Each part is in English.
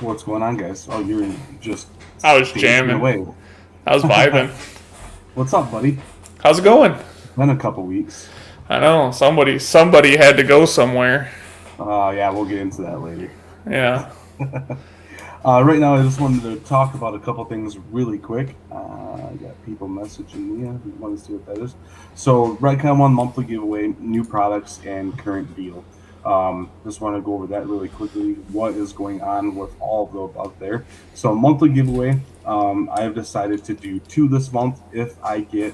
What's going on, guys? Oh, you're just I was dancing jamming. away. I was vibing. What's up, buddy? How's it going? Been a couple weeks. I know somebody had to go somewhere. Yeah, we'll get into that later. Yeah. Right now, I just wanted to talk about a couple things really quick. I got people messaging me. I want to see what that is. So, Redcon One monthly giveaway, new products and current deal. Just want to go over that really quickly. What is going on with all of those out there? So, monthly giveaway. I have decided to do two this month if I get.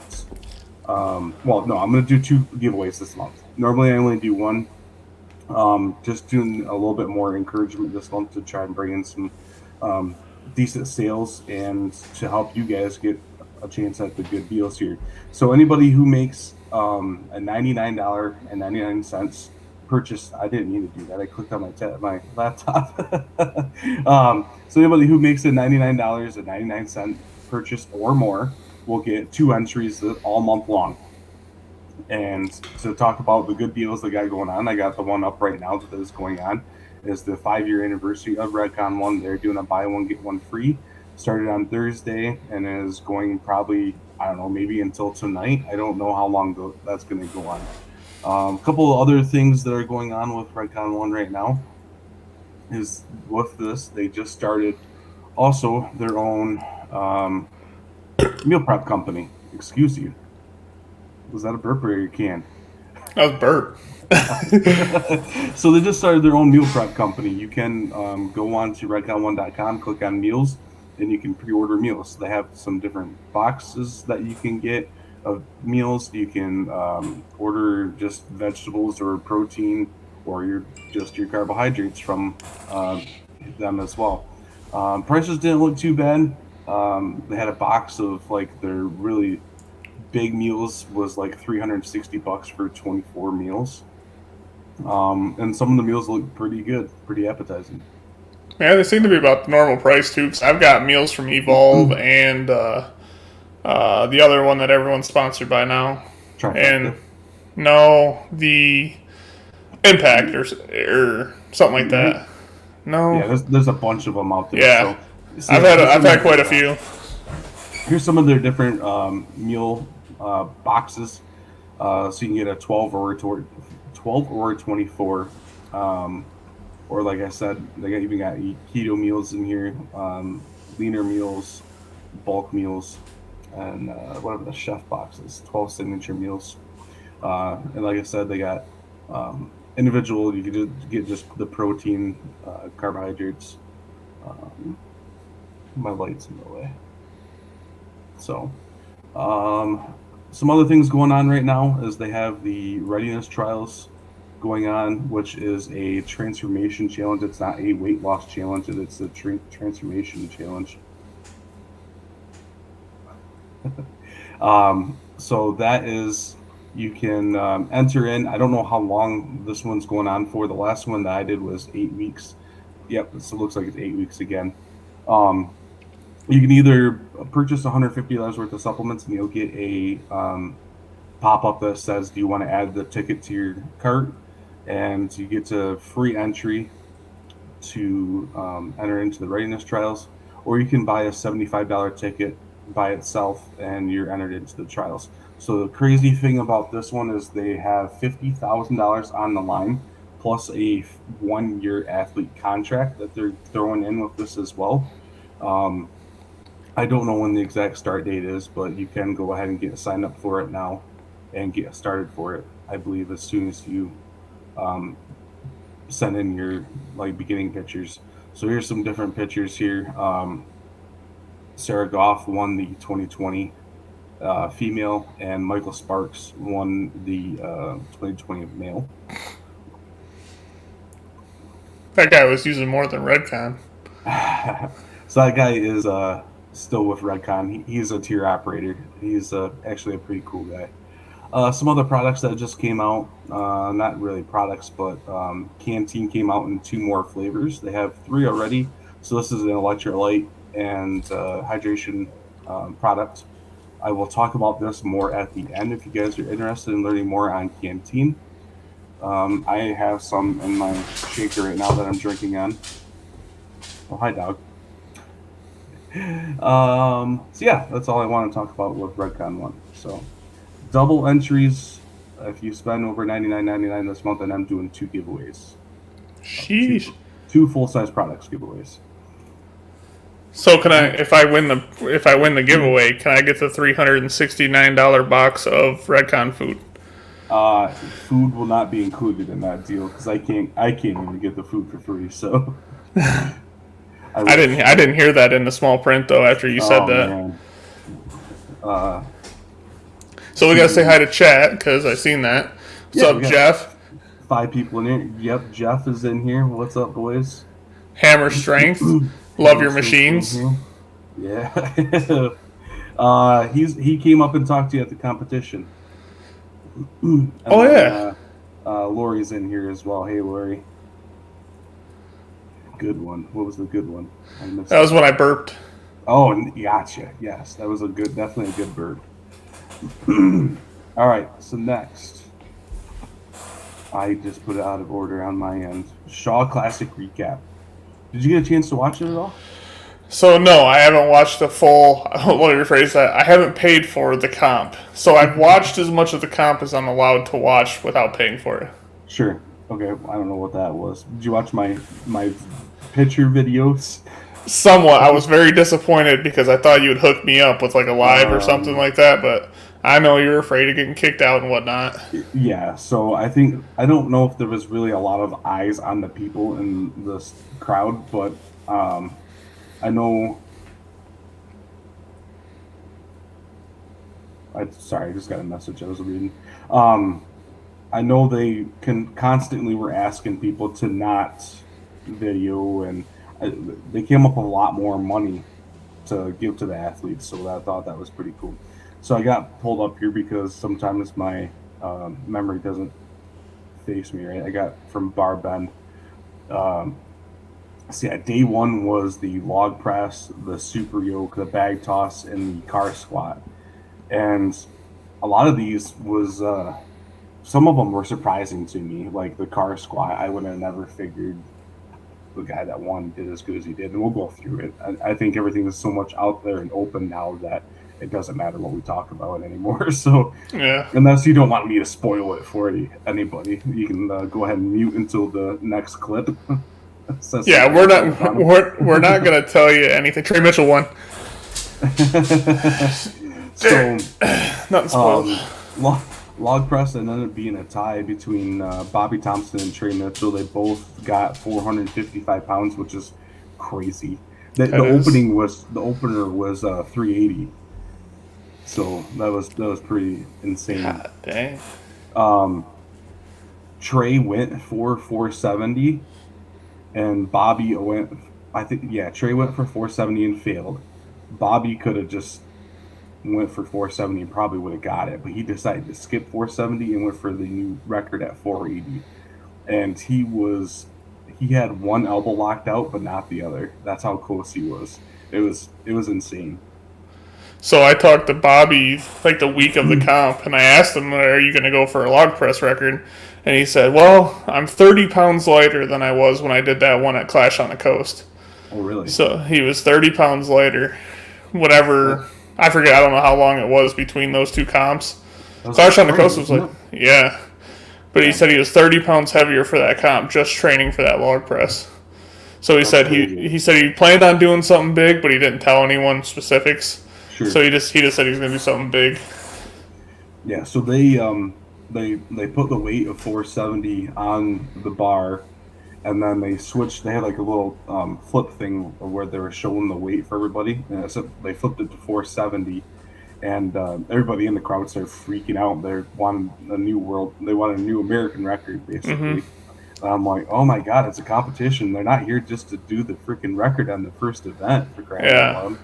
Well, no, I'm going to do two giveaways this month. Normally, I only do one. Just doing a little bit more encouragement this month to try and bring in some decent sales and to help you guys get a chance at the good deals here. So anybody who makes a $99.99 purchase, I didn't need to do that. I clicked on my laptop. So anybody who makes a $99.99 purchase or more will get two entries all month long. And to talk about the good deals they got going on, I got the one up right now that is going on. Is the 5-year anniversary of Redcon One. They're doing a buy one get one free. Started on Thursday and is going probably, I don't know, maybe until tonight. I don't know how long that's going to go on. A couple of other things that are going on with Redcon One right now is with this, they just started also their own meal prep company. Excuse you. Was that a burp or your can? That was Bert. So they just started their own meal prep company. You can go on to redcon1.com, click on meals, and you can pre-order meals. They have some different boxes that you can get of meals. You can order just vegetables or protein or your carbohydrates from them as well. Prices didn't look too bad. They had a box of like their really big meals was like $360 for 24 meals. And some of the meals look pretty good, pretty appetizing. Yeah, they seem to be about the normal price too. Cause I've got meals from Evolve and the other one that everyone's sponsored by now. Trifecta. And no, the Impact or something like that. No. Yeah, there's a bunch of them out there. Yeah. So I've had quite a few. Here's some of their different meal boxes. So you can get a 12 or a 24. Or like I said, they even got keto meals in here, leaner meals, bulk meals, and whatever the chef box is, 12 signature meals. And like I said, they got individual. You can get just the protein, carbohydrates. My light's in the way. So, some other things going on right now is they have the readiness trials going on, which is a transformation challenge. It's not a weight loss challenge, it's a transformation challenge. So that is, you can enter in. I don't know how long this one's going on for. The last one that I did was 8 weeks. Yep, so it looks like it's 8 weeks again. You can either purchase $150 worth of supplements and you'll get a pop-up that says, do you want to add the ticket to your cart? And you get a free entry to enter into the readiness trials. Or you can buy a $75 ticket by itself and you're entered into the trials. So the crazy thing about this one is they have $50,000 on the line plus a 1-year athlete contract that they're throwing in with this as well. I don't know when the exact start date is, but you can go ahead and get signed up for it now and get started for it. I believe as soon as you send in your beginning pictures. So here's some different pictures here. Sarah Goff won the 2020 female, and Michael Sparks won the 2020 male. That guy was using more than Redcon. So that guy is still with Redcon. He's a tier operator. He's actually a pretty cool guy. Some other products that just came out, not really products, but Canteen came out in 2 more flavors. They have 3 already. So this is an electrolyte and hydration product. I will talk about this more at the end if you guys are interested in learning more on Canteen. I have some in my shaker right now that I'm drinking on. Oh, hi, dog. So yeah, that's all I want to talk about with Redcon 1. So double entries. If you spend over 99.99 this month, and I'm doing two giveaways, two Sheesh. two full size products giveaways. So can I, All if I win the giveaway, can I get the $369 box of Redcon food? right. Food will not be included in that deal because I can't even get the food for free. So I wish. I didn't hear that in the small print though. After you said Oh that, man. Uh, so we gotta say hi two. to chat because I seen that. What's Yeah, we up, got Jeff? 5 people in here. Yep, Jeff is in here. What's up, boys? Hammer Strength. Love Hammer your Strength's in machines. here. Yeah. He came up and talked to you at the competition. And Oh then yeah, Lori's in here as well. Hey, Lori. Good one. What was the good one? I that missed was it. when I burped. Oh, gotcha. Yes, that was definitely a good bird. All right. So next, I just put it out of order on my end. Shaw Classic recap. Did you get a chance to watch it at all? So no, I haven't watched the full. Let me rephrase that. I haven't paid for the comp, so I've watched as much of the comp as I'm allowed to watch without paying for it. Sure. Okay. I don't know what that was. Did you watch my picture videos? Somewhat, I was very disappointed because I thought you would hook me up with like a live or something Um, like that, but I know you're afraid of getting kicked out and whatnot. yeah. So I don't know if there was really a lot of eyes on the people in this crowd, but I know. Sorry, I just got a message I was reading. Um, I know they can constantly were asking people to not video, and they came up with a lot more money to give to the athletes. So I thought that was pretty cool. So I got pulled up here because sometimes my memory doesn't face me right. I got from Bar Bend. Um, See, day one was the log press, the super yoke, the bag toss, and the car squat. And a lot of these was some of them were surprising to me, like the car squat. I would have never figured the guy that won did as good as he did, and we'll go through it. I think everything is so much out there and open now that it doesn't matter what we talk about anymore. So, Yeah, unless you don't want me to spoil it for anybody, you can go ahead and mute until the next clip says yeah, something else on the bottom. we're not gonna tell you anything. Trey Mitchell won. So, Nothing spoiled. um, log, log press ended up being a tie between Bobby Thompson and Trey Mitchell. They both got 455 pounds, which is crazy. That is. The opener was 380, so that was pretty insane. God dang. Um, Trey went for 470, and Bobby went. I think yeah, Trey went for 470 and failed. Bobby could have just went for 470 and probably would have got it, but he decided to skip 470 and went for the new record at 480. And he had one elbow locked out, but not the other. That's how close he was. It was insane. So I talked to Bobby like the week of the comp, and I asked him, "Are you going to go for a log press record?" And he said, "Well, I'm 30 pounds lighter than I was when I did that one at Clash on the Coast." Oh really? So he was 30 pounds lighter. That, Whatever. I forget. I don't know how long it was between those two comps. that was in Clash on the spring, Coast was wasn't like, it? yeah. But he Yeah, said he was 30 pounds heavier for that comp, just training for that log press. So he that's said crazy. he said he planned on doing something big, but he didn't tell anyone specifics. So Sure. he just said he was gonna do something big. Yeah. So they put the weight of 470 on the bar, and then they switched. They had like a little flip thing where they were showing the weight for everybody, and so they flipped it to 470, and everybody in the crowd started freaking out. They wanted a new world. They wanted a new American record, basically. I'm like, oh my god, it's a competition. They're not here just to do the freaking record on the first event for crying out Yeah. loud.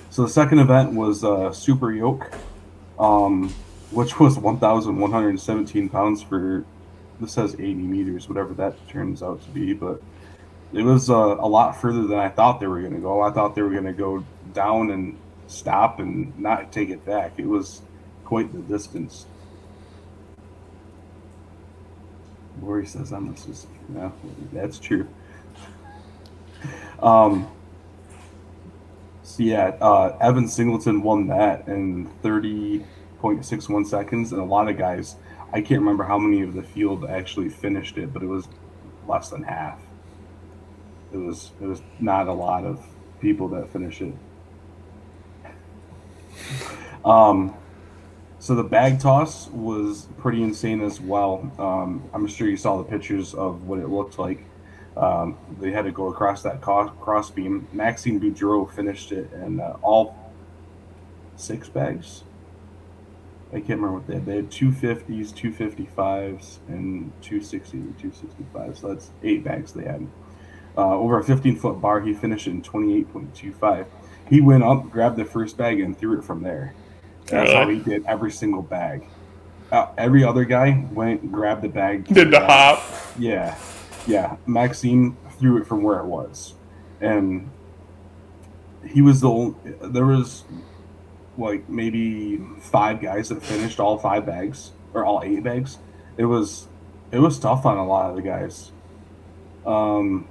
So the second event was Super Yoke, um, which was 1,117 pounds for this says 80 meters, whatever that turns out to be, but it was a lot further than I thought they were going to go. I thought they were going to go down and stop and not take it back. It was quite the distance. Lori says I'm just yeah, that's true. Um, so yeah, Evan Singleton won that in 30.61 seconds, and a lot of guys, I can't remember how many of the field actually finished it, but it was less than half. It was not a lot of people that finished it. Um, so the bag toss was pretty insane as well. I'm sure you saw the pictures of what it looked like. They had to go across that cross beam. Maxime Boudreau finished it in all 6 bags. I can't remember what they had. They had 250s, 255s, and 260s and 265s. So that's 8 bags they had. Over a 15-foot bar, he finished in 28.25. He went up, grabbed the first bag, and threw it from there. That's how Really? he did every single bag. Every other guy went, grabbed the bag, Did came the back. hop? Yeah, yeah. Maxime threw it from where it was, and he was the only, there was like maybe 5 guys that finished all 5 bags or all 8 bags. It was it was tough on a lot of the guys. Um,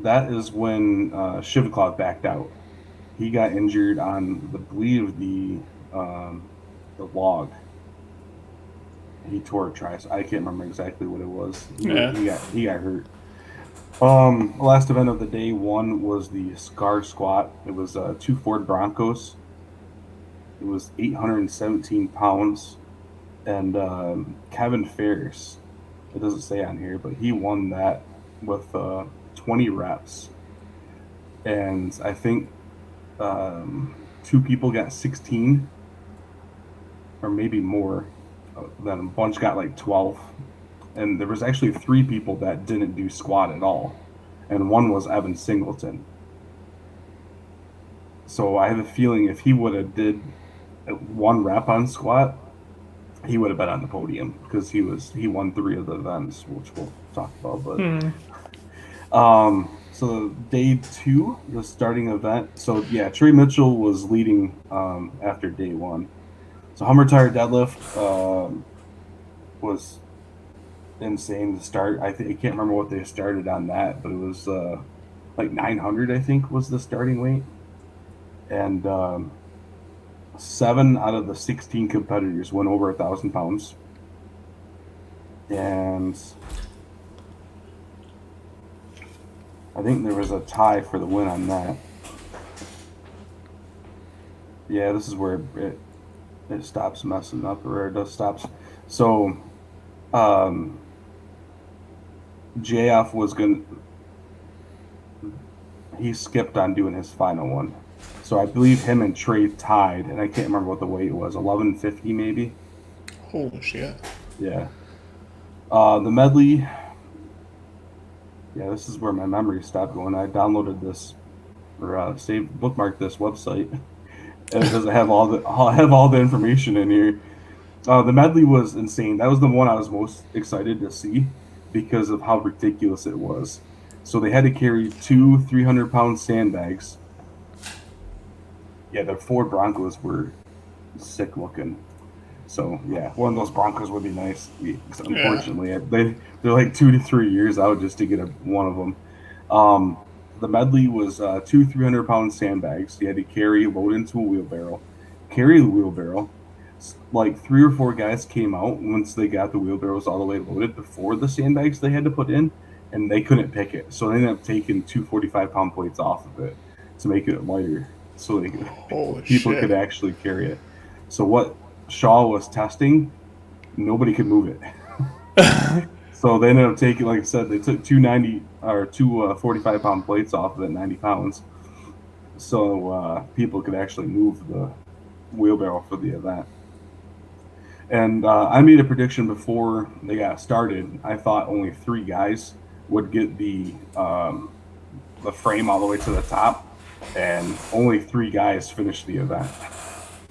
that is when Shivklov backed out. He got injured on the believe the log. He tore a tricep. I can't remember exactly what it was. Yeah. He got hurt. Last event of the day one was the Scar Squat. It was two Ford Broncos. It was 817 pounds, and Kevin Ferris. It doesn't say on here, but he won that with 20 reps, and I think 2 people got 16 or maybe more. Then a bunch got like 12, and there was actually 3 people that didn't do squat at all, and one was Evan Singleton. So I have a feeling if he would have did 1 rep on squat, he would have been on the podium because he won 3 of the events, which we'll talk about. Hmm. But so day 2, the starting event. So yeah, Trey Mitchell was leading after day 1. So Hummer tire deadlift was insane to start. I can't remember what they started on that, but it was like 900. I think was the starting weight, and 7 out of the 16 competitors went over 1,000 pounds, and I think there was a tie for the win on that. Yeah, this is where it stops messing up, or it does stops. So um, JF was gonna he skipped on doing his final one. So I believe him and Trey tied, and I can't remember what the weight was, 1150 maybe. Holy shit. Yeah. The medley. Yeah, this is where my memory stopped going. I downloaded this or saved bookmarked this website, and it doesn't have I'll have all the information in here. The medley was insane. That was the one I was most excited to see because of how ridiculous it was. So they had to carry 2 300-pound sandbags. Yeah, the Ford Broncos were sick looking. So yeah, one of those Broncos would be nice. Yeah. Unfortunately, they're like 2 to 3 years out just to get one of them. Um, the medley was 2 300-pound sandbags. You had to carry, load into a wheelbarrow, carry the wheelbarrow. Like 3 or 4 guys came out once they got the wheelbarrows all the way loaded before the sandbags they had to put in, and they couldn't pick it. So they ended up taking 2 45-pound plates off of it to make it lighter, so Holy people shit. could actually carry it. So what Shaw was testing, nobody could move it. So they ended up taking, like I said, they took 290 or 2 45-pound plates off of it, 90 pounds, so people could actually move the wheelbarrow for the event. And I made a prediction before they got started. I thought only 3 guys would get the frame all the way to the top, and only 3 guys finished the event.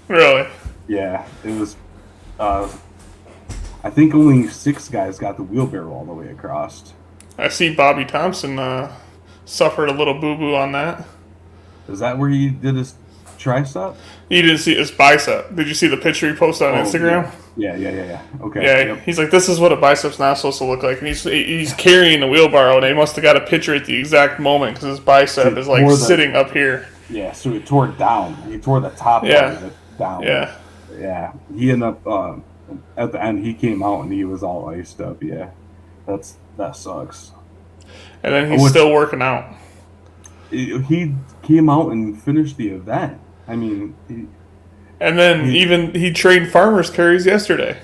Really? Yeah, it was. Uh, I think only 6 guys got the wheelbarrow all the way across. I see Bobby Thompson suffered a little boo boo on that. Is that where he did his tricep? You didn't see his bicep. Did you see the picture he posted on Oh yeah, Instagram? Yeah. Okay. Yeah, Yep. he's like, this is what a bicep's not supposed to look like, and he's carrying the wheelbarrow, and he must have got a picture at the exact moment because his So bicep it is like tore the sitting up here. yeah. So it tore it down. He tore the top part Yeah, of it down. yeah. Yeah. He ended up at the end. He came out and he was all iced up. Yeah. That sucks. And then he's Which still working out. he came out and finished the event. I mean, And then he even he trained farmers carries yesterday.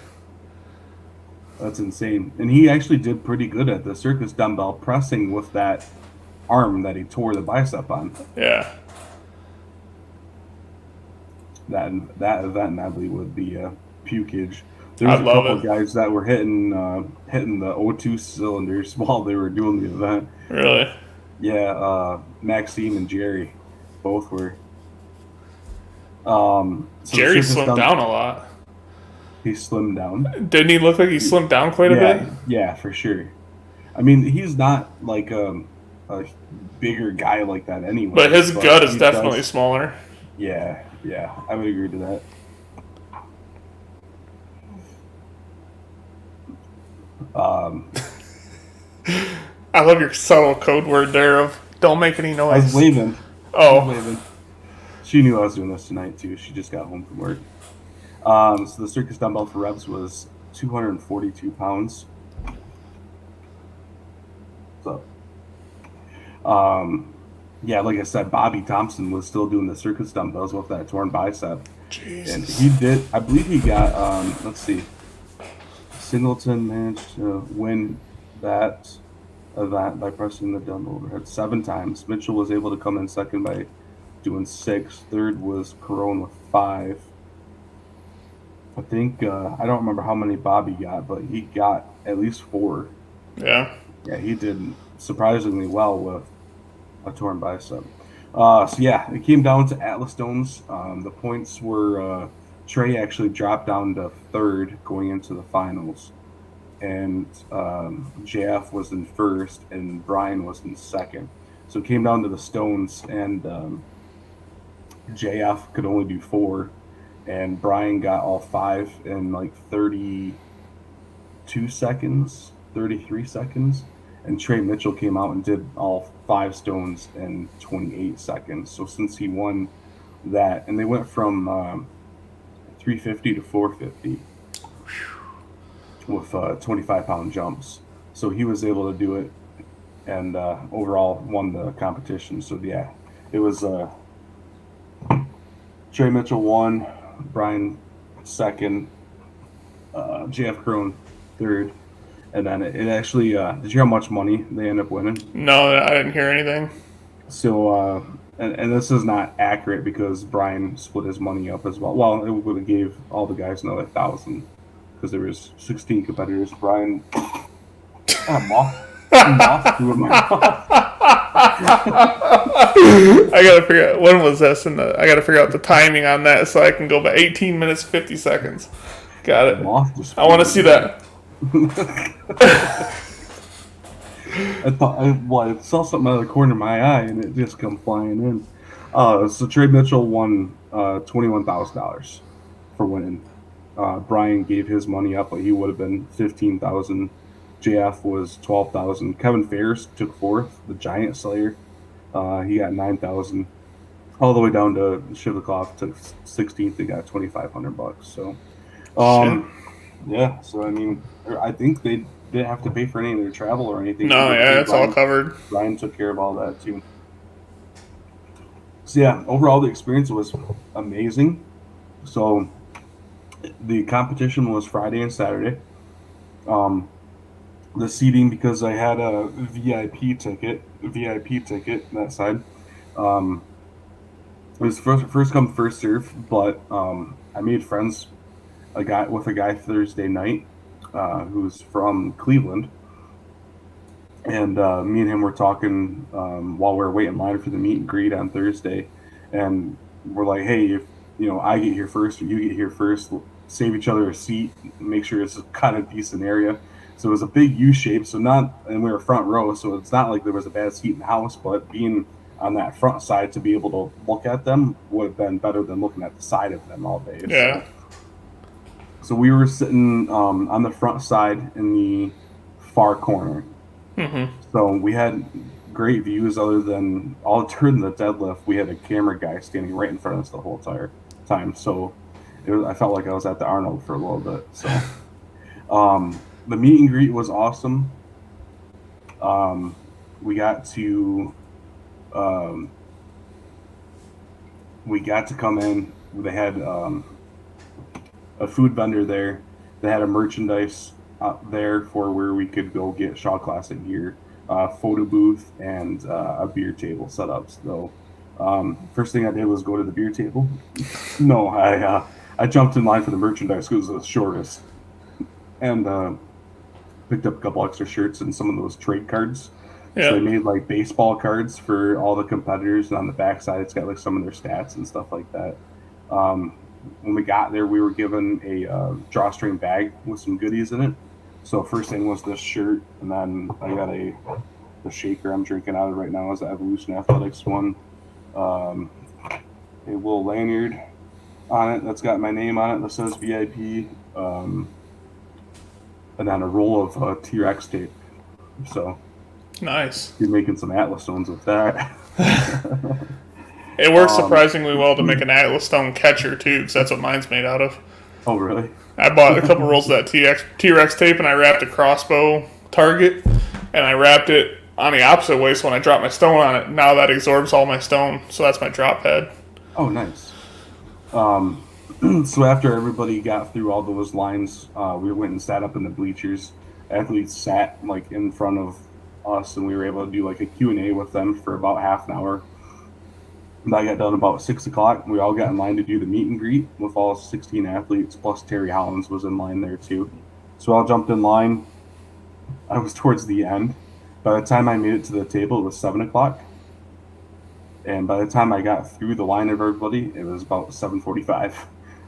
that's insane. And he actually did pretty good at the circus dumbbell pressing with that arm that he tore the bicep on. Yeah, That that event, I believe, would be pukage. There I was a love couple of it. guys that were hitting the O2 cylinders while they were doing the event. Really, Yeah, Maxime and Jerry, both were. So the Jerry circus slimmed dumb down a lot. he slimmed down. Didn't he look like he slimmed down quite a bit? Yeah, for sure. I mean, he's not like a bigger guy like that But anyway, his but gut is he definitely does. smaller. Yeah, I would agree to that. Um, I love your subtle code word there of don't make any I was noise. waving. I was Oh, waving. She knew I was doing this tonight too. She just got home from work. So the circus dumbbell for reps was 242 pounds. So, um, yeah, like I said, Bobby Thompson was still doing the circus dumbbells with that torn bicep, and Jesus. he did. I believe he got. Let's see. Singleton managed to win that event by pressing the dumbbell overhead 7 times. Mitchell was able to come in second by doing 6. Third was Carone with 5. I think I don't remember how many Bobby got, but he got at least 4. Yeah. Yeah, he did surprisingly well with a torn bicep. So yeah, it came down to Atlas Stones. The points were Trey actually dropped down to third going into the finals, and JF was in first, and Brian was in second. So it came down to the Stones, and JF could only do 4, and Brian got all 5 in like 32 seconds, 33 seconds. And Trey Mitchell came out and did all 5 stones in 28 seconds. So since he won that, and they went from 350 to 450 with 25-pound jumps. So he was able to do it and overall won the competition. So yeah, it was Trey Mitchell won, Brian second, JF Crone third, and then it actually. Did you hear how much money they end up winning? No, I didn't hear anything. So, and this is not accurate because Brian split his money up as well. Well, it would have gave all the guys another 1,000 because there was 16 competitors. Brian, moth through my mouth. I gotta figure out when was this, and I gotta figure out the timing on that so I can go by 18 minutes 50 seconds. Got it. Moth just I want to see that. I saw something out of the corner of my eye and it just come flying in. So Trey Mitchell won $21,000 for winning. Brian gave his money up, but he would have been 15,000. JF was 12,000. Kevin Ferris took fourth. The Giant Slayer, he got 9,000. All the way down to Shivakov took 16th. They got $2,500. So, Shit. yeah. So I mean, I think they didn't have to pay for any of their travel or anything. No, yeah, it's all covered. Brian took care of all that too. So yeah, overall the experience was amazing. So the competition was Friday and Saturday. The seating, because I had a VIP ticket that side. It was first come first serve, but I made friends a guy Thursday night who's from Cleveland, and me and him were talking while we were waiting in line for the meet and greet on Thursday, and we're like, hey, if I get here first or you get here first, we'll save each other a seat, make sure it's a kind of decent area. So it was a big U shape, and we were front row, so it's not like there was a bad seat in the house, but being on that front side to be able to look at them would have been better than looking at the side of them all day. Yeah. So we were sitting on the front side in the far corner. Mm-hmm. So we had great views other than all during the deadlift. We had a camera guy standing right in front of us the whole entire time. So I felt like I was at the Arnold for a little bit. So the meet and greet was awesome. Um, we got to um, we got to come in. They had a food vendor there. They had a merchandise out there for where we could go get Shaw Classic gear, photo booth, and a beer table set up. So, first thing I did was go to the beer table. No, I jumped in line for the merchandise because it was the shortest, and picked up a couple extra shirts and some of those trade cards. So they Yeah. made like baseball cards for all the competitors, and on the backside, it's got like some of their stats and stuff like that. Um, when we got there, we were given a drawstring bag with some goodies in it. So first thing was this shirt, and then I got the shaker I'm drinking out of right now is the Evolution Athletics one. Um, a little lanyard on it that's got my name on it that says VIP, and then a roll of T-Rex tape. So Nice. you're making some Atlas stones with that. It works um, surprisingly well to make an Atlas Stone catcher too, because that's what mine's made out of. oh, really? I bought a couple rolls of that T-Rex tape, and I wrapped a crossbow target, and I wrapped it on the opposite way, so when I drop my stone on it, now that absorbs all my stone, so that's my drop head. Oh, nice. Um, so after everybody got through all those lines, we went and sat up in the bleachers. Athletes sat like in front of us, and we were able to do like a Q&A with them for about half an hour. That got done about 6 o'clock. We all got in line to do the meet and greet with all 16 athletes, plus Terry Hollins was in line there too. So I jumped in line. I was towards the end. By the time I made it to the table, it was 7 o'clock. And by the time I got through the line of everybody, it was about 7:45.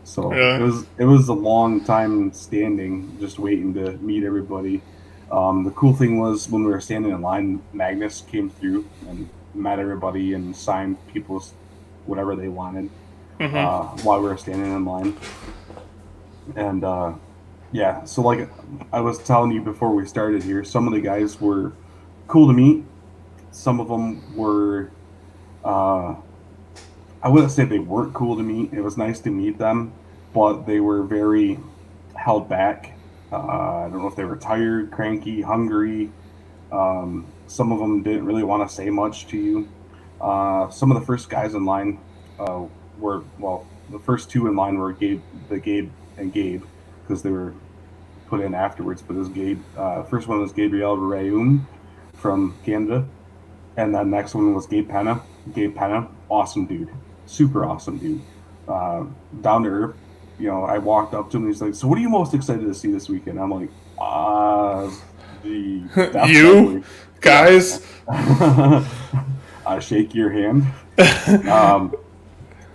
So Really? it was a long time standing, just waiting to meet everybody. The cool thing was when we were standing in line, Magnus came through and met everybody and signed people's whatever they wanted Mm-hmm. while we were standing in line. And yeah, so like I was telling you before we started here, some of the guys were cool to meet. Some of them were uh, I wouldn't say they weren't cool to meet. It was nice to meet them, but they were very held back. I don't know if they were tired, cranky, hungry. Some of them didn't really want to say much to you. Some of the first guys in line were well, the first two in line were Gabe and Gabe because they were put in afterwards. But it was Gabe. First one was Gabriel Rayum from Canada, and then next one was Gabe Penna. Gabe Penna, awesome dude, super awesome dude, down to earth. You know, I walked up to him and he's like, "So, what are you most excited to see this weekend?" I'm like, the Death You Valley." Yeah. guys. I shake your hand. Um,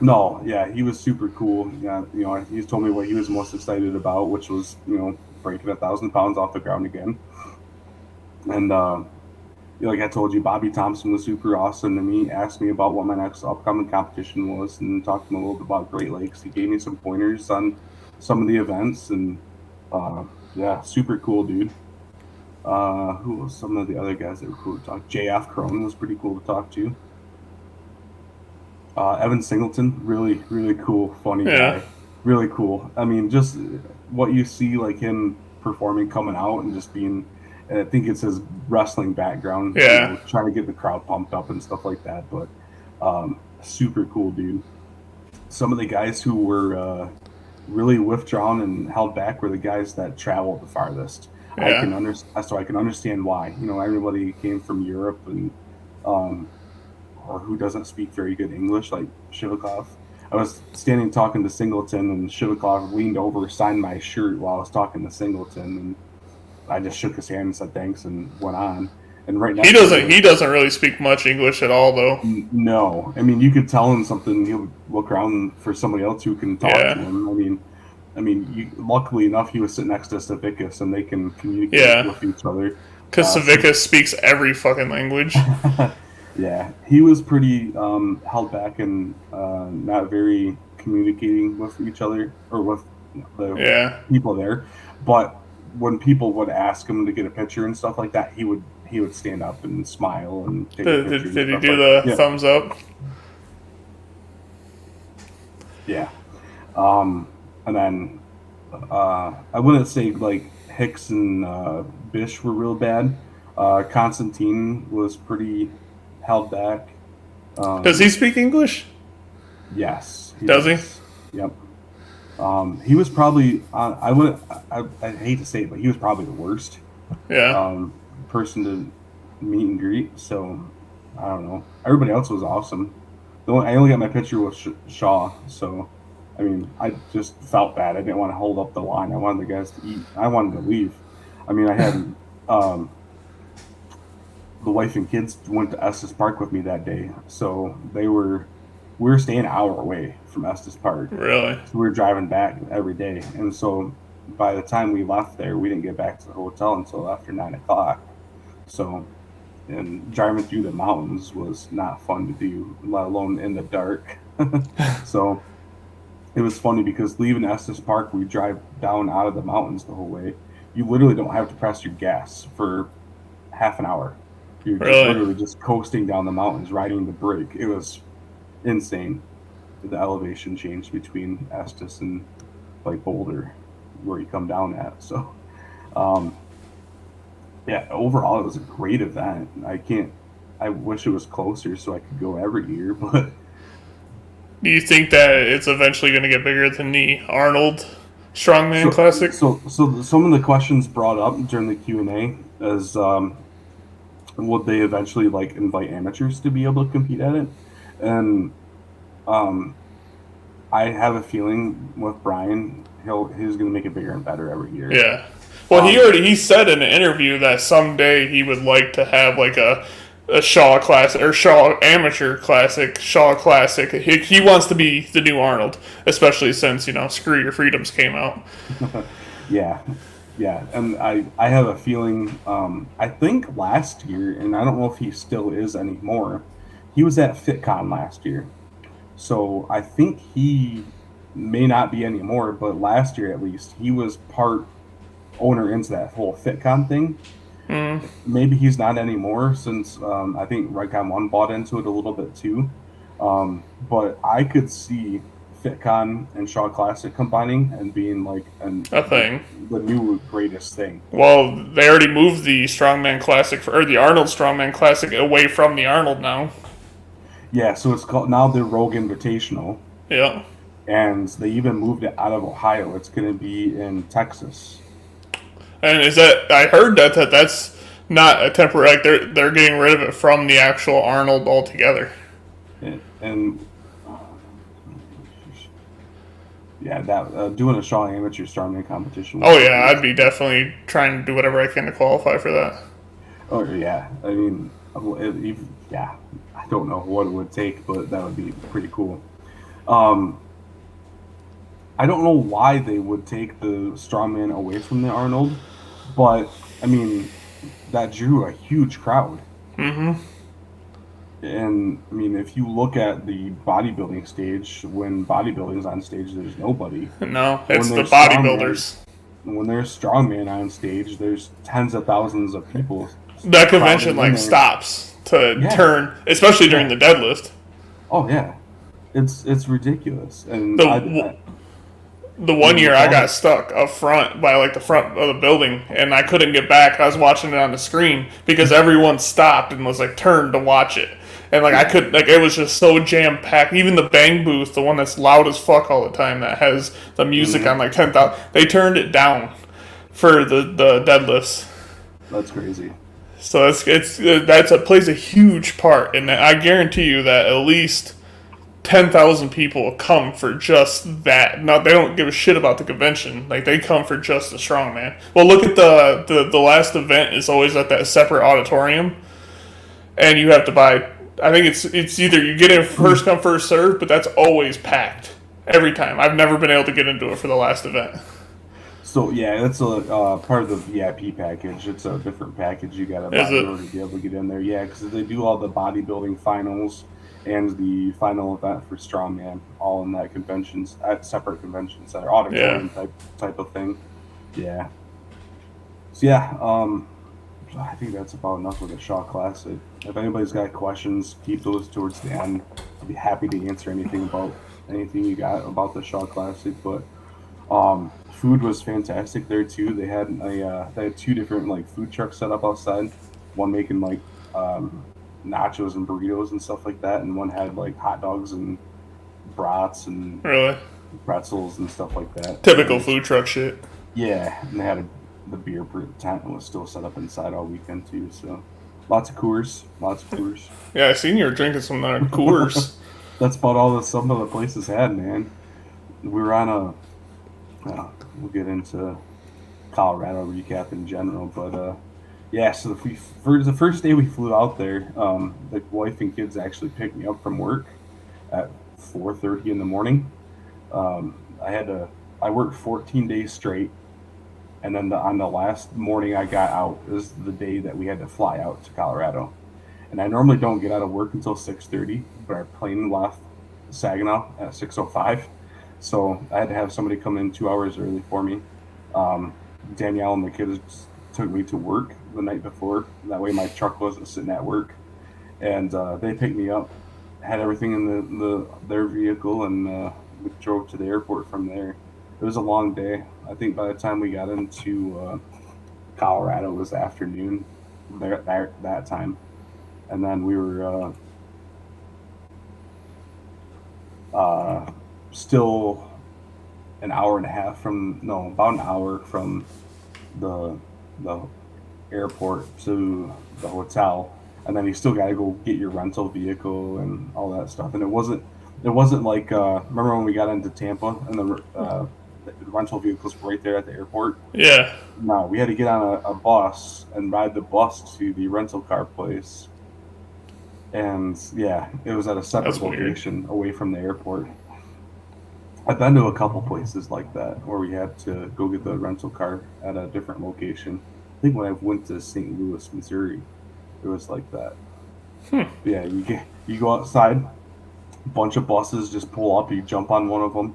no, yeah, he was super cool. Yeah, you know, he told me what he was most excited about, which was, you know, breaking 1,000 pounds off the ground again. And like I told you, Bobby Thompson was super awesome to me. Asked me about what my next upcoming competition was, and talked to him a little bit about Great Lakes. He gave me some pointers on some of the events, and yeah, super cool dude. Who was some of the other guys that were cool to talk? JF Crone was pretty cool to talk to. Evan Singleton, really, really cool, funny Yeah. guy. Really cool. I mean, just what you see, like him performing, coming out, and just being. I think it's his wrestling background, you Yeah. know, trying to get the crowd pumped up and stuff like that. But super cool dude. Some of the guys who were really withdrawn and held back were the guys that traveled the farthest. Yeah. So I can understand why. You know, everybody came from Europe and um, or who doesn't speak very good English, like Shivikov. I was standing talking to Singleton, and Shivikov leaned over, signed my shirt while I was talking to Singleton, and I just shook his hand and said thanks and went on. And right He next to me doesn't. was He doesn't really speak much English at all, though. no. I mean, you could tell him something, he'll look around for somebody else who can talk to Yeah. him. Luckily enough, he was sitting next to Savickas, and they can communicate Yeah. with each other. Because So Savicka speaks every fucking language. yeah, he was pretty held back and not very communicating with each other or with the Yeah. people there. But when people would ask him to get a picture and stuff like that, he would stand up and smile and take a picture and Did he stuff do like that. the Yeah, thumbs up? yeah. And then I wouldn't say like Hicks and Bish were real bad. Constantine was pretty held back. Does he Um, speak English? yes, he Does he? does. Yep. He was probably I would I hate to say it, but he was probably the worst Yeah. person to meet and greet. So I don't know. Everybody else was awesome. I only got my picture with Shaw, so I mean, I just felt bad. I didn't want to hold up the line. I wanted the guys to eat. I wanted to leave. I mean, I had um, the wife and kids went to Estes Park with me that day, so we were staying an hour away from Estes Park, Really? so we were driving back every day, and so by the time we left there, we didn't get back to the hotel until after 9 o'clock. So, and driving through the mountains was not fun to do, let alone in the dark. So it was funny because leaving Estes Park, we drive down out of the mountains the whole way. You literally don't have to press your gas for half an hour. You're Really? literally just coasting down the mountains, riding the brake. It was insane. The elevation change between Estes and like Boulder, where you come down at. So, um, yeah, overall, it was a great event. I can't. I wish it was closer so I could go every year, but Do you think that it's eventually going to get bigger than the Arnold Strongman so Classic? some of the questions brought up during the Q&A is would they eventually like invite amateurs to be able to compete at it? And um, I have a feeling with Brian, he's going to make it bigger and better every year. Yeah. Well, Um, he said in an interview that someday he would like to have like a Shaw Classic or Shaw Amateur Classic, Shaw Classic. He wants to be the new Arnold, especially since Screw Your Freedoms came out. yeah, yeah, and I have a feeling. I think last year, and I don't know if he still is anymore. He was at FitCon last year, so I think he may not be anymore. But last year, at least, he was part owner into that whole FitCon thing. Maybe he's not anymore since I think Redcon One bought into it a little bit too. But I could see FitCon and Shaw Classic combining and being like A thing. the new greatest thing. Well, they already moved the Strongman Classic or the Arnold Strongman Classic away from the Arnold now. Yeah, so it's called now the Rogue Invitational, Yeah. and they even moved it out of Ohio. It's going to be in Texas. And is that I heard that's not a temporary like they're getting rid of it from the actual Arnold altogether. And yeah, that doing a Shaw Amateur Strongman competition would Oh be yeah, I'd great. be definitely trying to do whatever I can to qualify for that. Oh yeah, I mean, yeah, I don't know what it would take, but that would be pretty cool. Um, I don't know why they would take the strongman away from the Arnold, but I mean, that drew a huge crowd. And I mean, if you look at the bodybuilding stage, when bodybuilding's on stage, there's nobody. No, When it's the there's strongman, bodybuilders. when there's strongman on stage, there's tens of thousands of people That convention crowding in like there. stops to Yeah, turn, especially during yeah. the deadlift. Oh yeah, it's ridiculous, and The the I one mean year with I all got the stuck up front by like the front of the building and I couldn't get back. I was watching it on the screen because everyone stopped and was like turned to watch it. And like I yeah, could like it was just so jam packed. Even the bang booth, the one that's loud as fuck all the time that has the music on hmm like 10,000, they turned it down for the deadlifts. that's crazy. So plays a huge part, and I guarantee you that at least 10,000 people come for just that. No, they don't give a shit about the convention. Like they come for just the strongman. Well, look at the last event is always at that separate auditorium, and you have to buy. I think it's either you get in first come first serve, but that's always packed every time. I've never been able to get into it for the last event. So yeah, that's a part of the VIP package. It's a different package you got to Is buy in it? order to be able to get in there. Yeah, because they do all the bodybuilding finals, and the final event for Strongman, all in that conventions at separate convention center, Yeah. auditorium type of thing. Yeah. So yeah, I think that's about enough of the Shaw Classic. If anybody's got questions, keep those towards the end. I'll be happy to answer anything you got about the Shaw Classic. But food was fantastic there too. They had two different like food trucks set up outside. One making like nachos and burritos and stuff like that, and one had like hot dogs and brats and Really. pretzels and stuff like that. And it Typical was food truck shit. yeah, and they had the beer tent was still set up inside all weekend too. So lots of Coors, lots of Coors. Yeah, I seen you were drinking some Coors. That's about all that some of the places had, man. We were on we'll get into Colorado recap in general, but yeah. So for the first day we flew out there, the wife and kids actually picked me up from work at 4:30 in the morning. I had to. I worked 14 days straight, and then on the last morning I got out is the day that we had to fly out to Colorado. And I normally don't get out of work until 6:30, but our plane left Saginaw at 6:05, so I had to have somebody come in 2 hours early for me. Um, Danielle and the kids took me to work the night before. That way my truck wasn't sitting at work, and they picked me up, had everything in their vehicle, and we drove to the airport from there. It was a long day. I think by the time we got into Colorado, it was afternoon that time, and then we were still an hour and a half from no, about an hour from the the airport to the hotel, and then you still got to go get your rental vehicle and all that stuff. And it wasn't like remember when we got into Tampa and the rental vehicles were right there at the airport. Yeah. No, we had to get on a bus and ride the bus to the rental car place. And yeah, it was at a That's separate weird. location away from the airport. I've been to a couple places like that where we had to go get the rental car at a different location. I think when I went to St. Louis, Missouri, it was like that. But yeah, you go outside, bunch of buses just pull up. You jump on one of them,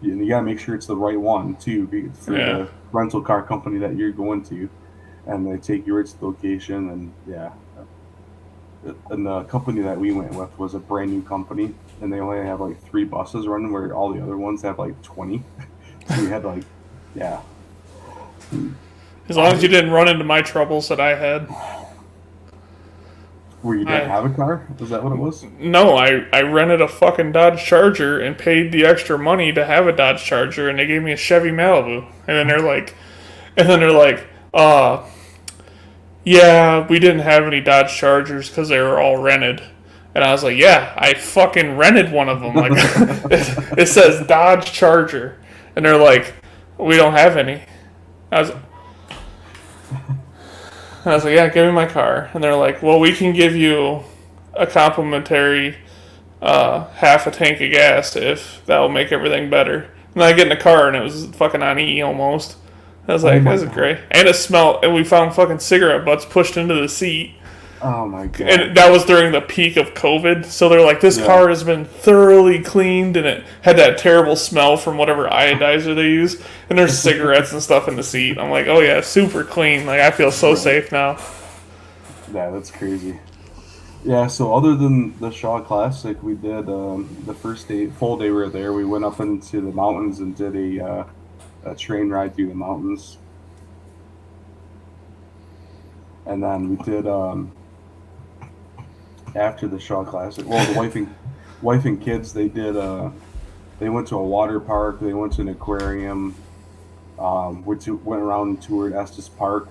and you gotta make sure it's the right one too for Yeah. the rental car company that you're going to, and they take you right to the location. And yeah, and the company that we went with was a brand new company, and they only have like three buses running, where all the other ones have like 20. So we had like, yeah, As long as you didn't run into my troubles that I had. where you didn't I have a car. Is that what it was? No, I rented a fucking Dodge Charger and paid the extra money to have a Dodge Charger, and they gave me a Chevy Malibu. And then they're like, yeah, we didn't have any Dodge Chargers because they were all rented. And I was like, yeah, I fucking rented one of them. Like, it says Dodge Charger, and they're like, we don't have any. I was, I was like, yeah, give me my car. And they're like, well, we can give you a complimentary half a tank of gas if that will make everything better. And I get in the car and it was fucking on E almost. I was Oh like, my this is god! great. And it smelled, and we found fucking cigarette butts pushed into the seat. Oh my god! And that was during the peak of COVID. So they're like, this Yeah. car has been thoroughly cleaned, and it had that terrible smell from whatever iodizer they use. And there's cigarettes and stuff in the seat. I'm like, oh yeah, super clean. Like, I feel so Right. safe now. Yeah, that's crazy. Yeah, so other than the Shaw Classic, we did the first day, full day we were there. We went up into the mountains and did a train ride through the mountains, and then we did after the Shaw Classic. Well, the wife and kids they went to a water park. They went to an aquarium. Went around and toured Estes Park,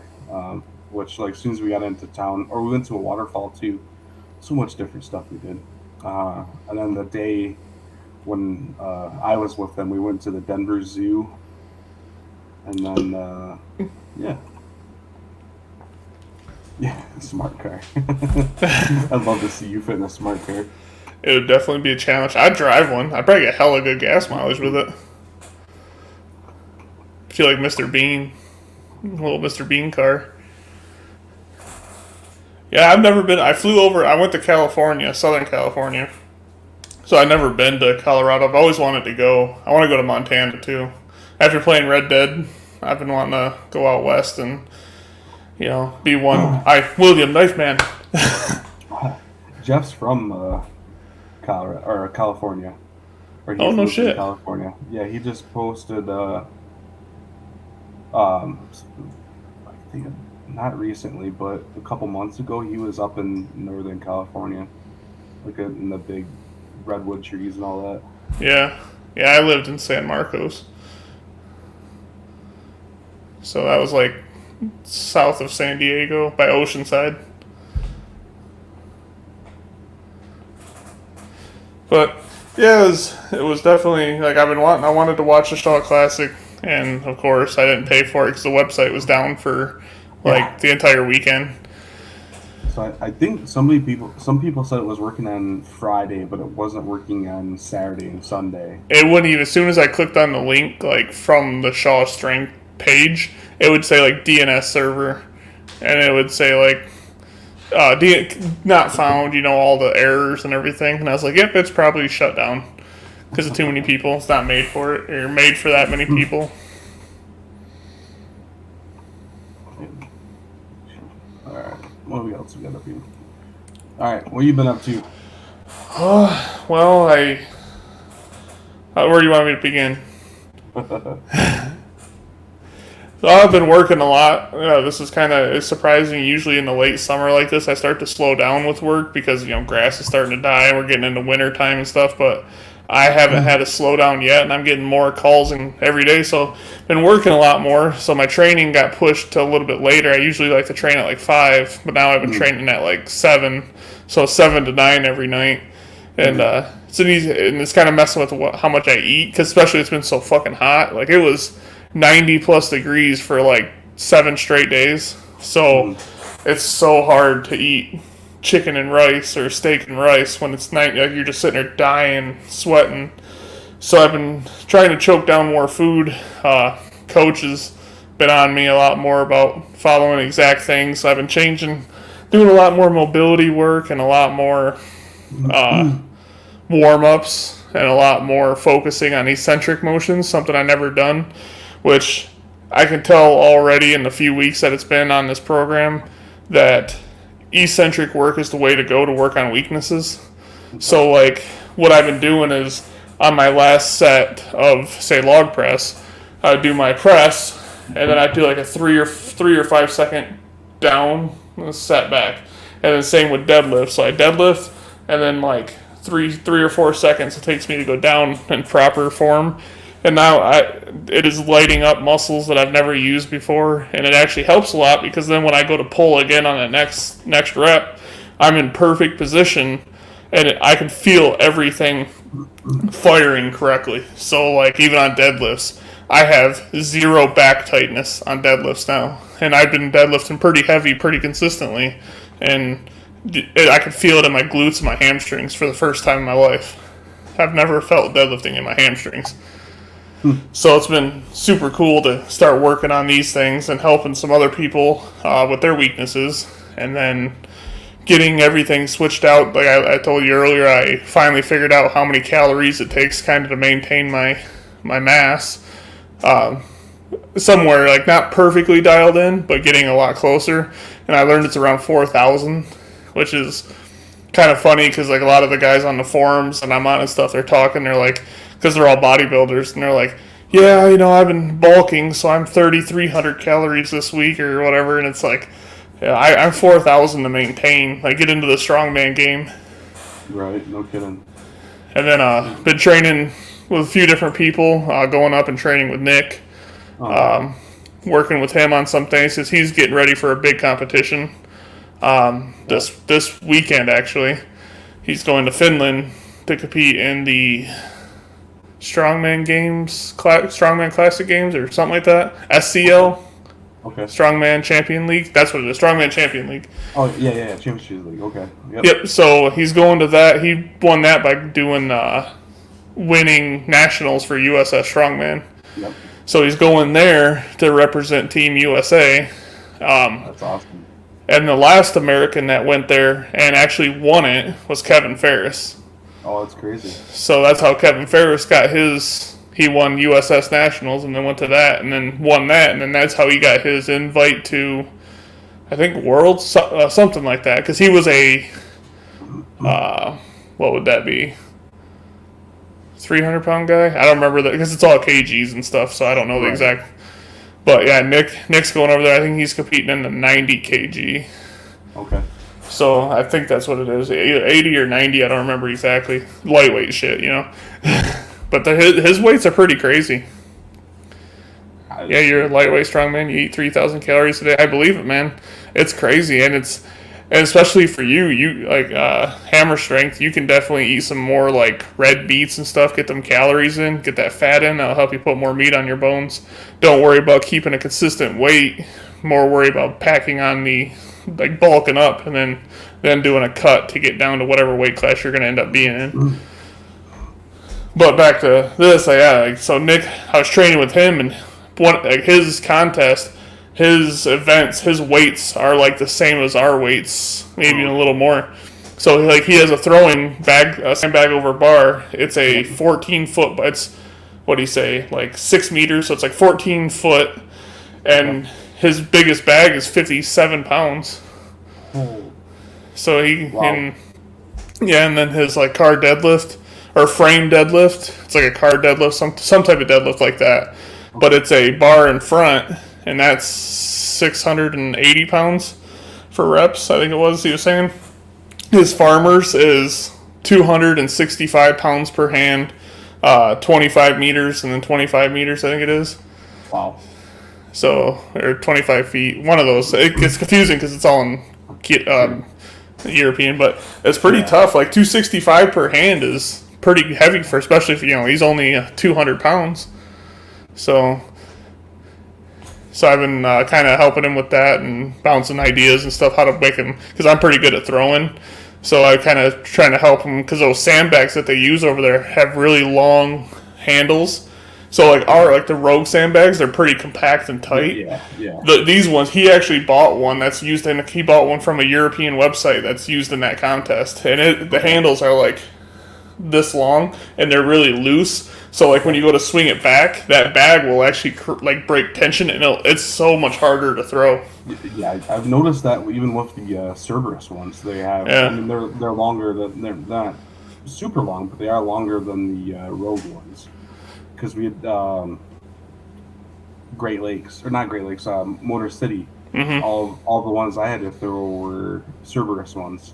which like as soon as we got into town, or we went to a waterfall too. So much different stuff we did. And then the day when I was with them, we went to the Denver Zoo, and then yeah, yeah, smart car. I'd love to see you fit in a smart car. It would definitely be a challenge. I'd drive one. I'd probably get hella good gas mileage with it. I feel like Mr. Bean. A little Mr. Bean car. Yeah, I've never been. I flew over. I went to California, Southern California, So I've never been to Colorado. I've always wanted to go. I want to go to Montana too. After playing Red Dead, I've been wanting to go out west and be one. William Knife Man. Jeff's from Colorado or California, or Oh he's no lived in shit. California. Yeah, he just posted. I think not recently, but a couple months ago, he was up in Northern California, like in the big redwood trees and all that. Yeah, yeah. I lived in San Marcos, so that was like south of San Diego by Oceanside. But yeah, it was definitely like I've been wanting. I wanted to watch the Shaw Classic, and of course I didn't pay for it because the website was down for Yeah. like the entire weekend. So I think some people said it was working on Friday, but it wasn't working on Saturday and Sunday. It wouldn't even. As soon as I clicked on the link, like from the Shaw Strength page, it would say like DNS server, and it would say like not found. All the errors and everything. And I was like, yep, it's probably shut down because of too many people. It's not made for it or made for that many people. All right, what else we got up here? All right, what you been up to? Well, where do you want me to begin? So I've been working a lot. This is it's surprising. Usually in the late summer like this, I start to slow down with work because grass is starting to die. We're getting into winter time and stuff, but I haven't had a slowdown yet, and I'm getting more calls every day. So I've been working a lot more. So my training got pushed to a little bit later. I usually like to train at like 5, but now I've been training at like 7. So 7 to 9 every night, and it's kind of messing with how much I eat because especially it's been so fucking hot. Like it was 90 plus degrees for like 7 straight days. So it's so hard to eat chicken and rice or steak and rice when it's night. Like you're just sitting there dying, sweating. So I've been trying to choke down more food. Coach has been on me a lot more about following exact things. So I've been doing a lot more mobility work and a lot more warm ups and a lot more focusing on eccentric motions, something I never done, which I can tell already in the few weeks that it's been on this program that eccentric work is the way to go to work on weaknesses. So like what I've been doing is on my last set of say log press, I would do my press and then I'd do like a 3 or 5 second down set back. And then same with deadlift. So I deadlift and then like 3 or 4 seconds it takes me to go down in proper form. And now it is lighting up muscles that I've never used before, and it actually helps a lot because then when I go to pull again on the next rep, I'm in perfect position, and I can feel everything firing correctly. So like even on deadlifts, I have 0 back tightness on deadlifts now, and I've been deadlifting pretty heavy, pretty consistently, and I can feel it in my glutes and my hamstrings for the first time in my life. I've never felt deadlifting in my hamstrings. So it's been super cool to start working on these things and helping some other people with their weaknesses, and then getting everything switched out. Like I told you earlier, I finally figured out how many calories it takes kind of to maintain my mass. Somewhere like not perfectly dialed in, but getting a lot closer. And I learned it's around 4,000, which is kind of funny because like a lot of the guys on the forums and I'm on and stuff, they're talking, they're like, because they're all bodybuilders, and they're like, yeah, I've been bulking, so I'm 3,300 calories this week or whatever, and it's like, yeah, I'm 4,000 to maintain. I get into the strongman game. Right, no kidding. And then been training with a few different people, going up and training with Nick, working with him on some things because he's getting ready for a big competition this weekend actually. He's going to Finland to compete in the Strongman Games, Strongman Classic Games, or something like that. SCL, Okay. Strongman Champion League. That's what it is. Strongman Champion League. Oh yeah, Championship League. Okay. Yep. So he's going to that. He won that by doing winning nationals for USS Strongman. Yep. So he's going there to represent Team USA. That's awesome. And the last American that went there and actually won it was Kevin Ferris. Oh, it's crazy. So that's how Kevin Ferris got his. He won USS Nationals and then went to that and then won that, and then that's how he got his invite to, I think, Worlds, something like that. Because he was a, what would that be? 300-pound guy? I don't remember that because it's all kgs and stuff, so I don't know the exact. But yeah, Nick's going over there. I think he's competing in the 90 kg. Okay. So I think that's what it is, 80 or 90. I don't remember exactly. Lightweight shit, you know. But his weights are pretty crazy. Yeah, you're a lightweight strongman. You eat 3,000 calories a day. I believe it, man. It's crazy, and especially for you. You like hammer strength. You can definitely eat some more like red beets and stuff. Get them calories in. Get that fat in. That'll help you put more meat on your bones. Don't worry about keeping a consistent weight. More worry about packing on the like bulking up and then doing a cut to get down to whatever weight class you're going to end up being in. But back to this, so Nick, I was training with him, and his contest, his events, his weights are like the same as our weights, maybe a little more. So like he has a throwing bag, a sandbag over bar. It's a 14-foot, but it's what do you say, like 6 meters, so it's like 14 foot, and his biggest bag is 57 pounds. So and then his like car deadlift or frame deadlift. It's like a car deadlift, some type of deadlift like that. But it's a bar in front, and that's 680 pounds for reps. I think it was he was saying. His farmers is 265 pounds per hand, 25 meters, and then 25 meters. I think it is. Wow. So, or 25 feet, one of those. It gets confusing because it's all in European, but it's pretty tough. Like 265 per hand is pretty heavy for, especially if he's only 200 pounds. So I've been kind of helping him with that and bouncing ideas and stuff how to make him, because I'm pretty good at throwing. So I kind of trying to help him because those sandbags that they use over there have really long handles. So like the Rogue sandbags, they're pretty compact and tight. Yeah. These ones, he actually bought one that's used in. He bought one from a European website that's used in that contest, and the handles are like this long and they're really loose. So like when you go to swing it back, that bag will actually like break tension, and it's so much harder to throw. Yeah, I've noticed that even with the Cerberus ones, they have. Yeah. I mean, they're longer than they're not super long, but they are longer than the Rogue ones. Because we had Great Lakes, or not Great Lakes, Motor City. Mm-hmm. All the ones I had to throw were Cerberus ones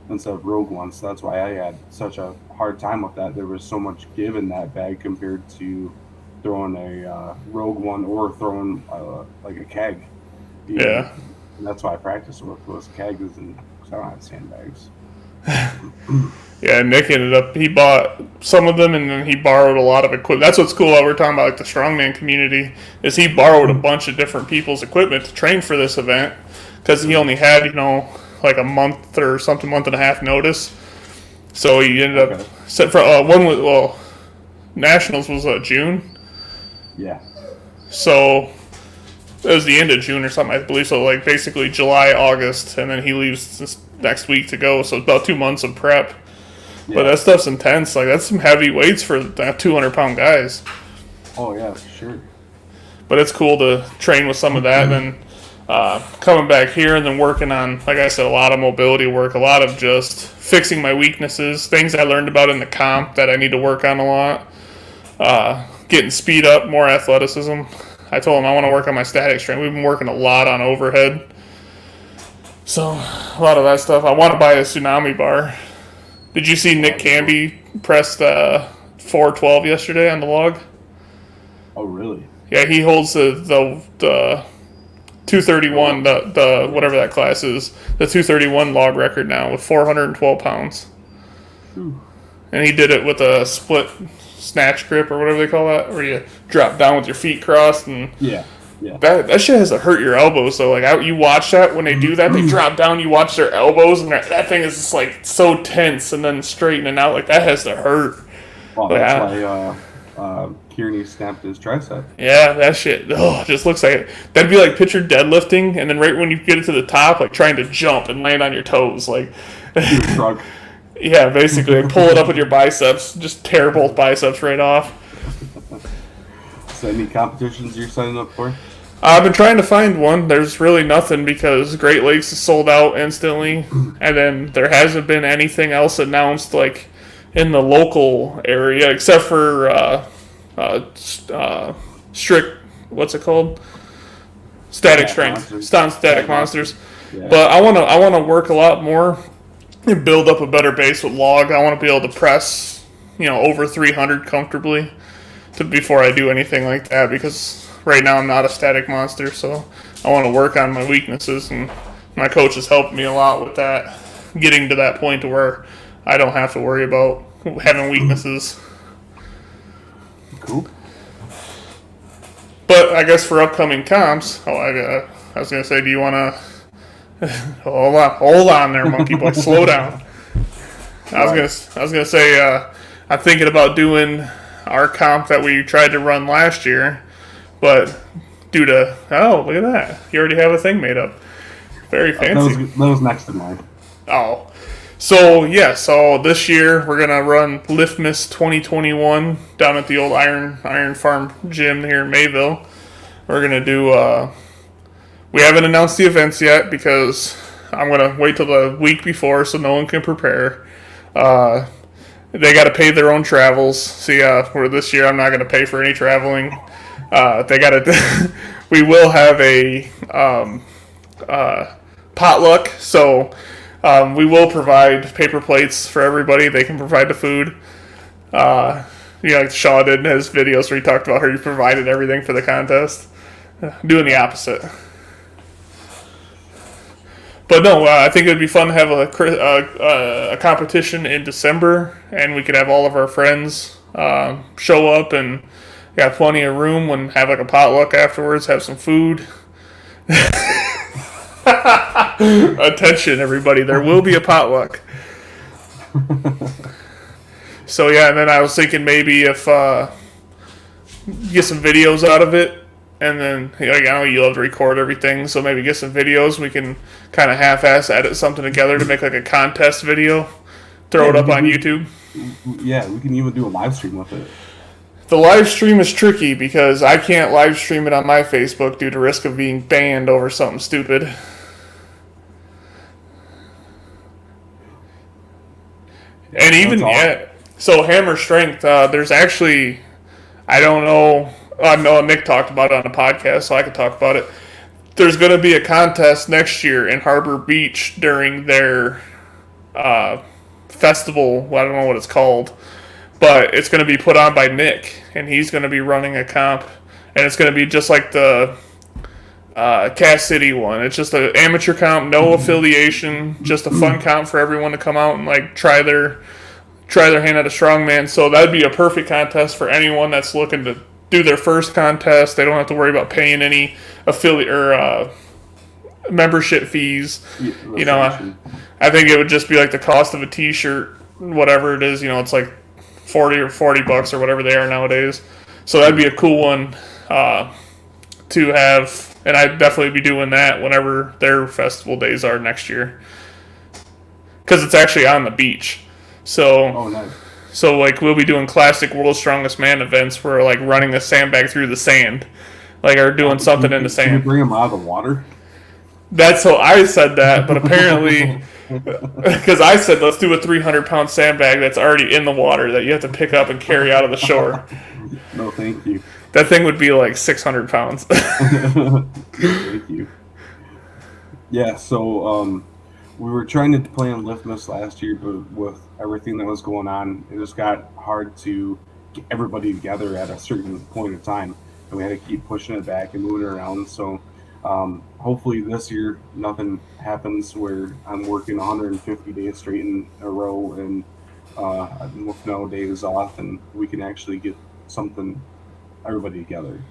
instead of Rogue ones. So that's why I had such a hard time with that. There was so much give in that bag compared to throwing a Rogue one or throwing like a keg. Yeah. And that's why I practiced with those kegs, and because I don't have sandbags. Yeah, Nick he bought some of them, and then he borrowed a lot of equipment. That's what's cool while we're talking about like the strongman community, is he borrowed a bunch of different people's equipment to train for this event, because he only had, like a month or something, month and a half notice. So he ended up set for Nationals was June. Yeah. So it was the end of June or something, I believe. So like basically July, August, and then he leaves this next week to go. So it's about 2 months of prep. Yeah. But that stuff's intense. Like that's some heavy weights for 200-pound guys. Oh yeah, sure. But it's cool to train with some of that, and then coming back here and then working on, like I said, a lot of mobility work, a lot of just fixing my weaknesses, things I learned about in the comp that I need to work on a lot. Getting speed up, more athleticism. I told him I want to work on my static strength. We've been working a lot on overhead. So a lot of that stuff. I want to buy a tsunami bar. Did you see Nick Camby pressed 412 yesterday on the log? Oh, really? Yeah, he holds the 231, the whatever that class is, the 231 log record now with 412 pounds. Ooh. And he did it with a split snatch grip or whatever they call that, where you drop down with your feet crossed, and yeah. That shit has to hurt your elbows. So like you watch that when they do that, they drop down. You watch their elbows, and that thing is just like so tense, and then straightening out like that has to hurt. Well, that's why Kearney snapped his tricep. Yeah, that shit. Oh, just looks like it. That'd be like picture deadlifting, and then right when you get it to the top, like trying to jump and land on your toes, like. Shrug. Yeah, basically, pull it up with your biceps, just tear both biceps right off. So, any competitions you're signing up for? I've been trying to find one. There's really nothing because Great Lakes is sold out instantly, and then there hasn't been anything else announced like in the local area except for strict. What's it called? Static strength. Monsters. Static monsters. Yeah. But I want to work a lot more and build up a better base with log. I want to be able to press, over 300 comfortably before I do anything like that because right now I'm not a static monster, so I want to work on my weaknesses, and my coach has helped me a lot with that, getting to that point to where I don't have to worry about having weaknesses. Cool. But I guess for upcoming comps, I was gonna say, do you want to hold on there, monkey boy, slow down. I was gonna say I'm thinking about doing our comp that we tried to run last year, but due to look at that, you already have a thing made up. Very fancy. That was next in line. Oh, so this year we're gonna run Liftmas 2021 down at the old Iron Farm gym here in Mayville. We're gonna do. We haven't announced the events yet because I'm gonna wait till the week before so no one can prepare. They got to pay their own travels. So for this year I'm not gonna pay for any traveling. They got to. We will have a potluck, so. We will provide paper plates for everybody. They can provide the food. Like Shaw did in his videos where he talked about how he provided everything for the contest. Doing the opposite. But no, I think it would be fun to have a competition in December, and we could have all of our friends show up, and got plenty of room and have like a potluck afterwards, have some food. Attention, everybody! There will be a potluck. So and then I was thinking maybe if get some videos out of it, and then I know you love to record everything, so maybe get some videos. We can kind of half-ass edit something together to make like a contest video, throw it up on YouTube. Yeah, we can even do a live stream with it. The live stream is tricky because I can't live stream it on my Facebook due to risk of being banned over something stupid. And even so Hammer Strength, there's actually, I don't know. No, Nick talked about it on the podcast, so I could talk about it. There's going to be a contest next year in Harbor Beach during their festival. Well, I don't know what it's called, but it's going to be put on by Nick, and he's going to be running a comp, and it's going to be just like the Cass City one. It's just an amateur comp, no affiliation, just a fun comp for everyone to come out and like try their hand at a strongman. So that'd be a perfect contest for anyone that's looking to do their first contest. They don't have to worry about paying any affiliate or membership fees. Yeah, I think it would just be like the cost of a T-shirt, whatever it is. It's like $40 or whatever they are nowadays. So that'd be a cool one to have, and I'd definitely be doing that whenever their festival days are next year, because it's actually on the beach. So, nice. So like we'll be doing classic World's Strongest Man events where like running a sandbag through the sand, like or doing something in the sand. Can you bring them out of the water? That's how I said that, but apparently, because I said let's do a 300-pound sandbag that's already in the water that you have to pick up and carry out of the shore. No, thank you. That thing would be like 600 pounds. Thank you. Yeah, so we were trying to plan Liftmas last year, but with everything that was going on, it just got hard to get everybody together at a certain point of time, and we had to keep pushing it back and moving it around. So hopefully this year nothing happens where I'm working 150 days straight in a row and with no days off, and we can actually get everybody together.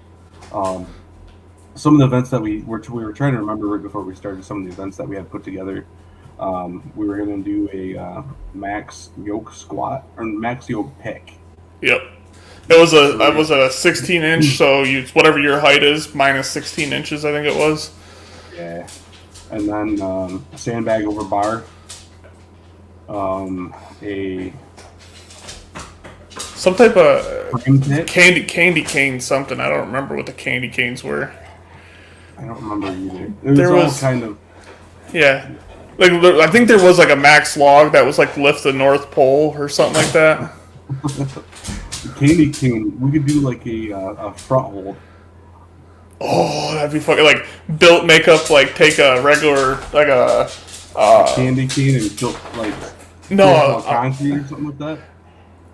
Some of the events that we were trying to remember right before we started, some of the events that we had put together. We were going to do a max yoke squat or max yoke pick. Yep. It was a 16-inch, so whatever your height is minus 16 inches, I think it was. Yeah. And then sandbag over bar. A Some type of frame pit. candy cane something. I don't remember what the candy canes were. I don't remember either. It There was all was kind of yeah. Like I think there was like a max log that was like lift the North Pole or something like that. candy cane. We could do like a front hold. Oh, that'd be fucking like built makeup. Like take a regular like A candy cane and built like no concrete or something like that.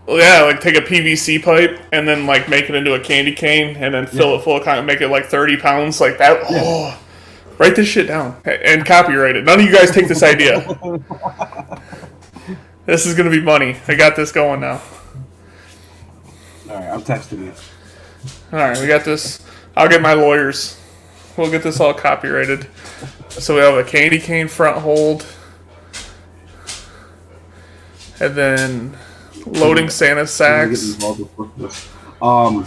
yeah, like take a PVC pipe and then like make it into a candy cane and then fill it full of make it like 30 pounds like that. Yeah. Oh, write this shit down and copyright it. None of you guys take this idea. This is gonna be money. I got this going now. All right, I'm texting you. All right, we got this. I'll get my lawyers. We'll get this all copyrighted. So we have a candy cane front hold, and then loading Santa sacks. I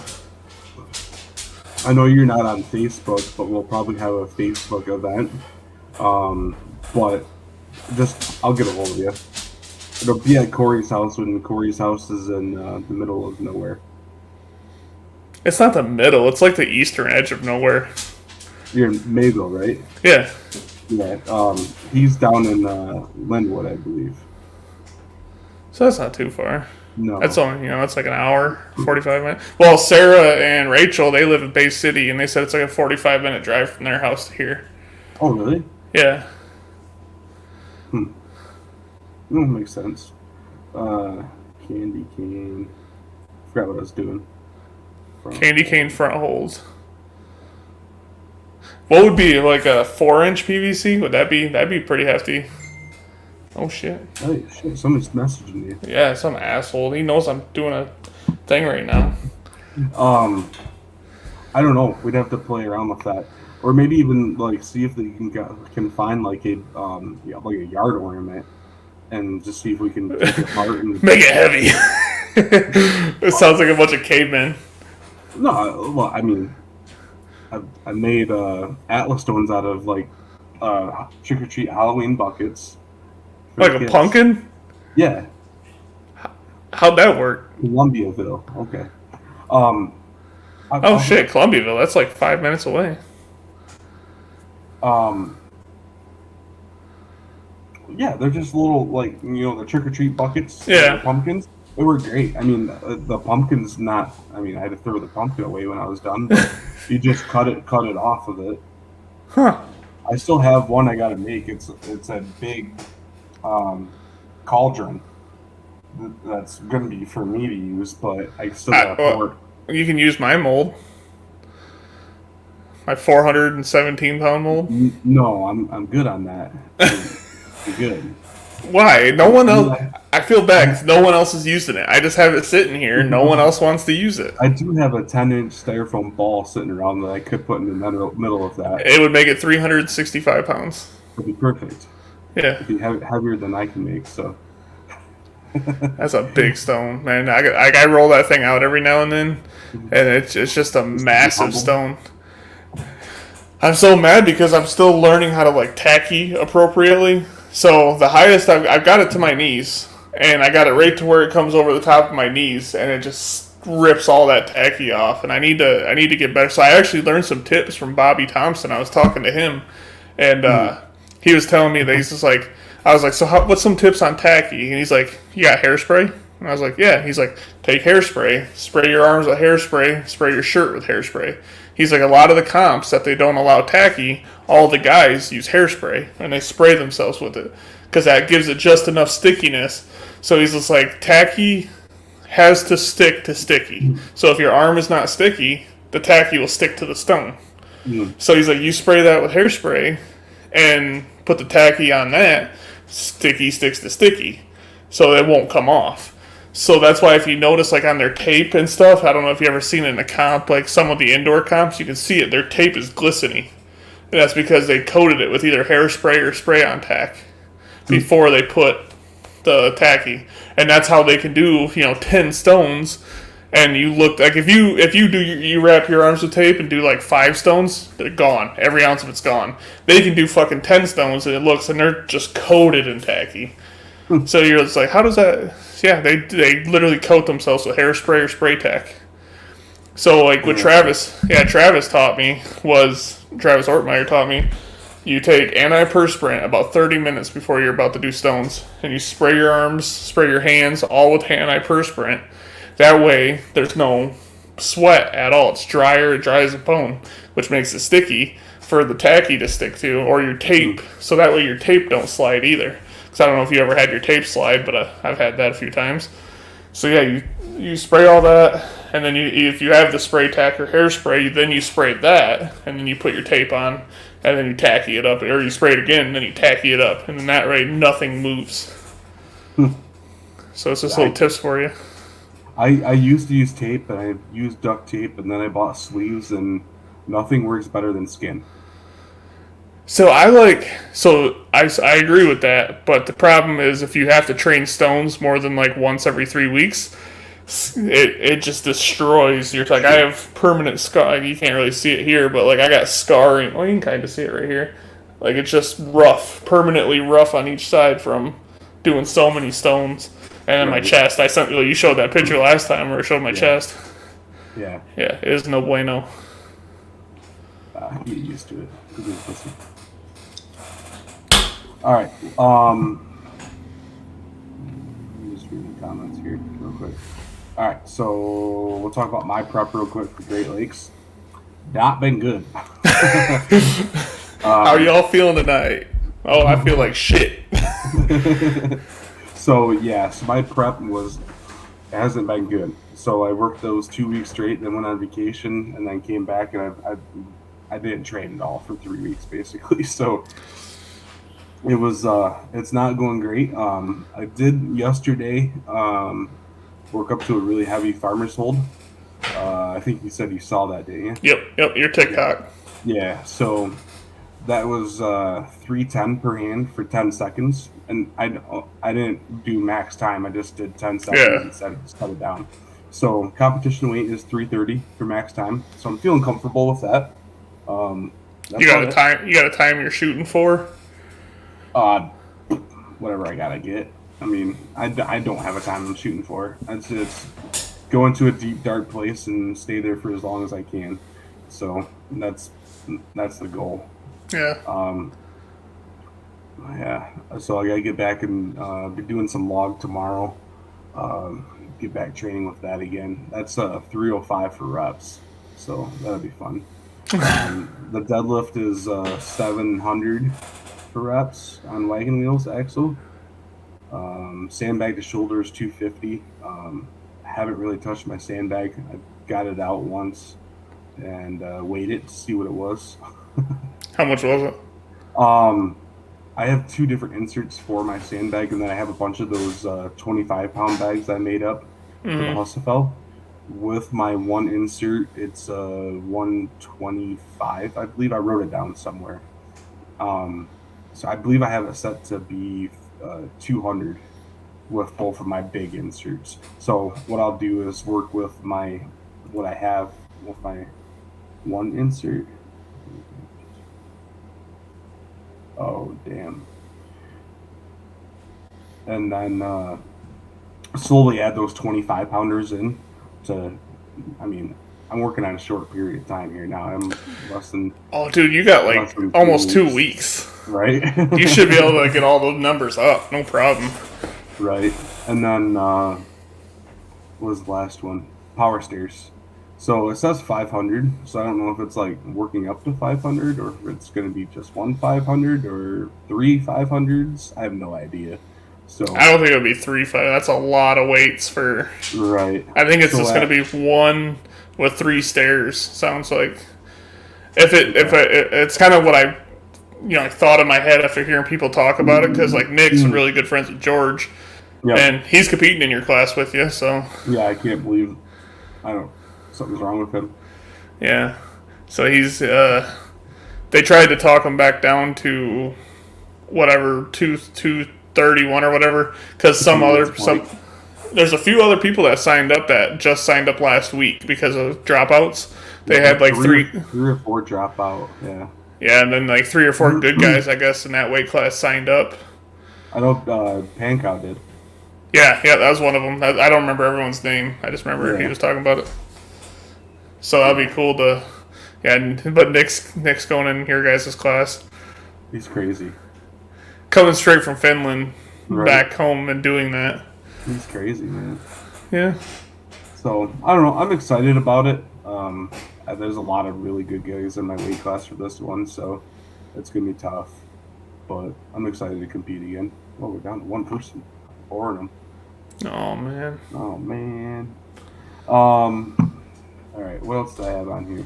know you're not on Facebook, but we'll probably have a Facebook event. But just I'll get a hold of you. It'll be at Corey's house when Corey's house is in the middle of nowhere. It's not the middle. It's like the eastern edge of nowhere. You're in Mayville, right? Yeah. Yeah. He's down in Linwood, I believe. So that's not too far. No. That's only, that's like an hour, 45 minutes. Well, Sarah and Rachel, they live in Bay City, and they said it's like a 45-minute drive from their house to here. Oh, really? Yeah. That makes sense. Candy cane. Forgot what I was doing. Candy cane front holes. What would be like a 4-inch PVC? That'd be pretty hefty. Oh shit. Hey, shit, somebody's messaging me. Yeah, some asshole. He knows I'm doing a thing right now. I don't know. We'd have to play around with that, or maybe even like see if they can find like a like a yard ornament, and just see if we can take it apart and make it heavy. It sounds like a bunch of cavemen. No, well, I mean, I made Atlas stones out of like trick or treat Halloween buckets. Like a pumpkin? Yeah. How'd that work? Columbiaville. Okay. Shit, Columbiaville. That's like 5 minutes away. Yeah, they're just little like the trick or treat buckets. Yeah. Pumpkins. They were great. I mean, the pumpkin's not. I mean, I had to throw the pumpkin away when I was done. But you just cut it off of it. Huh. I still have one I got to make. It's a big cauldron that's going to be for me to use, but I still got to pour. You can use my mold. My 417-pound mold. No, I'm good on that. I'm good. Why? No one else. I feel bad because no one else is using it. I just have it sitting here. No one else wants to use it. I do have a 10-inch styrofoam ball sitting around that I could put in the middle of that. It would make it 365 pounds. It'd be perfect. Yeah. It'd be heavier than I can make, so. That's a big stone, man. I roll that thing out every now and then, and it's just a massive stone. I'm so mad because I'm still learning how to like tacky appropriately. So the highest I've got it to my knees, and I got it right to where it comes over the top of my knees, and it just rips all that tacky off. And I need to get better. So I actually learned some tips from Bobby Thompson. I was talking to him, and he was telling me that he's just like, I was like, so what's some tips on tacky? And he's like, you got hairspray? And I was like, yeah. He's like, take hairspray, spray your arms with hairspray, spray your shirt with hairspray. He's like, a lot of the comps that they don't allow tacky, all the guys use hairspray, and they spray themselves with it, because that gives it just enough stickiness. So he's just like, tacky has to stick to sticky. So if your arm is not sticky, the tacky will stick to the stone. So he's like, you spray that with hairspray, and put the tacky on that, sticky sticks to sticky, so it won't come off. So that's why if you notice like on their tape and stuff, I don't know if you ever seen it in a comp, like some of the indoor comps, you can see it, their tape is glistening. And that's because they coated it with either hairspray or spray-on tack before they put the tacky. And that's how they can do, 10 stones. And you look like if you wrap your arms with tape and do like 5 stones, they're gone. Every ounce of it's gone. They can do fucking 10 stones and they're just coated in tacky. So you're just like, how does that? Yeah, they literally coat themselves with hairspray or spray tack. So like what Travis taught me was Travis Ortmeyer taught me. You take antiperspirant about 30 minutes before you're about to do stones, and you spray your arms, spray your hands, all with antiperspirant. That way, there's no sweat at all. It's drier, it dries the bone, which makes it sticky for the tacky to stick to, or your tape. So that way your tape don't slide either. Because I don't know if you ever had your tape slide, but I've had that a few times. So yeah, you spray all that, and then if you have the spray tack or hairspray, then you spray that, and then you put your tape on, and then you tacky it up, or you spray it again, and then you tacky it up, and then that way nothing moves. So it's just little tips for you. I used to use tape, and I used duct tape, and then I bought sleeves, and nothing works better than skin. So I agree with that, but the problem is if you have to train stones more than like once every 3 weeks, it just destroys your. Like I have permanent scar. Like, you can't really see it here, but like I got scarring. Well, you can kind of see it right here. Like it's just rough, permanently rough on each side from doing so many stones. And then my chest. I sent you showed that picture last time where I showed my chest. Yeah. Yeah, it is no bueno. Get used to it. All right. Just reading comments here real quick. All right, so we'll talk about my prep real quick for Great Lakes. Not been good. How are y'all feeling tonight? Oh, I feel like shit. So my prep hasn't been good. So I worked those 2 weeks straight, then went on vacation, and then came back, and I didn't train at all for 3 weeks basically. So it was it's not going great. I did yesterday work up to a really heavy farmer's hold. I think you said you saw that, didn't you? Yep, your TikTok. Yeah, so that was 310 per hand for 10 seconds, and I didn't do max time. I just did 10 seconds and set it down. So competition weight is 330 for max time. So I'm feeling comfortable with that. You got a time? You got a time you're shooting for? Whatever I gotta get. I mean, I don't have a time I'm shooting for. It's go into a deep, dark place and stay there for as long as I can. So that's the goal. Yeah. Yeah. So I gotta get back and be doing some log tomorrow. Get back training with that again. That's 305 for reps. So that'll be fun. The deadlift is 700 for reps on wagon wheels axle. Sandbag to shoulder is 250. Haven't really touched my sandbag. I got it out once and weighed it to see what it was. How much was it? I have 2 different inserts for my sandbag, and then I have a bunch of those 25-pound bags I made up for the Husafel. With my one insert, it's 125. I believe I wrote it down somewhere. So I believe I have it set to be 200 with both of my big inserts. So what I'll do is work with what I have with my one insert. Oh, damn. And then slowly add those 25-pounders in I'm working on a short period of time here now. I'm less than... Oh, dude, you got like almost 2 weeks. Right? You should be able to get all those numbers up. No problem. Right. And then, what was the last one? Power stairs. So it says 500, so I don't know if it's like working up to 500 or if it's going to be just 1 500 or 3 500s. I have no idea. So I don't think it'll be 3 5. That's a lot of weights for. Right. I think it's just going to be 1 with 3 stairs. Sounds like. It's kind of what I thought in my head after hearing people talk about it, because like Nick's really good friends with George, and he's competing in your class with you. So yeah, I can't believe something's wrong with him. Yeah, so he's they tried to talk him back down to whatever 231 or whatever, because there's a few other people that signed up last week because of dropouts. They had like three or 4 dropout. Yeah, and then like 3 or 4 good guys, I guess, in that weight class signed up. I know Pankow did. Yeah, yeah, that was one of them. I don't remember everyone's name. I just remember he Yeah, was talking about it. So that'd be yeah, cool to, yeah. But Nick's going in your guys' class, he's crazy, coming straight from Finland, right? back home and doing that. He's crazy, man. Yeah. So I don't know. I'm excited about it. There's a lot of really good guys in my weight class for this one, so it's gonna be tough. But I'm excited to compete again. Oh, we're down to one person. Boring them. Oh man. Oh man. All right. What else do I have on here?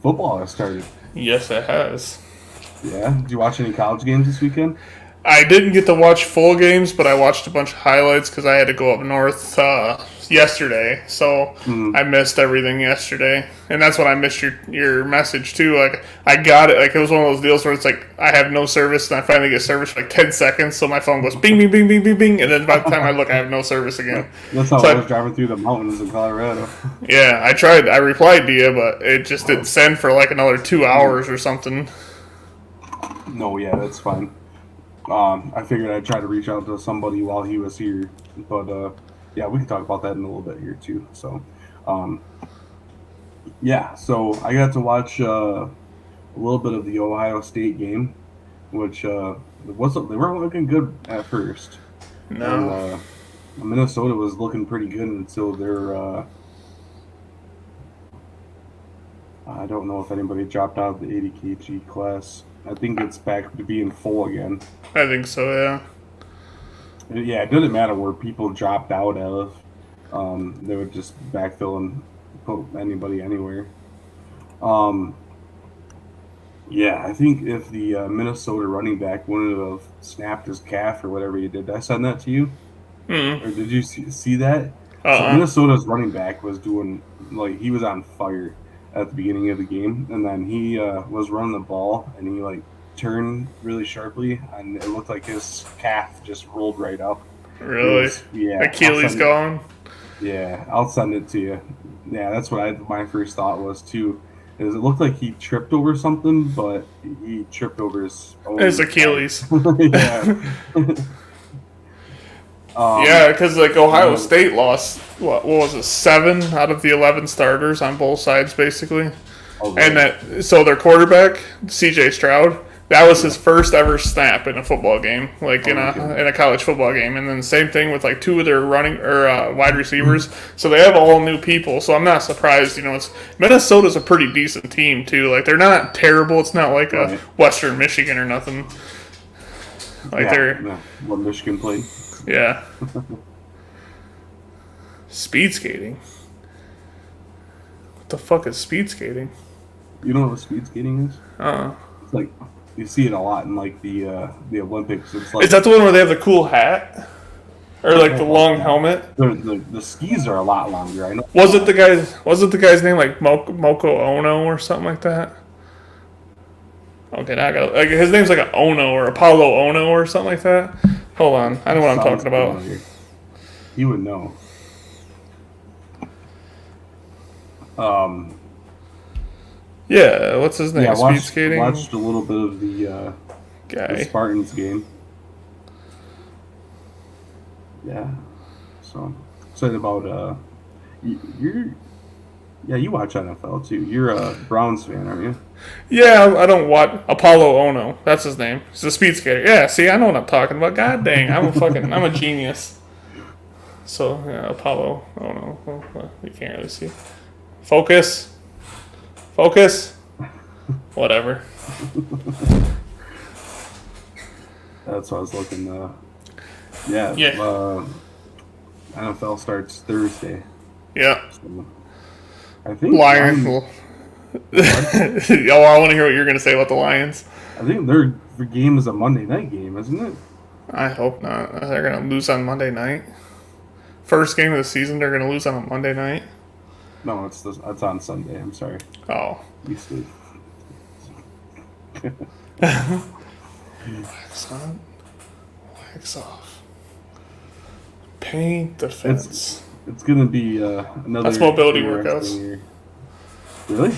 Football has started. Yes, it has. Yeah. Did you watch any college games this weekend? I didn't get to watch full games, but I watched a bunch of highlights because I had to go up north yesterday, so Hmm. I missed everything yesterday, and that's when I missed your message too. Like I got it, like it was one of those deals where it's like I have no service, and I finally get service for like 10 seconds, so my phone goes bing, bing, bing, bing, bing, bing, and then by the time I look, I have no service again. That's how So I was driving through the mountains in Colorado. yeah, I tried. I replied to you, but it just didn't send for like another 2 hours or something. No, yeah, that's fine. I figured I'd try to reach out to somebody while he was here, but yeah, we can talk about that in a little bit here too. So, um, yeah, so I got to watch a little bit of the Ohio State game, which wasn't they weren't looking good at first, and No, Minnesota was looking pretty good until their I don't know if anybody dropped out of the 80 kg class. I think it's back to being full again. I think so. Yeah. Yeah, it didn't matter where people dropped out of. They would just backfill and put anybody anywhere. Um, yeah, I think if the Minnesota running back wouldn't have snapped his calf or whatever he did I send that to you? Mm. Or did you see that? So Uh. Minnesota's running back was doing like he was on fire at the beginning of the game, and then he was running the ball and he like turned really sharply, and it looked like his calf just rolled right up. It Really? was yeah. Achilles gone? I'll send it to you. Yeah, that's what my first thought was too. Is it looked like he tripped over something, but he tripped over his His own Achilles. yeah. Yeah, because like Ohio No, State lost what was it, 7 out of the 11 starters on both sides basically, oh and really? that so their quarterback C.J. Stroud, that was his Yeah. first ever snap in a football game, like Oh my goodness. in a college football game, and then same thing with like 2 of their running or wide receivers. So they have all new people. So I'm not surprised. It's Minnesota's a pretty decent team too. Like they're not terrible. It's not like a Right. Western Michigan or nothing. Like Yeah. they're No. What Michigan played. yeah. Speed skating. What the fuck is speed skating? You know what speed skating is? Uh, It's like you see it a lot in like the Olympics. It's is like that the one where they have the cool hat or I like don't the know. long helmet? The skis are a lot longer. I know. Was it the guy's? Was it the guy's name like Moko Ono or something like that? Okay, now I got like his name's like a Ono or Apollo Ono or something like that. Hold on, I know what I'm Sounds talking about. familiar. You would know. Um, Yeah, what's his yeah, name? Speed skating watched a little bit of the guy. Spartans game. Yeah, so excited about you're yeah you watch NFL too. You're a Browns fan, aren't you? Yeah, I don't watch Apollo Ono. That's his name. He's a speed skater. Yeah, see, I know what I'm talking about. God dang, I'm a genius. So yeah, Apollo Ono. Well, you can't really see. Focus, focus. Whatever. That's what I was looking. Yeah, Yeah, NFL starts Thursday. yeah. So I think Lions. Lions. Will. What? Oh, I want to hear what you're gonna say about the Lions. I think their game is a Monday night game, isn't it? I hope not. They're gonna lose on Monday night. First game of the season, they're gonna lose on a Monday night. No, it's on Sunday. I'm sorry. Oh, You sleep. wax on, wax off. Paint the fence. It's gonna be another. That's mobility interesting workouts. year. Really?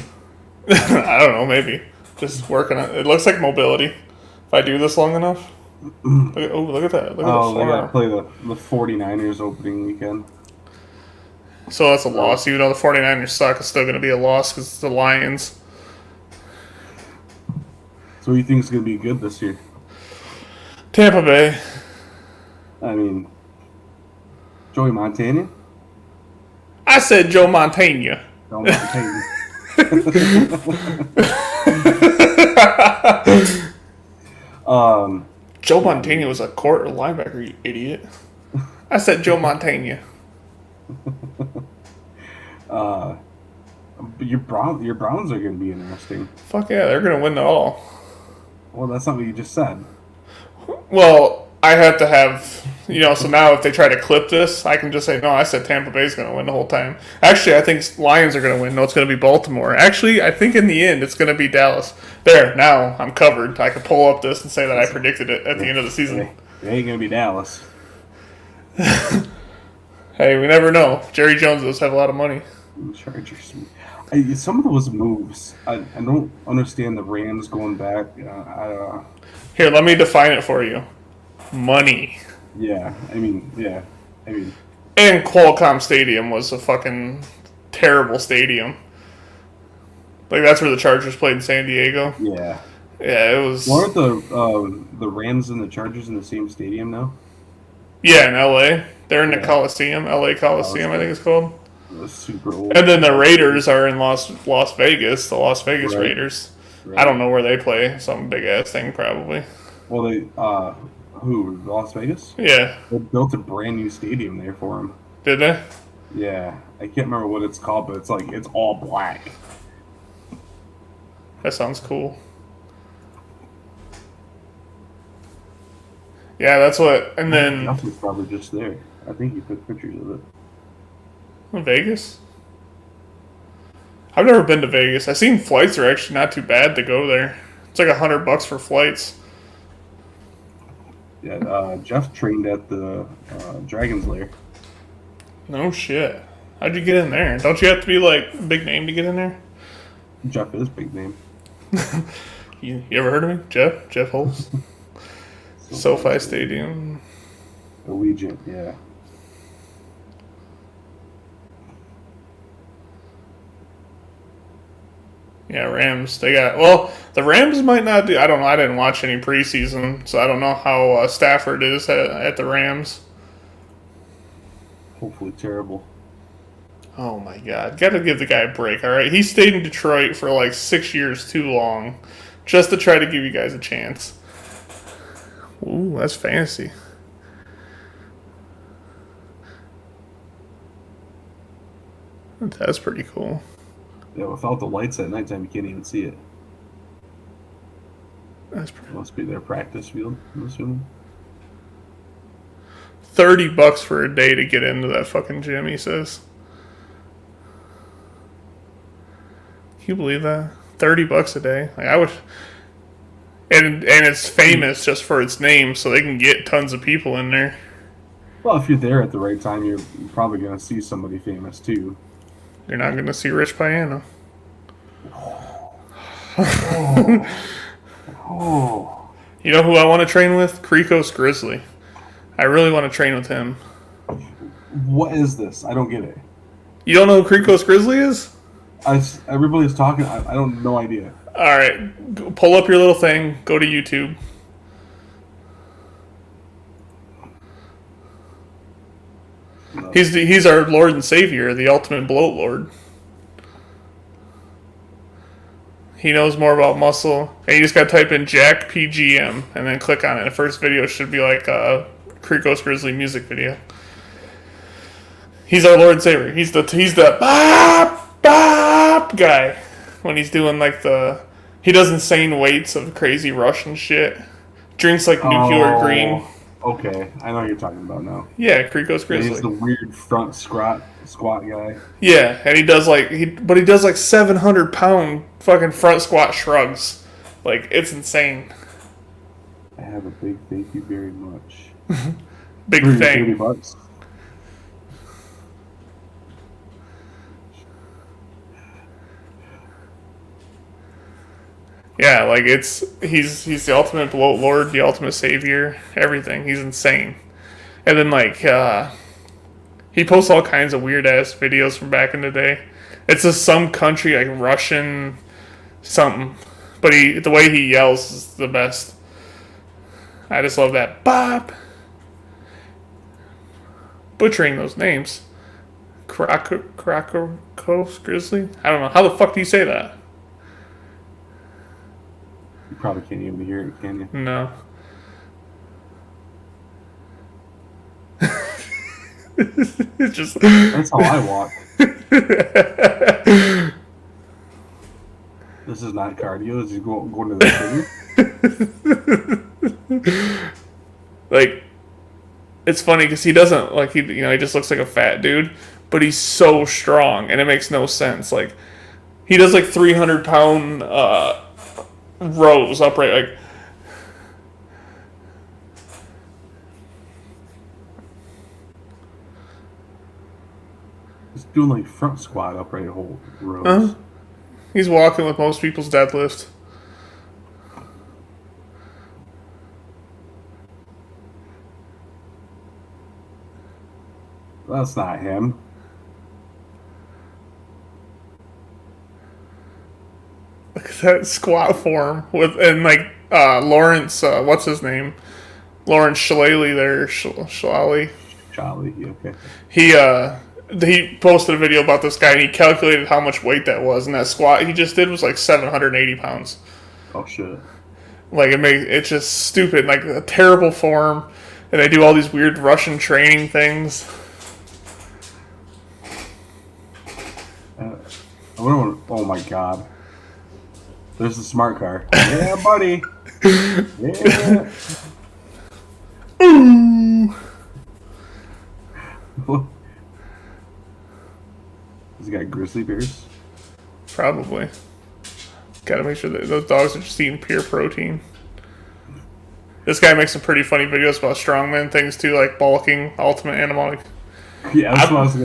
I don't know, maybe. Just working on it. It looks like mobility. If I do this long enough. Look at that. Look at the Oh, they got to farm. play the 49ers opening weekend. So that's a So, loss. Even though the 49ers suck, it's still going to be a loss because it's the Lions. so who do you think is going to be good this year? Tampa Bay. I mean, Joey Montana? I said Joe Montana. Joe Montana. um, Joe yeah, I Montana mean, was a quarter linebacker, you idiot. I said Joe Montana. uh, but your Browns are going to be interesting. Fuck yeah, they're going to win it all. Well, that's not what you just said. Well, I have to have, so now if they try to clip this, I can just say, no, I said Tampa Bay's going to win the whole time. Actually, I think Lions are going to win. No, it's going to be Baltimore. Actually, I think in the end, it's going to be Dallas. There, now I'm covered. I can pull up this and say that I predicted it at the end of the season. It ain't going to be Dallas. Hey, we never know. Jerry Jones does have a lot of money. Chargers. Some of those moves, I don't understand the Rams going back. Here, let me define it for you. Money. Yeah, I mean, And Qualcomm Stadium was a fucking terrible stadium. Like, that's where the Chargers played in San Diego. yeah. Yeah, it was. Weren't the Rams and the Chargers in the same stadium now? Yeah, in LA. They're in the Yeah. Coliseum. LA Coliseum, I think it's called. It was super old. And then the Raiders are in Las Vegas, the Las Vegas Right. Raiders. Right. I don't know where they play. Some big ass thing, probably. Well, who, Las Vegas? Yeah. They built a brand new stadium there for him. Did they? Yeah, I can't remember what it's called, but it's all black. That sounds cool. Yeah, that's what. And then Jeff was probably just there. I think he took pictures of it. Vegas. I've never been to Vegas. I've seen flights are actually not too bad to go there. It's like $100 for flights. Yeah, Jeff trained at the Dragon's Lair. No shit. How'd you get in there? Don't you have to be like a big name to get in there? Jeff is big name. You ever heard of me? Jeff Holtz? SoFi Stadium. Allegiant, yeah. Yeah, Rams. The Rams might not do. I don't know. I didn't watch any preseason, so I don't know how Stafford is at the Rams. Hopefully terrible. Oh my God. Got to give the guy a break, all right? He stayed in Detroit for like 6 years too long just to try to give you guys a chance. Ooh, that's fancy. That's pretty cool. Yeah, without the lights at nighttime, you can't even see it. That's pretty. It must be their practice field, I'm assuming. $30 for a day to get into that fucking gym, he says. Can you believe that? $30 a day. Like I would, and it's famous just for its name, so they can get tons of people in there. Well, if you're there at the right time, you're probably going to see somebody famous too. You're not going to see Rich Piano. Oh. You know who I want to train with? Krikos Grizzly. I really want to train with him. What is this? I don't get it. You don't know who Krikos Grizzly is? Everybody's talking. I don't no idea. All right, pull up your little thing. Go to YouTube. No. He's our Lord and Savior, the ultimate bloat lord. He knows more about muscle. And you just gotta type in Jack PGM and then click on it. The first video should be like a Krikos Grizzly music video. He's our Lord and Savior. He's the bop bop guy when he's doing like he does insane weights of crazy Russian shit. Drinks like nuclear green. Okay, I know what you're talking about now. Yeah, Krikos Grizzly. He's the weird front squat guy. Yeah, and he does like 700-pound fucking front squat shrugs. Like it's insane. I have a big thank you very much. Big thing. $30. Yeah, like he's the ultimate bloat lord, the ultimate savior, everything. He's insane. And then like he posts all kinds of weird ass videos from back in the day. It's just some country like Russian something, but the way he yells is the best. I just love that. Bob. Butchering those names. Krakos Grizzly? I don't know. How the fuck do you say that? You probably can't even hear it, can you? No. It's just. That's how I walk. This is not cardio. This is going to the city. Like, it's funny because he doesn't like he just looks like a fat dude, but he's so strong and it makes no sense. Like, he does like 300-pound rows upright. Like, He's doing like front squat upright whole rows. he's walking with most people's deadlift. That's not him. Look at that squat form with and like Lawrence. What's his name? Lawrence Shillelagh there. Shillelagh. Charlie, okay. He posted a video about this guy and he calculated how much weight that was, and that squat he just did was like 780 pounds. Oh shit. Like it's just stupid, like a terrible form, and they do all these weird Russian training things. Oh my god. There's the smart car. Yeah, buddy. Yeah. Has he got grizzly bears? Probably. Gotta make sure that those dogs are just eating pure protein. This guy makes some pretty funny videos about strongman things too, like bulking, ultimate animal. Yeah, that's what I was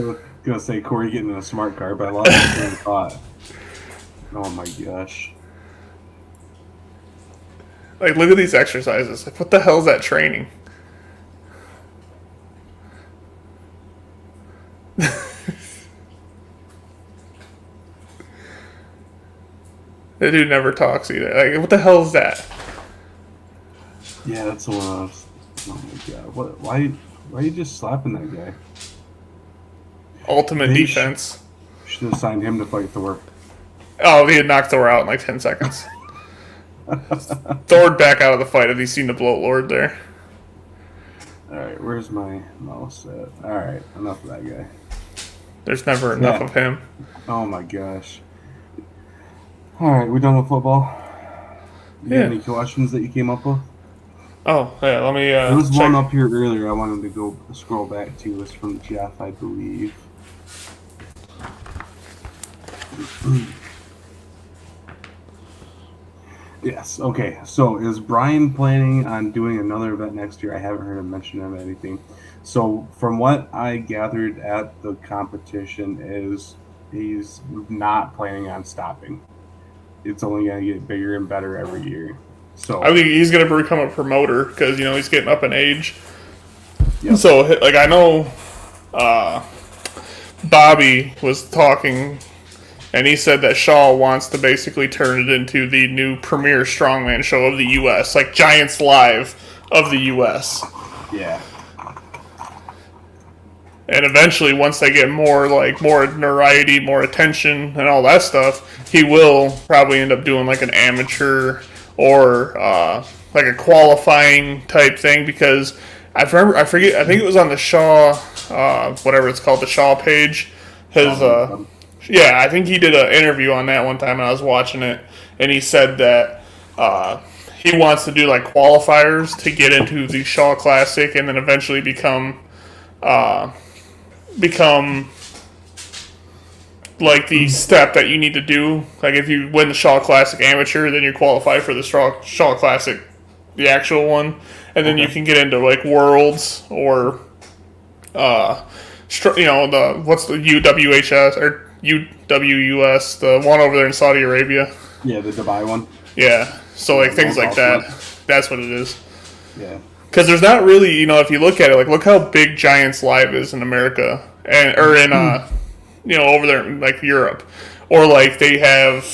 gonna say. Corey getting in a smart car, but I lost my train of thought. Oh my gosh. Like, look at these exercises. Like, what the hell is that training? That dude never talks either. Like, what the hell is that? Yeah, that's the one I was. Oh my god. What? Why are you just slapping that guy? Ultimate defense. Should have signed him to fight Thor. Oh, he had knocked Thor out in like 10 seconds. Thor back out of the fight. Have you seen the bloat lord there? Alright, where's my mouse at? Alright, enough of that guy. There's never enough of him. Oh my gosh. Alright, we done with football? You got any questions that you came up with? Oh, yeah, let me there was check. one up here earlier I wanted to go scroll back to. It's from Jeff, I believe. Yes, okay. So is Brian planning on doing another event next year? I haven't heard him mention anything. So from what I gathered at the competition is he's not planning on stopping. It's only going to get bigger and better every year. So I think he's going to become a promoter because, he's getting up in age. Yep. So, like, I know Bobby was talking, and he said that Shaw wants to basically turn it into the new premier strongman show of the U.S., like Giants Live of the U.S. Yeah. And eventually, once they get more notoriety, more attention, and all that stuff, he will probably end up doing like an amateur or like a qualifying type thing. Because I think it was on the Shaw, whatever it's called, the Shaw page. Yeah, I think he did an interview on that one time, and I was watching it, and he said that he wants to do like qualifiers to get into the Shaw Classic, and then eventually become like the step that you need to do. Like if you win the Shaw Classic Amateur, then you qualify for the Shaw Classic, the actual one, and then you can get into like Worlds or what's the UWHS or UWUS, the one over there in Saudi Arabia. Yeah, the Dubai one. Yeah. So like things like that. Outclass. That's what it is. Yeah. Because there's not really, if you look at it, like look how big Giants Live is in America, or in over there in, like Europe, or like they have,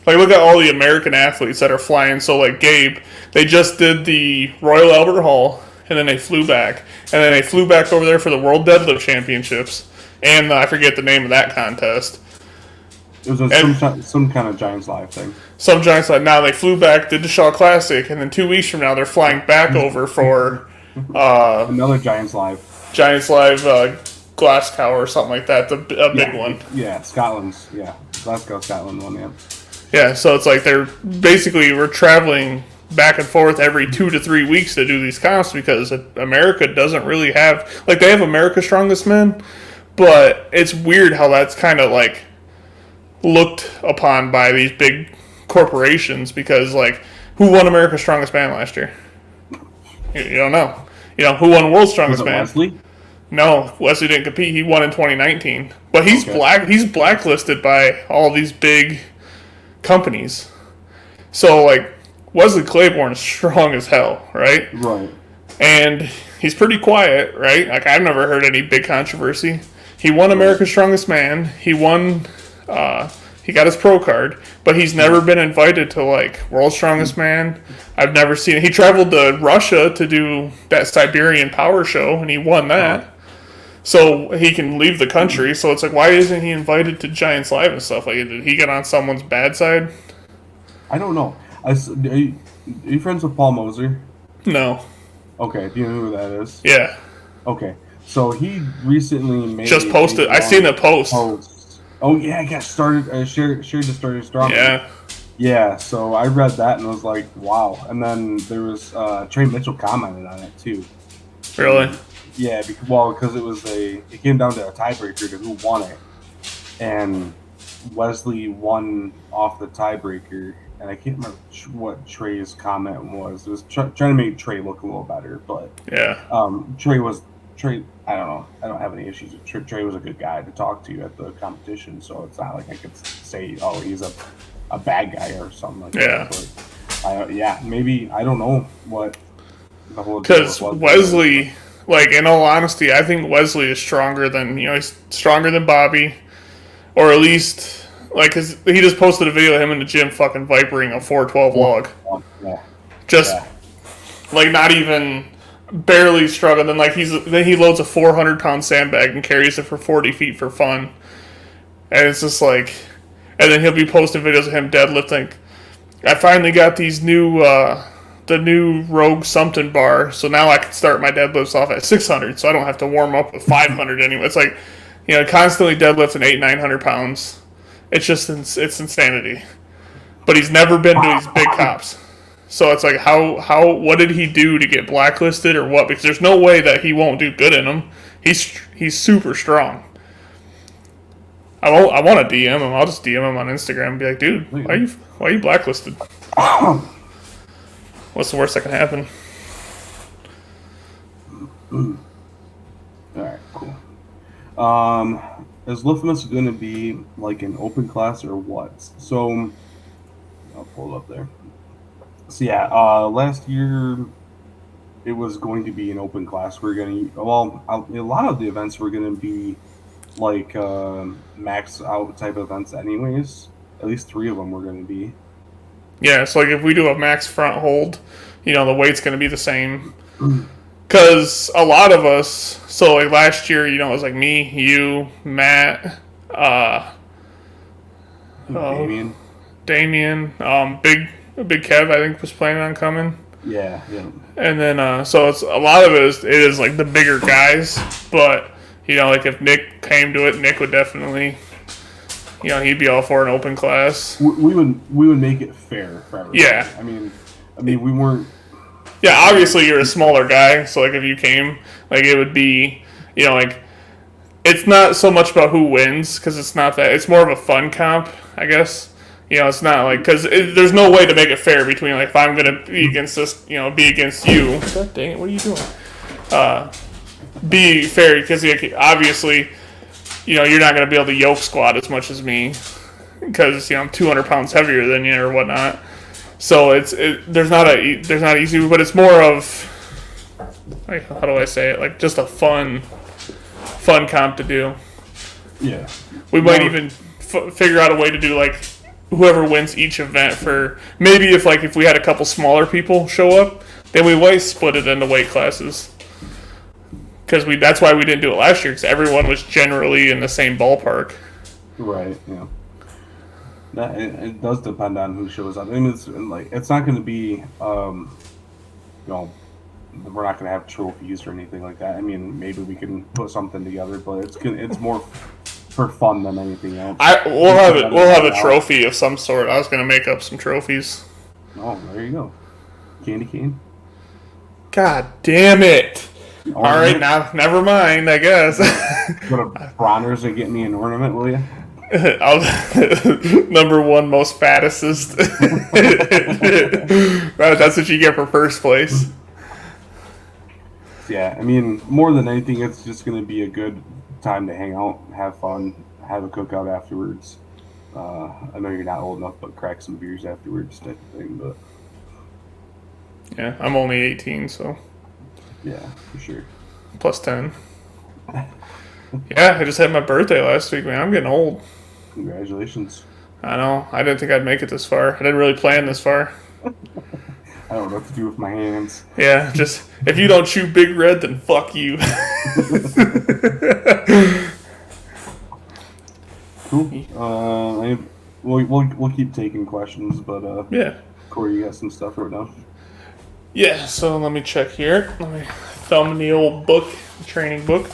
like look at all the American athletes that are flying. So like Gabe, they just did the Royal Albert Hall, and then they flew back, and then they flew back over there for the World Deadlift Championships, and I forget the name of that contest. It was some kind of Giants Live thing. Some Giants Live. Now they flew back, did the Shaw Classic, and then 2 weeks from now they're flying back over for another Giants Live. Giants Live Glasgow or something like that. A big one. Yeah, Scotland's. Yeah, Glasgow, Scotland one. Yeah. Yeah, so it's like we're traveling back and forth every 2 to 3 weeks to do these comps because America doesn't really have, like, they have America's Strongest Men, but it's weird how that's kind of like looked upon by these big corporations because, like, who won America's Strongest Man last year? You don't know. Who won World's Strongest Man? Wesley? No, Wesley didn't compete. He won in 2019, but he's He's blacklisted by all these big companies. So like Wesley Claiborne is strong as hell, right? Right. And he's pretty quiet, right? Like I've never heard any big controversy. He won America's Strongest Man. He won. He got his pro card, but he's never been invited to like World's Strongest Man. I've never seen. He traveled to Russia to do that Siberian Power Show, and he won that. So he can leave the country. So it's like, why isn't he invited to Giants Live and stuff? Like, did he get on someone's bad side? I don't know. Are you friends with Paul Moser? No. Okay. Do you know who that is? Yeah. Okay. So he recently made just posted. I seen the post. Oh yeah, I guess shared the story of Strongman. Yeah. Yeah. So I read that and was like, wow. And then there was Trey Mitchell commented on it too. Really? Yeah, because it came down to a tiebreaker to who won it, and Wesley won off the tiebreaker, and I can't remember what Trey's comment was. It was trying to make Trey look a little better, but yeah, Trey. I don't know. I don't have any issues with Trey. Trey was a good guy to talk to at the competition, so it's not like I could say, oh, he's a bad guy or something like that. But maybe I don't know what the whole deal was. Because Wesley. Like, in all honesty, I think Wesley is stronger than, he's stronger than Bobby. Or at least, like, cause he just posted a video of him in the gym fucking vipering a 412 log. Yeah. Like, not even barely struggling. Then he loads a 400-pound sandbag and carries it for 40 feet for fun. And it's just like, and then he'll be posting videos of him deadlifting. I finally got these the new Rogue something bar, so now I can start my deadlifts off at 600, so I don't have to warm up with 500 anyway. It's like, constantly deadlifting 800-900 pounds. It's just it's insanity. But he's never been to these big cops, so it's like what did he do to get blacklisted or what? Because there's no way that he won't do good in them. He's super strong. I want to DM him. I'll just DM him on Instagram and be like, dude, why are you blacklisted? What's the worst that can happen? Alright, cool. Is Lithimus going to be like an open class or what? So, I'll pull it up there. So yeah, last year it was going to be an open class. A lot of the events were going to be like max out type events anyways. At least 3 of them were going to be. Yeah, so like if we do a max front hold, the weight's going to be the same. Because a lot of us, so like last year, it was like me, you, Matt, Damien, Big Kev, I think was planning on coming. Yeah. And then, so it's a lot of it is like the bigger guys, but like if Nick came to it, Nick would definitely. He'd be all for an open class. We would make it fair for everybody. Yeah. I mean, we weren't. Yeah, obviously you're a smaller guy, so like if you came, like it would be, like it's not so much about who wins because it's not that. It's more of a fun comp, I guess. It's not like because there's no way to make it fair between like if I'm gonna be against this, be against you. God dang it! What are you doing? Be fair because obviously. You're not going to be able to yoke squat as much as me. because I'm 200 pounds heavier than you or whatnot. So there's not easy, but it's more of, like, how do I say it? Like, just a fun comp to do. Yeah. We might even figure out a way to do like whoever wins each event for maybe if we had a couple smaller people show up, then we might split it into weight classes. Because that's why we didn't do it last year, because everyone was generally in the same ballpark. Right. Yeah. It does depend on who shows up. I mean, it's not going to be we're not going to have trophies or anything like that. I mean, maybe we can put something together, but it's more for fun than anything else. We'll have a trophy of some sort. I was going to make up some trophies. Oh, there you go. Candy cane. God damn it! All right, now never mind. I guess. Go to Bronner's and get me an ornament, will you? Number one most fattest. That's what you get for first place. Yeah, I mean, more than anything, it's just going to be a good time to hang out, have fun, have a cookout afterwards. I know you're not old enough, but crack some beers afterwards, type of thing. But yeah, I'm only 18, so yeah, for sure. Plus 10. Yeah, I just had my birthday last week, man. I'm getting old. Congratulations. I know. I didn't think I'd make it this far. I didn't really plan this far. I don't know what to do with my hands. Yeah, just if you don't chew Big Red, then fuck you. Cool. We'll keep taking questions, but yeah. Corey, you got some stuff right now? Yeah. So let me check here. Let me thumb the old book, the training book.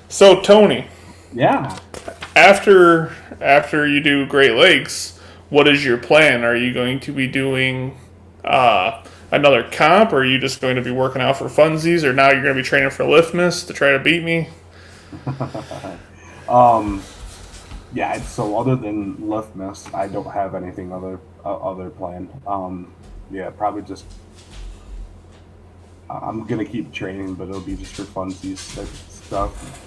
So Tony. Yeah. After you do Great Lakes, what is your plan? Are you going to be doing another comp, or are you just going to be working out for funsies, or now you're going to be training for Liftmas to try to beat me? Yeah, so other than Liftmas, I don't have anything other planned. Yeah, probably just I'm gonna keep training, but it'll be just for funsies type of stuff.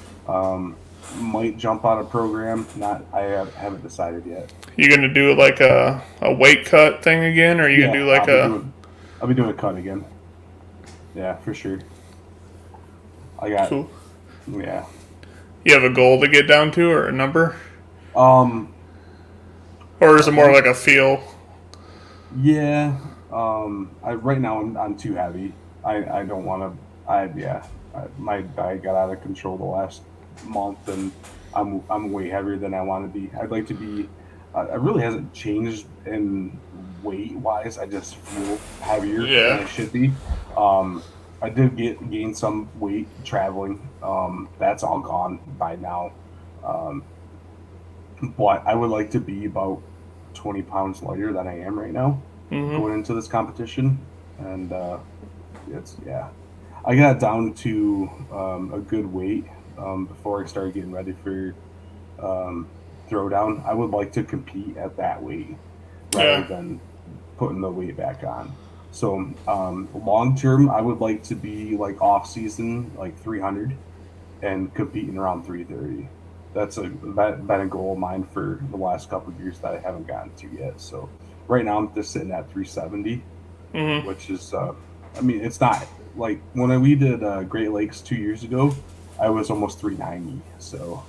Might jump on a program. I haven't decided yet. You gonna do like a weight cut thing again, or are you gonna do like I'll be doing a cut again. Yeah, for sure. I got. Cool. Yeah. You have a goal to get down to, or a number? Or is it more like a feel? Yeah. Right now I'm too heavy. I don't want to. My diet got out of control the last month, and I'm way heavier than I want to be. I'd like to be. It really hasn't changed in weight wise. I just feel heavier than I should be. I did gain some weight traveling. That's all gone by now. But I would like to be about 20 pounds lighter than I am right now going into this competition. And I got down to a good weight before I started getting ready for throwdown. I would like to compete at that weight rather than putting the weight back on. So long term, I would like to be like off season, like 300, and competing around 330. That's been a goal of mine for the last couple of years that I haven't gotten to yet. So right now I'm just sitting at 370, which is, I mean, it's not like when we did Great Lakes 2 years ago, I was almost 390. So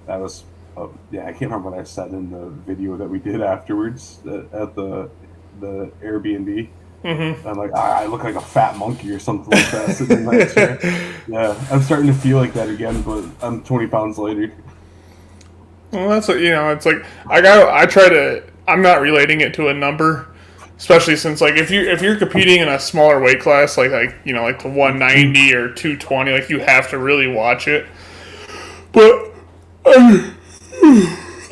that was, I can't remember what I said in the video that we did afterwards at the Airbnb. I'm like, I look like a fat monkey or something like that sitting in that chair. Yeah, I'm starting to feel like that again, but I'm 20 pounds lighter. Well, that's what, it's like I'm not relating it to a number, especially since like if you're competing in a smaller weight class like like the 190 or 220, like you have to really watch it. But I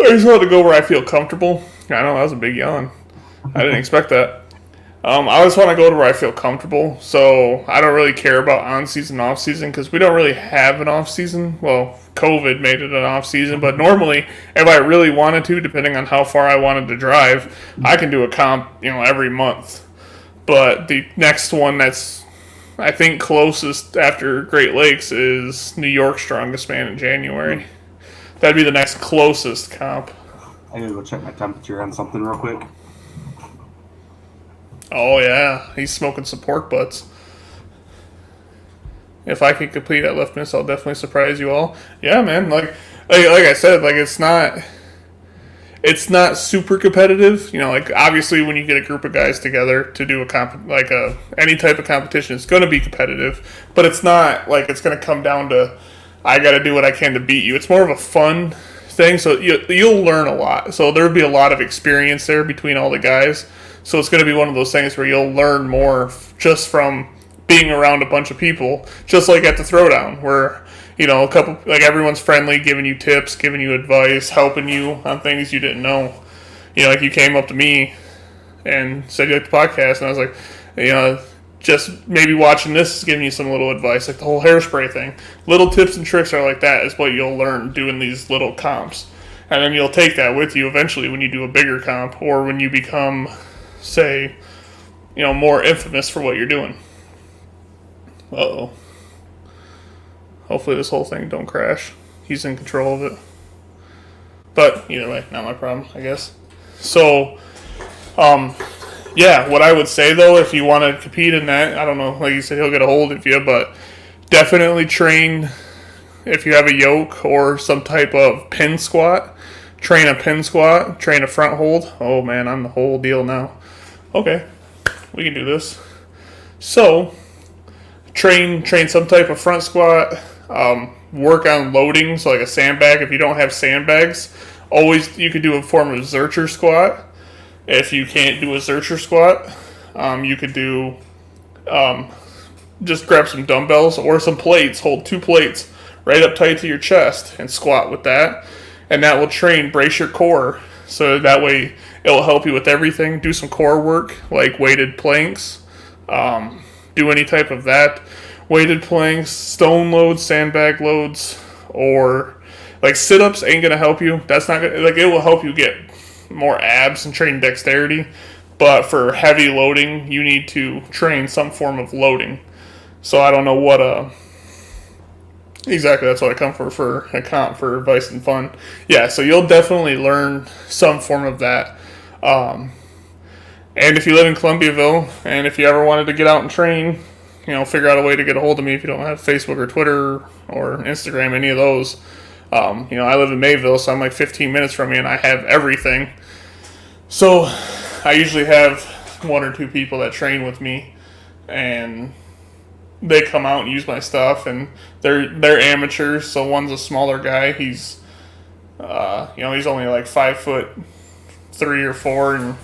just want to go where I feel comfortable. I know that was a big yawn. I didn't expect that. I just want to go to where I feel comfortable, so I don't really care about on-season, off-season, because we don't really have an off-season. Well, COVID made it an off-season, but normally, if I really wanted to, depending on how far I wanted to drive, I can do a comp, every month. But the next one that's, I think, closest after Great Lakes is New York Strongest Man in January. That'd be the next closest comp. I gotta go check my temperature on something real quick. Oh yeah, he's smoking some pork butts. If I could complete that lift miss, I'll definitely surprise you all. Yeah, man. Like I said, like it's not super competitive. You know, like obviously when you get a group of guys together to do any type of competition, it's going to be competitive. But it's not like it's going to come down to I got to do what I can to beat you. It's more of a fun thing. So you'll learn a lot. So there'll be a lot of experience there between all the guys. So it's going to be one of those things where you'll learn more just from being around a bunch of people, just like at the throwdown, where a couple like everyone's friendly, giving you tips, giving you advice, helping you on things you didn't know. Like you came up to me and said you liked the podcast, and I was like, just maybe watching this is giving you some little advice, like the whole hairspray thing. Little tips and tricks are like that is what you'll learn doing these little comps, and then you'll take that with you eventually when you do a bigger comp or when you become, say, more infamous for what you're doing. Uh-oh. Hopefully this whole thing don't crash. He's in control of it. But either way, not my problem, I guess. So, yeah, what I would say though, if you want to compete in that, I don't know, like you said, he'll get a hold of you, but definitely train if you have a yoke or some type of pin squat. Train a pin squat, train a front hold. Oh man, I'm the whole deal now. Okay, we can do this. So, train some type of front squat. Work on loading, so like a sandbag. If you don't have sandbags, you could do a form of Zercher squat. If you can't do a Zercher squat, you could do just grab some dumbbells or some plates. Hold 2 plates right up tight to your chest and squat with that, and that will brace your core. So that way it'll help you with everything. Do some core work like weighted planks. Do any type of that. Weighted planks, stone loads, sandbag loads, or like sit-ups ain't gonna help you. That's not gonna, like, it will help you get more abs and train dexterity, but for heavy loading, you need to train some form of loading. So I don't know what exactly that's what I come for a comp for advice and fun. Yeah, so you'll definitely learn some form of that. And if you live in Columbiaville, and if you ever wanted to get out and train, figure out a way to get a hold of me if you don't have Facebook or Twitter or Instagram, any of those. I live in Mayville, so I'm like 15 minutes from you, and I have everything. So I usually have 1 or 2 people that train with me, and they come out and use my stuff, and they're amateurs. So one's a smaller guy. He's he's only like 5'3" or 4, and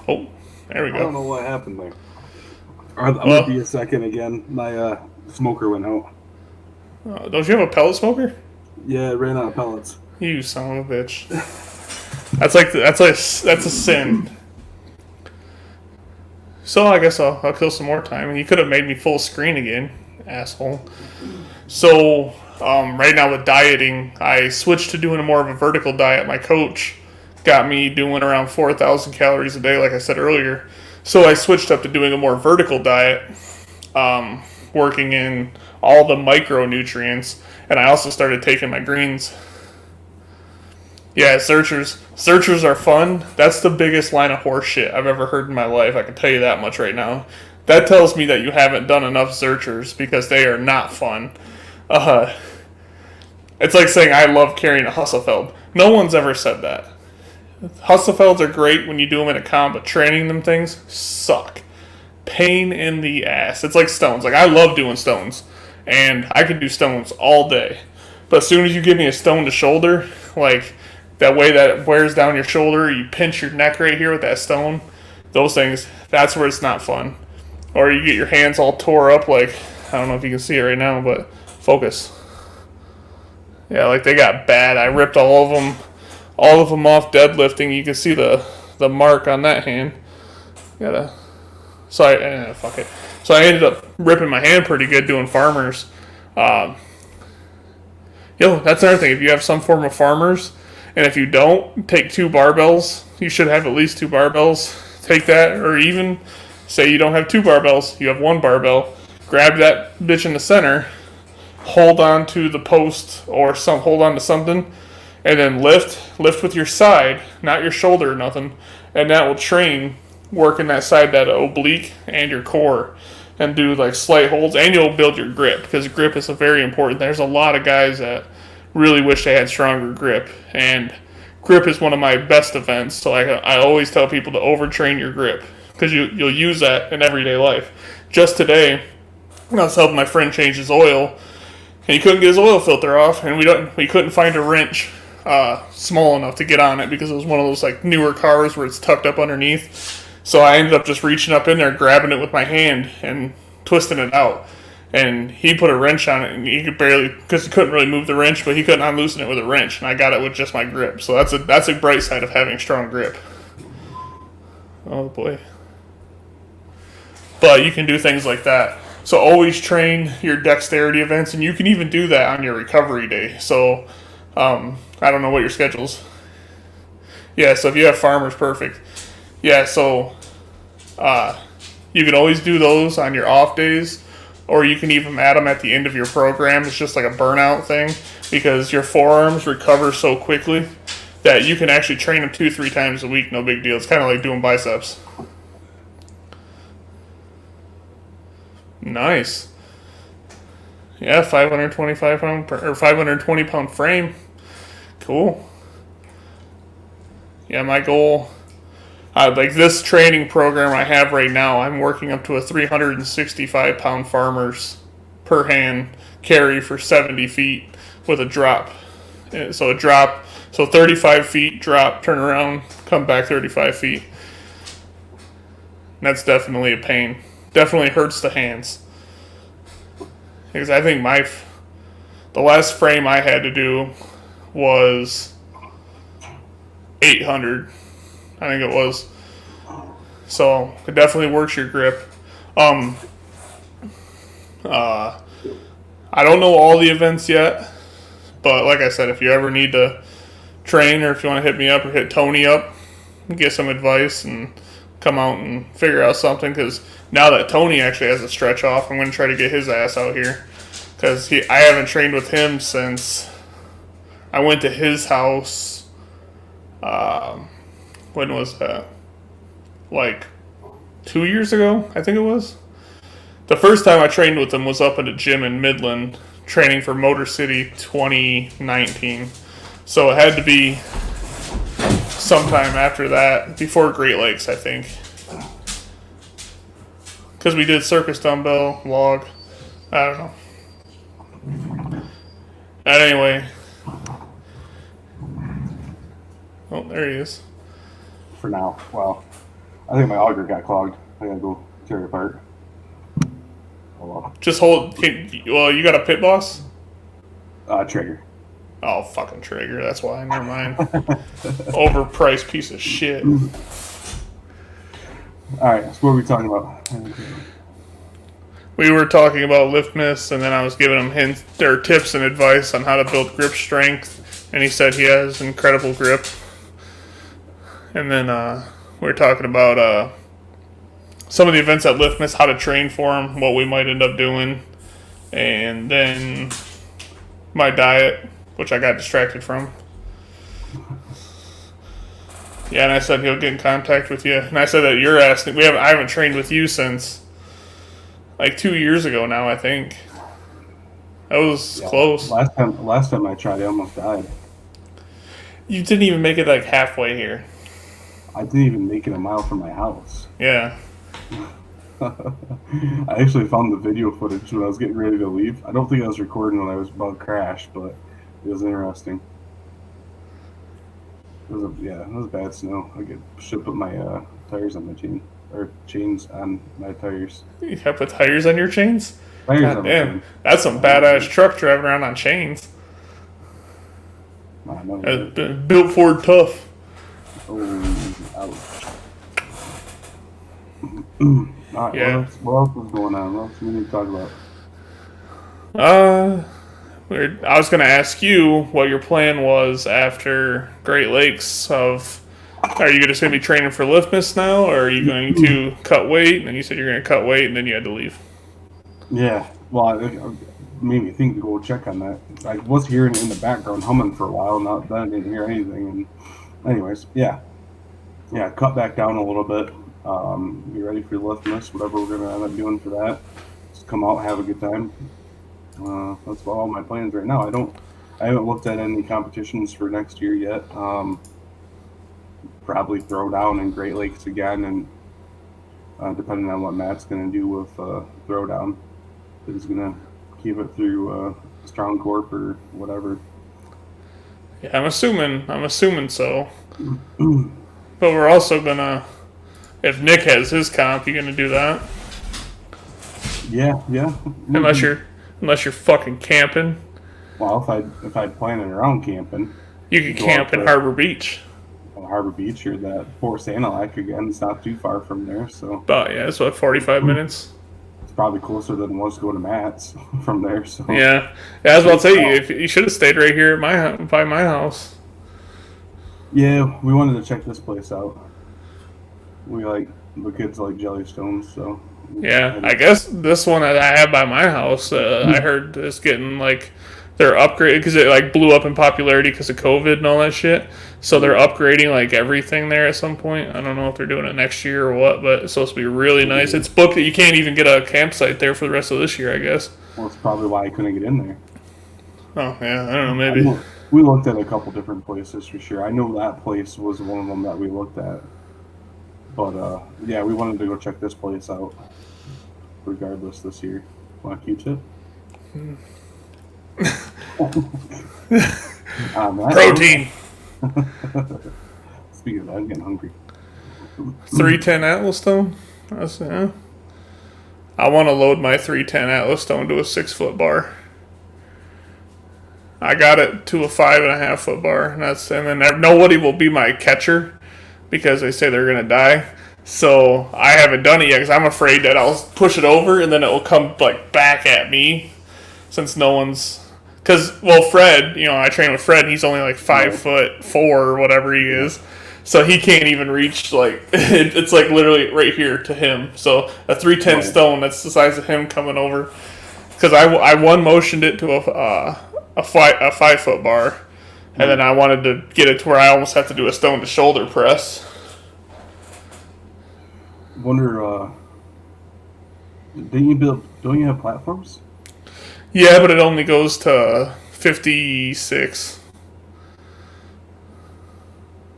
oh, there we go. I don't know what happened there. I'm gonna be a second again. My smoker went out. Don't you have a pellet smoker? Yeah, it ran out of pellets. You son of a bitch. That's a sin. So I guess I'll kill some more time. And you could have made me full screen again, asshole. So right now with dieting, I switched to doing more of a vertical diet. My coach got me doing around 4,000 calories a day, like I said earlier. So I switched up to doing a more vertical diet, working in all the micronutrients, and I also started taking my greens. Yeah, Zerchers are fun. That's the biggest line of horse shit I've ever heard in my life. I can tell you that much right now. That tells me that you haven't done enough Zerchers, because they are not fun. It's like saying I love carrying a Husselfeld. No one's ever said that. Husselfelds are great when you do them in a comp, but training them things suck. Pain in the ass. It's like stones. Like, I love doing stones, and I can do stones all day. But as soon as you give me a stone to shoulder, like that way that it wears down your shoulder, you pinch your neck right here with that stone, those things, that's where it's not fun. Or you get your hands all tore up, like, I don't know if you can see it right now, but focus. Yeah, like they got bad. I ripped all of them off deadlifting. You can see the mark on that hand. Fuck it. So I ended up ripping my hand pretty good doing farmers. That's another thing. If you have some form of farmers, and if you don't, take 2 barbells. You should have at least 2 barbells. Take that, or even say you don't have 2 barbells, you have 1 barbell. Grab that bitch in the center, hold on to the post or hold on to something, and then lift with your side, not your shoulder or nothing, and that will train working that side, that oblique, and your core, and do like slight holds, and you'll build your grip, because grip is a very important. There's a lot of guys that really wish they had stronger grip, and grip is one of my best events. So I always tell people to overtrain your grip, because you'll use that in everyday life. Just today, I was helping my friend change his oil, and he couldn't get his oil filter off, and we couldn't find a wrench small enough to get on it, because it was one of those like newer cars where it's tucked up underneath. So I ended up just reaching up in there, grabbing it with my hand, and twisting it out. And he put a wrench on it, and he could barely, because he couldn't really move the wrench, but he couldn't unloosen it with a wrench. And I got it with just my grip. So that's a bright side of having strong grip. Oh boy. But you can do things like that. So always train your dexterity events, and you can even do that on your recovery day. So I don't know what your schedule's. Yeah, so if you have farmers, perfect. Yeah, so you can always do those on your off days, or you can even add them at the end of your program. It's just like a burnout thing, because your forearms recover so quickly that you can actually train them 2-3 times a week, no big deal. It's kind of like doing biceps. Nice. Yeah, 525 pound or 520 pound frame. Cool. Yeah, my goal, like this training program I have right now, I'm working up to a 365 pound farmers per hand carry for 70 feet with a drop. So a drop, so 35 feet, drop, turn around, come back 35 feet. And that's definitely a pain. Definitely hurts the hands. Because I think the last frame I had to do was 800. I think it was. So it definitely works your grip. I don't know all the events yet, but like I said, if you ever need to train, or if you want to hit me up or hit Tony up, get some advice and come out and figure out something. Because now that Tony actually has a stretch off, I'm going to try to get his ass out here, because I haven't trained with him since I went to his house. When was that? Like 2 years ago, I think it was. The first time I trained with him was up at a gym in Midland, training for Motor City 2019. So it had to be sometime after that, before Great Lakes, I think. Because we did circus dumbbell, log. I don't know. And anyway. Oh, there he is. For now. Well, I think my auger got clogged. I gotta go tear it apart. Oh well. Just hold. Well, you got a pit boss? Trigger. Oh, fucking Traeger. That's why. Never mind. Overpriced piece of shit. Alright, so what are we talking about? We were talking about lift miss, and then I was giving him hints or tips and advice on how to build grip strength, and he said he has incredible grip. And then we were talking about some of the events at lift miss, how to train for them, what we might end up doing, and then my diet, which I got distracted from. Yeah, and I said he'll get in contact with you, and I said that you're asking. I haven't trained with you since like 2 years ago now, I think. That was close. Last time I tried, I almost died. You didn't even make it like halfway here. I didn't even make it a mile from my house. Yeah. I actually found the video footage when I was getting ready to leave. I don't think I was recording when I was about to crash, but it was interesting. It was bad snow. Should have put my tires on my chains on my tires. You have put tires on your chains? Tires God on damn. my chain. That's some badass truck driving around on chains. Built Ford tough. Oh, ouch. Alright, Yeah. what else is going on? What else do we need to talk about? I was going to ask you what your plan was after Great Lakes. Are you just going to be training for lift miss now, or are you going to cut weight? And you said you're going to cut weight, and then you had to leave. Yeah, well, made me think to go check on that. I was hearing it in the background humming for a while, and then I didn't hear anything. And anyways, yeah, cut back down a little bit. Be ready for liftness, whatever we're gonna end up doing for that. Just come out, have a good time. That's about all my plans right now. I haven't looked at any competitions for next year yet. Probably throw down in Great Lakes again, and depending on what Matt's gonna do with throwdown, if he's gonna keep it through Strong Corp or whatever. Yeah, I'm assuming so. But we're also gonna, if Nick has his comp, you gonna do that? Yeah. Unless you're fucking camping. Well, if I'd planning around camping, You could camp in Harbor Beach. on Harbor Beach or that Fort Sanilac again. It's not too far from there, so But yeah, it's what, 45 minutes? it's probably closer than it was to go to Matt's from there. So Yeah. I was about to say, if you should have stayed right here at by my house. yeah, we wanted to check this place out. We like the kids like Jellystones, so Yeah, I guess this one that I have by my house, I heard is getting like they're upgraded because it like blew up in popularity because of COVID and all that shit. So they're upgrading like everything there at some point. I don't know if they're doing it next year or what, but it's supposed to be really nice. It's booked that you can't even get a campsite there for the rest of this year, I guess. well, that's probably why I couldn't get in there. Oh yeah, I don't know, maybe. We looked at a couple different places for sure. I know that place was one of them that we looked at. But yeah, we wanted to go check this place out regardless this year. Want a Q-tip? Protein. Speaking of that, I'm getting hungry. 310 Atlas Stone. I want to load my 310 Atlas Stone to a 6-foot bar. I got it to a 5.5-foot bar, and then nobody will be my catcher because they say they're gonna die. So I haven't done it yet because I'm afraid that I'll push it over and then it will come like back at me since no one's. Because Fred, I train with Fred. And he's only like 5'4" or whatever he is, so he can't even reach like it's like literally right here to him. So a 310 stone that's the size of him coming over. Because I one motioned it to a 5-foot bar, and then I wanted to get it to where I almost have to do a stone to shoulder press. Wonder, don't you have platforms? Yeah, but it only goes to 56.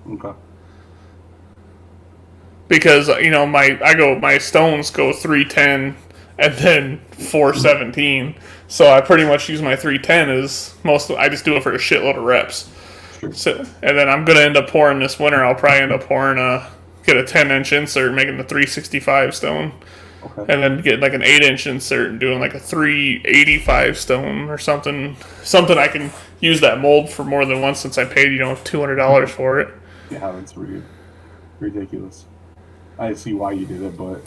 Okay. Because my stones go 310 and then 417. So I pretty much use my 310 as I just do it for a shitload of reps. Sure. So, and then I'm gonna end up pouring this winter. I'll probably end up pouring get a 10-inch insert, making the 365 stone. Okay. And then get like an 8-inch insert and doing like a 385 stone or something. Something I can use that mold for more than once since I paid $200 for it. Yeah, that's ridiculous. I see why you did it, but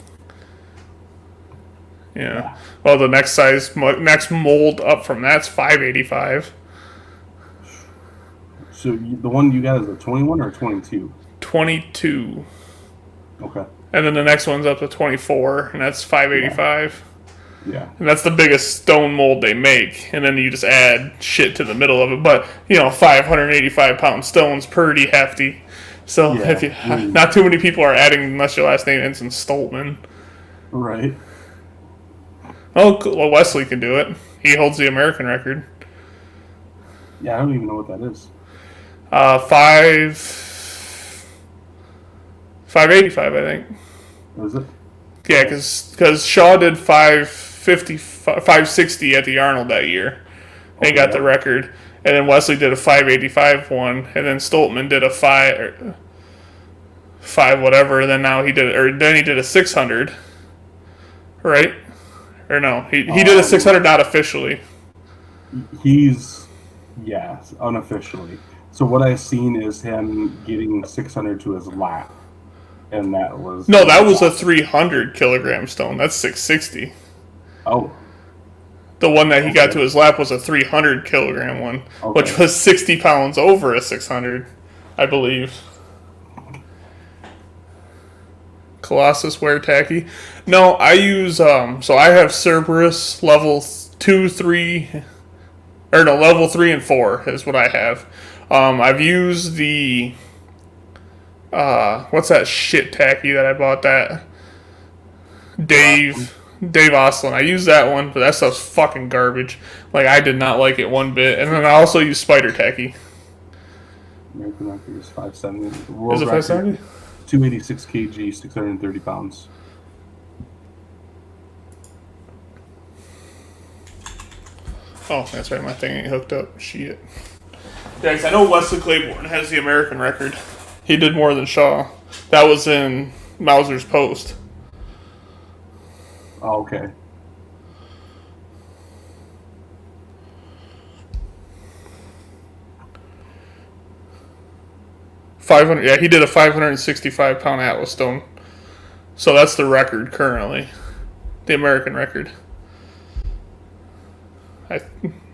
yeah. Well, the next mold up from that's 585. So the one you got is a 21 or a 22? 22. Okay. And then the next one's up to 24, and that's 585. Yeah. And that's the biggest stone mold they make. And then you just add shit to the middle of it. But, 585-pound stone's pretty hefty. So not too many people are adding unless your last name ends in Stoltman. Right. Oh, well, Wesley can do it. He holds the American record. Yeah, I don't even know what that is. 585, I think. What is it? Yeah, because Shaw did 560 at the Arnold that year. And got the record. And then Wesley did a 585 one. And then Stoltman did a 5 whatever. And then he did a 600. Right? Or no, he did a 600 not officially. Yes, unofficially. So what I've seen is him getting 600 to his lap. And that was... No, that was a 300 kilogram stone. That's 660. Oh. The one that he got to his lap was a 300 kilogram one, which was 60 pounds over a 600, I believe. Colossus wear tacky. No, I use, so I have Cerberus level 2, 3, or no, level 3 and 4 is what I have. I've used the what's that shit tacky that I bought that Dave Oslin. I used that one, but that stuff's fucking garbage. Like I did not like it one bit. And then I also use spider tacky. American record is 570. Is it 570? 286 kg, 630 pounds. Oh, that's right. My thing ain't hooked up. Shit. Guys, I know Wesley Claiborne has the American record. He did more than Shaw. That was in Mauser's post. Oh, okay. Yeah, he did a 565-pound Atlas stone. So that's the record currently. The American record.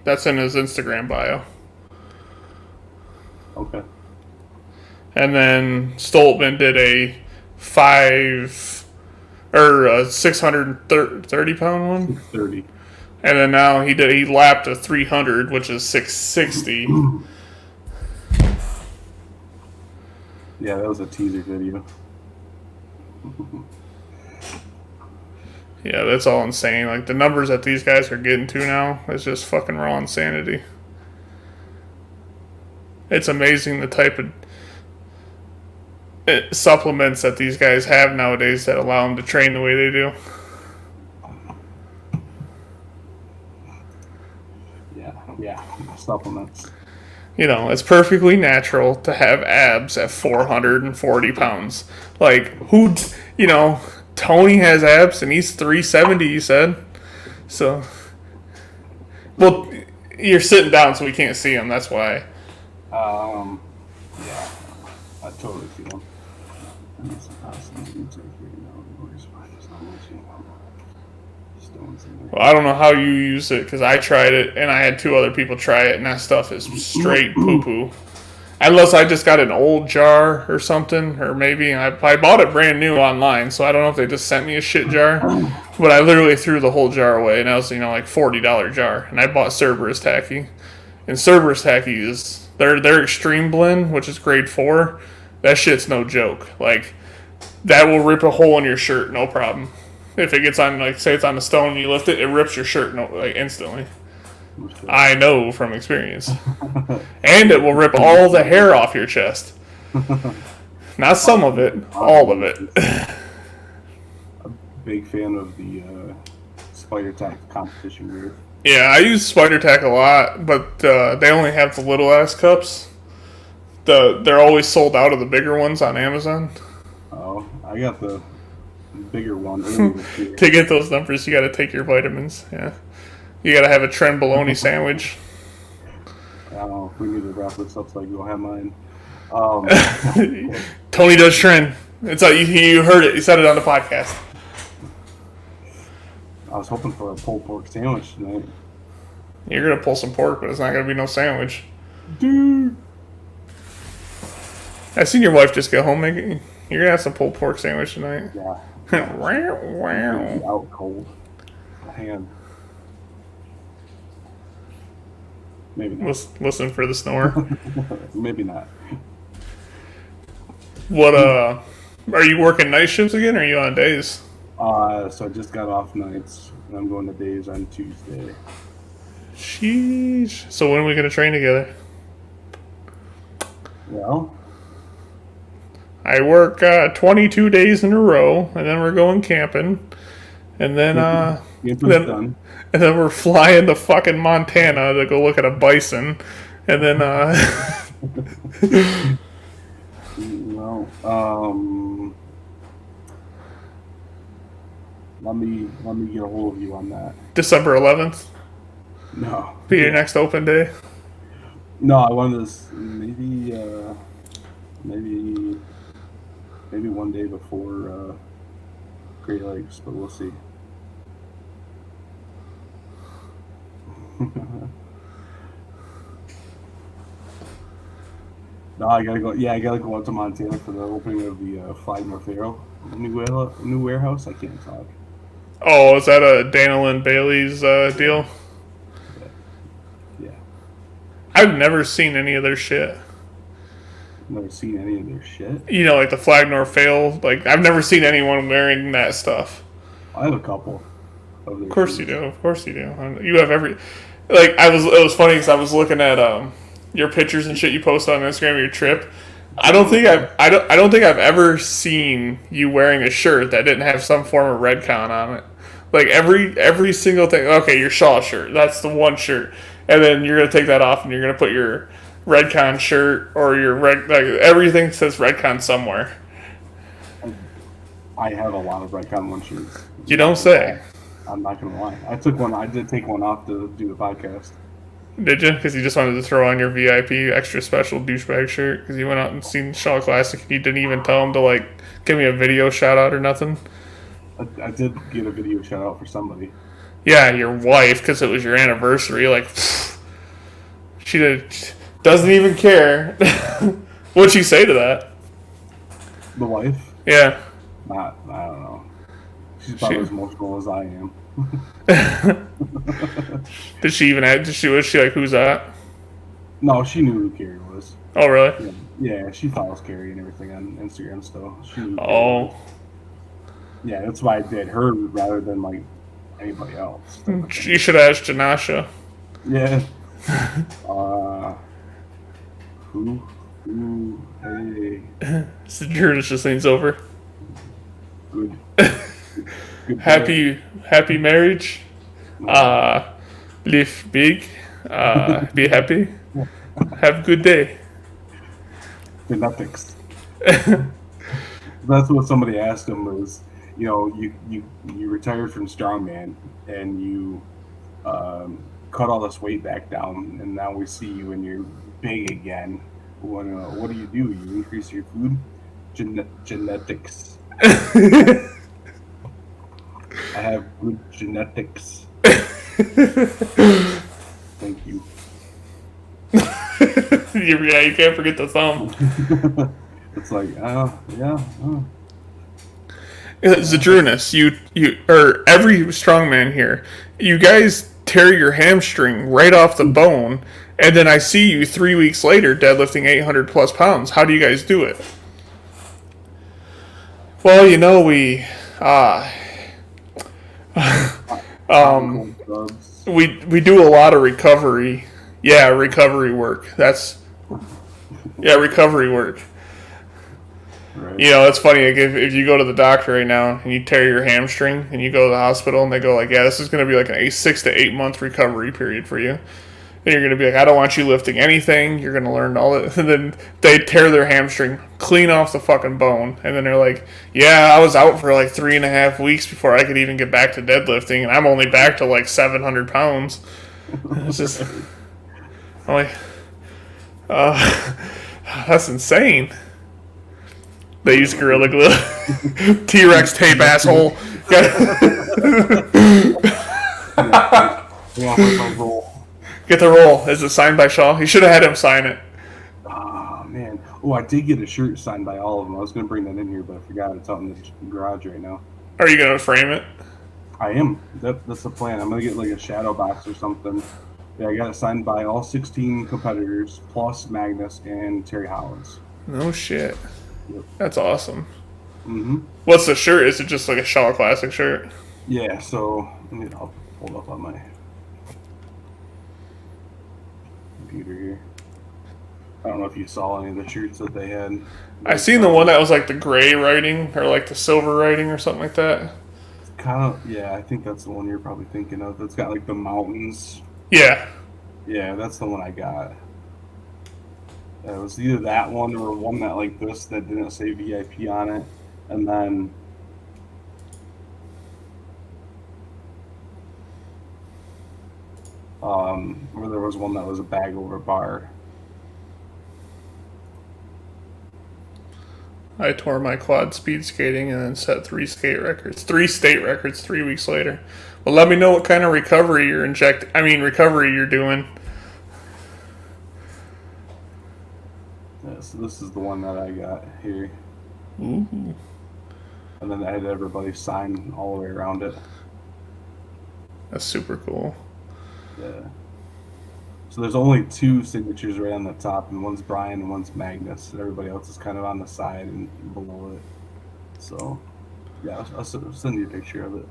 That's in his Instagram bio. Okay. And then Stoltman did a 630-pound one. 630. And then now he lapped a 300, which is 660. Yeah, that was a teaser video. Yeah, that's all insane. Like the numbers that these guys are getting to now is just fucking raw insanity. It's amazing the type of supplements that these guys have nowadays that allow them to train the way they do. Yeah, supplements. You know, it's perfectly natural to have abs at 440 pounds. Like, Tony has abs and he's 370, you said. So, well, you're sitting down so we can't see him, that's why. Yeah, I totally feel him. Well, I don't know how you use it because I tried it and I had 2 other people try it and that stuff is straight poo-poo. Unless I just got an old jar or something, or maybe I bought it brand new online, so I don't know if they just sent me a shit jar, but I literally threw the whole jar away and that was like $40 jar, and I bought Cerberus tacky, and Cerberus tacky is their extreme blend, which is grade 4. That shit's no joke. Like that will rip a hole in your shirt, no problem. If it gets on, like, say it's on a stone and you lift it, it rips your shirt instantly. I know from experience. And it will rip all the hair off your chest. Not some of it, all of it. A big fan of the Spider Tack competition gear. Yeah, I use Spider Tack a lot, but they only have the little ass cups. They're always sold out of the bigger ones on Amazon. Oh, I got the bigger one. To get those numbers, you got to take your vitamins. Yeah, you got to have a Trenbolone sandwich. I don't know. We need to wrap this up so I can go have mine. Tony does Tren. It's like you heard it. You said it on the podcast. I was hoping for a pulled pork sandwich tonight. You're gonna pull some pork, but it's not gonna be no sandwich. Dude, I seen your wife just get home making. You're gonna have some pulled pork sandwich tonight. Yeah. Wow. Out cold. Hand. Maybe not. Listen for the snore. Maybe not. What are you working night shifts again, or are you on days? So I just got off nights, and I'm going to days on Tuesday. Sheesh. So when are we gonna train together? Well, I work 22 days in a row, and then we're going camping, and then done. And then we're flying to fucking Montana to go look at a bison, and then well, let me get a hold of you on that. December 11th. No. Be your next open day. No, I wanted to maybe one day before Great Lakes, but we'll see. No, I gotta go. Yeah, I gotta go out to Montana for the opening of the Fly North Arrow new warehouse. I can't talk. Oh, is that a Daniel and Bailey's deal? I've never seen any of their shit. Never seen any of their shit. You know, like the flag nor fail. Like I've never seen anyone wearing that stuff. I have a couple of Of their course you shirts. do. Of course you do. You have every. Like I was. It was funny because I was looking at your pictures and shit you post on Instagram of your trip. I don't think I've ever seen you wearing a shirt that didn't have some form of Redcon on it. Like every single thing. Okay, your Shaw shirt. That's the one shirt, and then you're gonna take that off and you're gonna put your Redcon shirt or your red like everything says Redcon somewhere. I have a lot of Redcon one shirts. You don't say. I'm not gonna lie. I took one. I did take one off to do the podcast. Did you? Because you just wanted to throw on your VIP extra special douchebag shirt because you went out and seen Shaw Classic and you didn't even tell him to like give me a video shout out or nothing. I did get a video shout out for somebody. Yeah, your wife because it was your anniversary. Like she doesn't even care. What'd she say to that? The wife? Yeah. Not. I don't know. She's about as emotional as I am. Did she even? Was she like, who's that? No, she knew who Carrie was. Oh, really? Yeah, she follows Carrie and everything on Instagram still. She knew Oh. Yeah, that's why I did her rather than like anybody else. You should ask Janasha. Yeah. Who? Hey. Sojournus just leans over. Good. Good Happy marriage. Live big. Be happy. Have a good day. Genetics. That's what somebody asked him was, you know, you retired from Strongman and you cut all this weight back down, and now we see you and you're big again. What do? You increase your food? Genetics. I have good genetics. Thank you. Yeah, you can't forget the thumb. It's like, yeah. Zadrunas, you or every strongman here, you guys tear your hamstring right off the bone, and then I see you 3 weeks later deadlifting 800 plus pounds. How do you guys do it? Well, you know we we do a lot of recovery. Yeah, recovery work. Recovery work. Right. You know, it's funny. Like if you go to the doctor right now and you tear your hamstring and you go to the hospital and they go like, yeah, this is going to be like a 6 to 8 month recovery period for you. And you're going to be like, I don't want you lifting anything. You're going to learn all it. And then they tear their hamstring clean off the fucking bone. And then they're like, yeah, I was out for like 3.5 weeks before I could even get back to deadlifting. And I'm only back to like 700 pounds. It's just, I'm like, that's insane. They use Gorilla Glue. T-Rex tape, asshole. Get the roll. Is it signed by Shaw? You should have had him sign it. Oh, man. Oh, I did get a shirt signed by all of them. I was going to bring that in here, but I forgot. It's out in the garage right now. Are you going to frame it? I am. That's the plan. I'm going to get like a shadow box or something. Yeah, I got it signed by all 16 competitors, plus Magnus and Terry Hollins. No shit. Yep. That's awesome. Mm-hmm. What's the shirt? Is it just like a Shaw Classic shirt? Yeah, so I'll pull it up on my computer here. I don't know if you saw any of the shirts that they had. I seen the one that was like the gray writing or like the silver writing or something like that. Kind of, yeah, I think that's the one you're probably thinking of. It's got like the mountains. Yeah. Yeah, that's the one I got. It was either that one or one that like this that didn't say VIP on it, and then or there was one that was a bag over bar. I tore my quad speed skating and then set 3 state records 3 weeks later. Well, let me know what kind of recovery you're recovery you're doing. Yeah, so this is the one that I got here. Ooh. And then I had everybody sign all the way around it. That's super cool. Yeah. So there's only two signatures right on the top, and one's Brian and one's Magnus, and everybody else is kind of on the side and below it. So yeah, I'll send you a picture of it.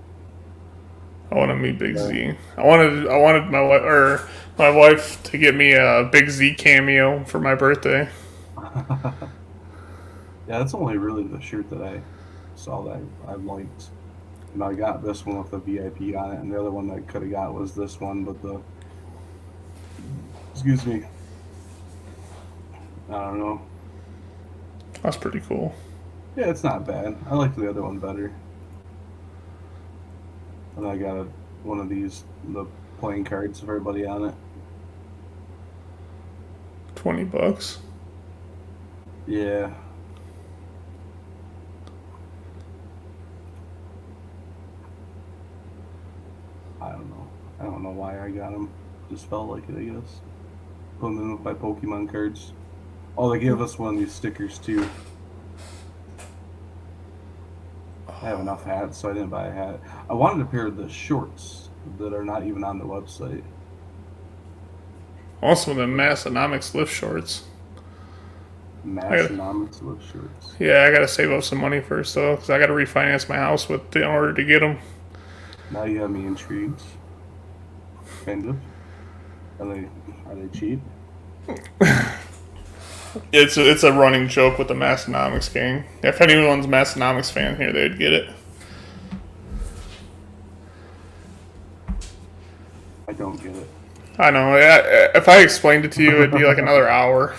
I want to meet Big Z. I wanted my wife to get me a Big Z cameo for my birthday. Yeah, that's only really the shirt that I saw that I liked. And I got this one with the VIP on it, and the other one that I could have got was this one, but the excuse me, I don't know. That's pretty cool. Yeah, it's not bad. I like the other one better. And I got one of these, the playing cards of everybody on it. $20. Yeah. I don't know. I don't know why I got them. Just felt like it, I guess. Put them in with my Pokemon cards. Oh, they gave us one of these stickers too. I have enough hats, so I didn't buy a hat. I wanted a pair of the shorts that are not even on the website. Also, the Massonomics lift shorts. Massonomics with shorts. Yeah, I gotta save up some money first though, because I gotta refinance my house in order to get them. Now you have me intrigued. Kind of. Are they cheap? It's a running joke with the Massonomics gang. If anyone's a Massonomics fan here, they'd get it. I don't get it. I know. If I explained it to you, it'd be like another hour.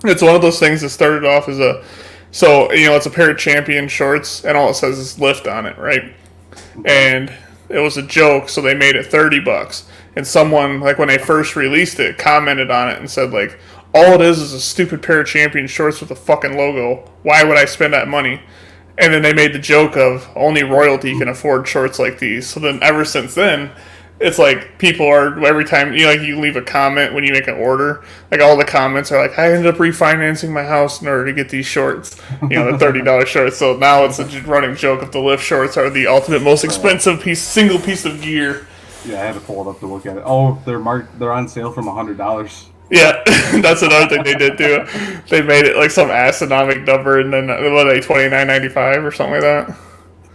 It's one of those things that started off as it's a pair of Champion shorts, and all it says is lift on it, right? And it was a joke, so they made it $30. And someone, like when they first released it, commented on it and said, like, all it is a stupid pair of Champion shorts with a fucking logo. Why would I spend that money? And then they made the joke of only royalty can afford shorts like these. So then ever since then, it's like people are, every time you leave a comment when you make an order, like all the comments are like, I ended up refinancing my house in order to get these shorts, the $30 shorts. So now it's a running joke of the lift shorts are the ultimate most expensive single piece of gear. Yeah, I had to pull it up to look at it. Oh, they're on sale from $100. Yeah, that's another thing they did too. They made it like some astronomical number, and then what are they, $29.95 or something like that?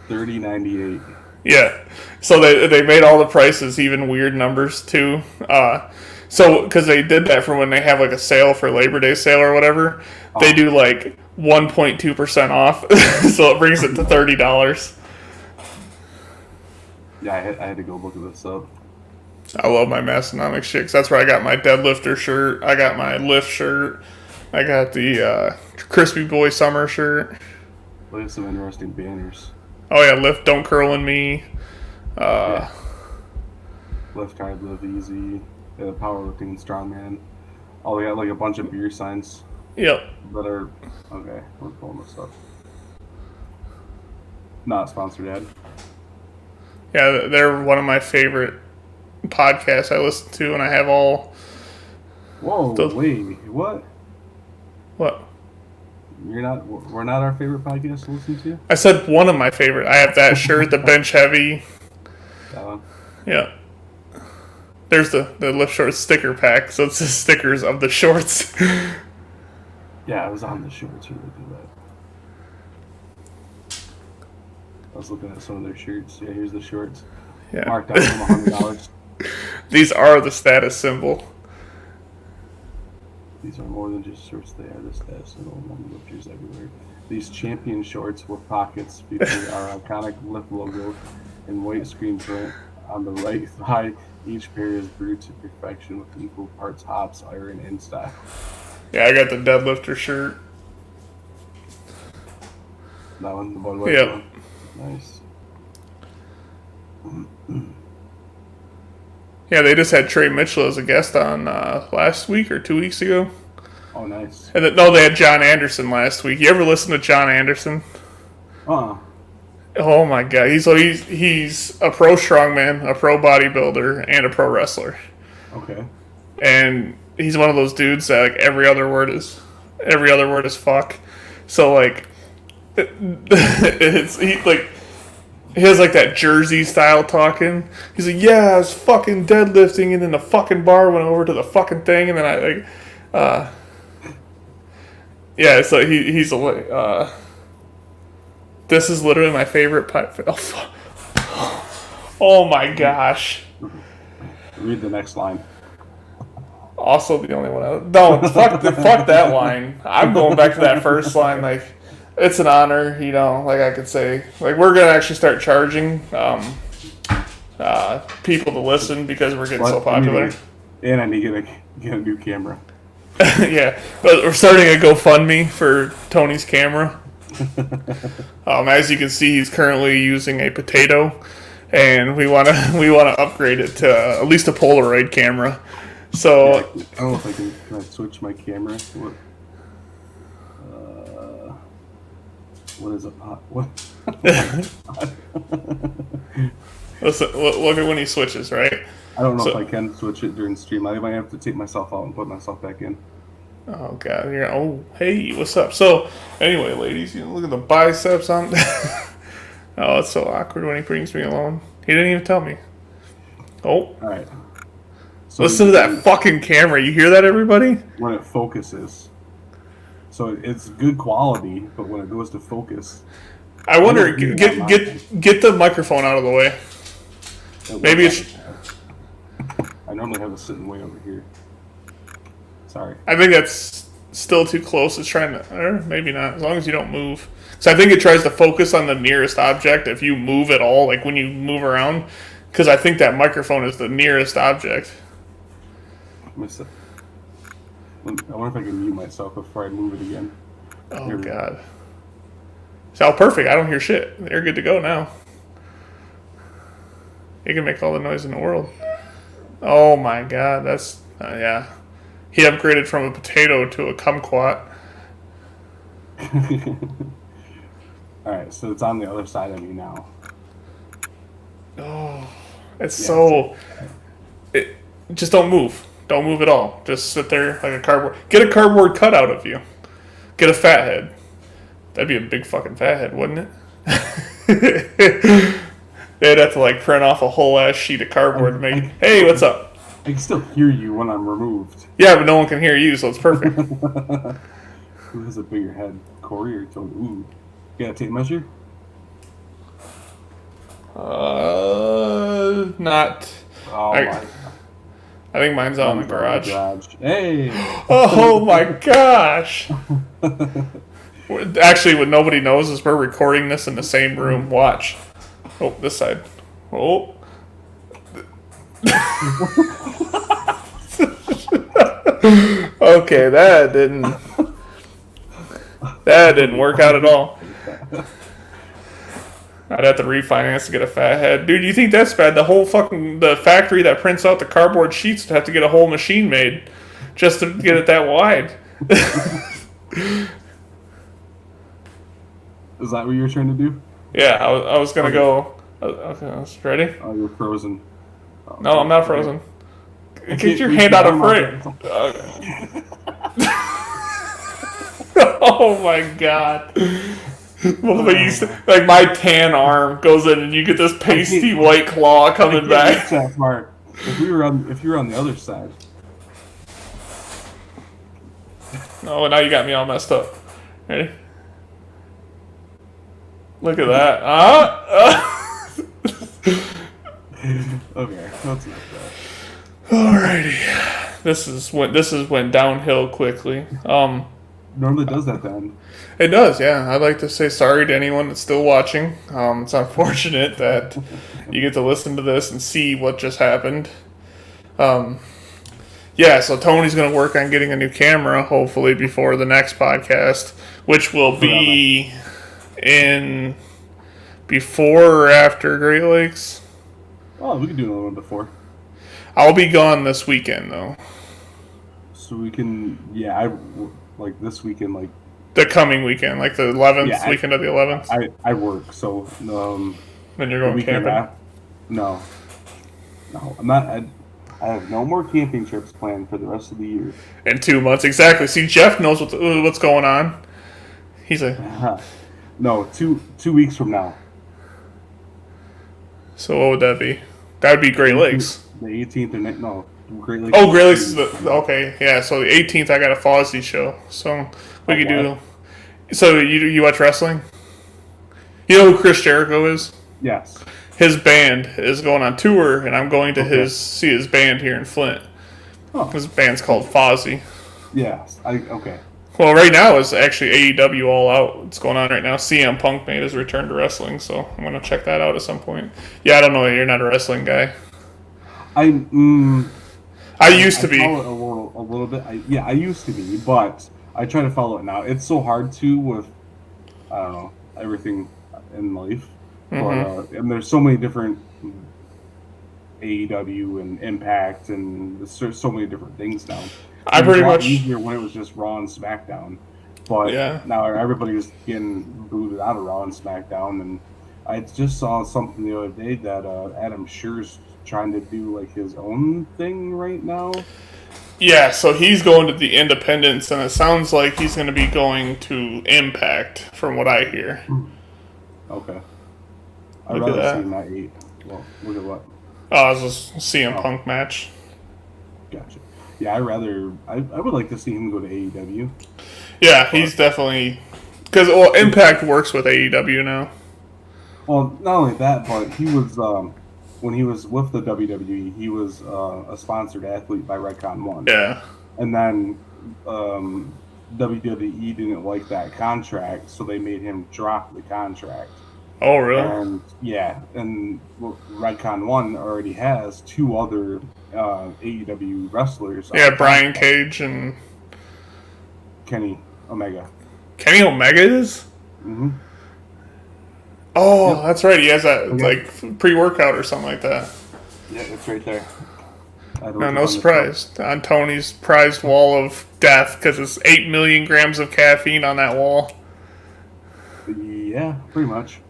$30.98. Yeah, so they made all the prices even weird numbers too. So because they did that for when they have like a sale for Labor Day sale or whatever, they do like 1.2% off, so it brings it to $30. Yeah, I had to go look at this up. I love my Massonomics shit, 'cause that's where I got my deadlifter shirt. I got my lift shirt. I got the Crispy Boy Summer shirt. We have some interesting banners. Oh yeah, lift, don't curl in me. Yeah. Lift hard, live easy. Yeah, powerlifting and strongman. Oh, they got like a bunch of beer signs. Yep. That are okay. We're pulling this up. Not sponsored ad. Yeah, they're one of my favorite podcasts I listen to, and I have all. Whoa! Wait, what? What? We're not our favorite podcast to listen to. I said one of my favorite. I have that shirt, the bench heavy. That one. Yeah. There's the lift shorts sticker pack, so it's the stickers of the shorts. Yeah, I was on the shorts. Really do that. I was looking at some of their shirts. Yeah, here's the shorts. Yeah. Marked out from $100. These are the status symbol. These are more than just shorts. They are the status symbol among lifters everywhere. These Champion shorts with pockets feature our iconic lift logo in white screen print on the right thigh. Each pair is brewed to perfection with equal parts hops, iron, and style. Yeah, I got the deadlifter shirt. That one, the Budweiser Yep. one. Nice. Yeah, they just had Trey Mitchell as a guest on last week or 2 weeks ago. Oh, nice. And they had John Anderson last week. You ever listen to John Anderson? Oh my god, he's a pro strongman, a pro bodybuilder, and a pro wrestler. Okay. And he's one of those dudes that like every other word is fuck. So like, he has like that Jersey style talking. He's like, yeah, I was fucking deadlifting, and then the fucking bar went over to the fucking thing, and then I like, yeah. So he's a this is literally my favorite pipe. Oh my gosh. Read the next line. Also the only one out. No, fuck that line. I'm going back to that first line. Like, it's an honor, you know. Like I could say, like we're gonna actually start charging people to listen because we're getting so popular. And I need to get a new camera. Yeah, but we're starting a GoFundMe for Tony's camera. As you can see, he's currently using a potato, and we wanna upgrade it to at least a Polaroid camera. So yeah, I don't know if can I switch my camera? What is a pot? What? Listen, look at when he switches, right? I don't know if I can switch it during stream. I might have to take myself out and put myself back in. Oh god, oh hey, what's up? So anyway, ladies, you know, look at the biceps on. Oh, it's so awkward when he brings me along. He didn't even tell me. Oh, all right. So listen to that fucking camera. You hear that, everybody? When it focuses, so it's good quality, but when it goes to focus, I wonder. Get the microphone out of the way. Maybe it's. I normally have it sitting way over here. Sorry. I think that's still too close. It's trying to, or maybe not. As long as you don't move. So I think it tries to focus on the nearest object. If you move at all, like when you move around, because I think that microphone is the nearest object. I wonder if I can mute myself before I move it again. Oh god. So perfect. I don't hear shit. They're good to go now. You can make all the noise in the world. Oh my god, that's yeah. He upgraded from a potato to a kumquat. Alright, so it's on the other side of me now. Oh, it's so. Just don't move. Don't move at all. Just sit there like a cardboard. Get a cardboard cutout of you. Get a fat head. That'd be a big fucking fat head, wouldn't it? They'd have to like print off a whole ass sheet of cardboard and make. Hey, what's up? I can still hear you when I'm removed. Yeah, but no one can hear you, so it's perfect. Who has a bigger head, Corey or Tony? Ooh, you got a tape measure? Not. Oh my. I think mine's out in the garage. Hey! Oh my gosh! Actually, what nobody knows is we're recording this in the same room. Watch. Oh, this side. Oh. Okay, that didn't work out at all. I'd have to refinance to get a fat head. Dude, you think that's bad? The factory that prints out the cardboard sheets would have to get a whole machine made just to get it that wide. Is that what you were trying to do? Yeah, I was going to go. Okay, I was ready? Oh, you're frozen. Oh, no, I'm not frozen. Get your hand out of frame. Oh my god. Like my tan arm goes in and you get this pasty white claw coming back. That part. If you were on the other side. Oh, now you got me all messed up. Ready? Look at that. Okay, that's not bad. Alrighty. This went downhill quickly. Normally does that then. It does, yeah. I'd like to say sorry to anyone that's still watching. It's unfortunate that you get to listen to this and see what just happened. Yeah, so Tony's going to work on getting a new camera, hopefully before the next podcast, which will be in before or after Great Lakes. Oh, we can do another one before. I'll be gone this weekend, though. So we can, like this weekend, like the coming weekend, like the 11th weekend of the 11th. I work, so then you're going camping. No, I'm not. I have no more camping trips planned for the rest of the year. In 2 months, exactly. See, Jeff knows what's going on. He's like, no, two weeks from now. So what would that be? That would be Great Lakes. The 18th or no, Great Lakes. Oh, Great Lakes is okay. Yeah, so the 18th I got a Fozzy show. So we could do. So you watch wrestling? You know who Chris Jericho is? Yes. His band is going on tour, and I'm going to see his band here in Flint. Oh. His band's called Fozzy. Yes. Okay. Well, right now it's actually AEW All Out. It's going on right now. CM Punk made his return to wrestling, so I'm going to check that out at some point. Yeah, I don't know. You're not a wrestling guy. I used to be. Follow it a little bit. I used to be, but I try to follow it now. It's so hard to with, I don't know, everything in life. But, and there's so many different AEW and Impact, and there's so many different things now. I pretty much easier when it was just Raw and SmackDown, but now everybody's getting booted out of Raw and SmackDown. And I just saw something the other day that Adam Scherr's trying to do like his own thing right now. Yeah, so he's going to the Independents, and it sounds like he's going to be going to Impact, from what I hear. Okay. I'd rather see him at 8. Well, look at what? Oh, it was a CM Punk match. Gotcha. Yeah, I would like to see him go to AEW. Yeah, he's definitely... Because, Impact works with AEW now. Well, not only that, but he was... when he was with the WWE, he was a sponsored athlete by Redcon 1. Yeah. And then WWE didn't like that contract, so they made him drop the contract. Oh, really? And and Redcon 1 already has 2 other AEW wrestlers. Yeah, Brian Cage and Kenny Omega. Kenny Omega is? Mm-hmm. Oh, that's right. He has that like pre-workout or something like that. Yeah, it's right there. No surprise. On Tony's prized wall of death, because it's 8 million grams of caffeine on that wall. Yeah, pretty much.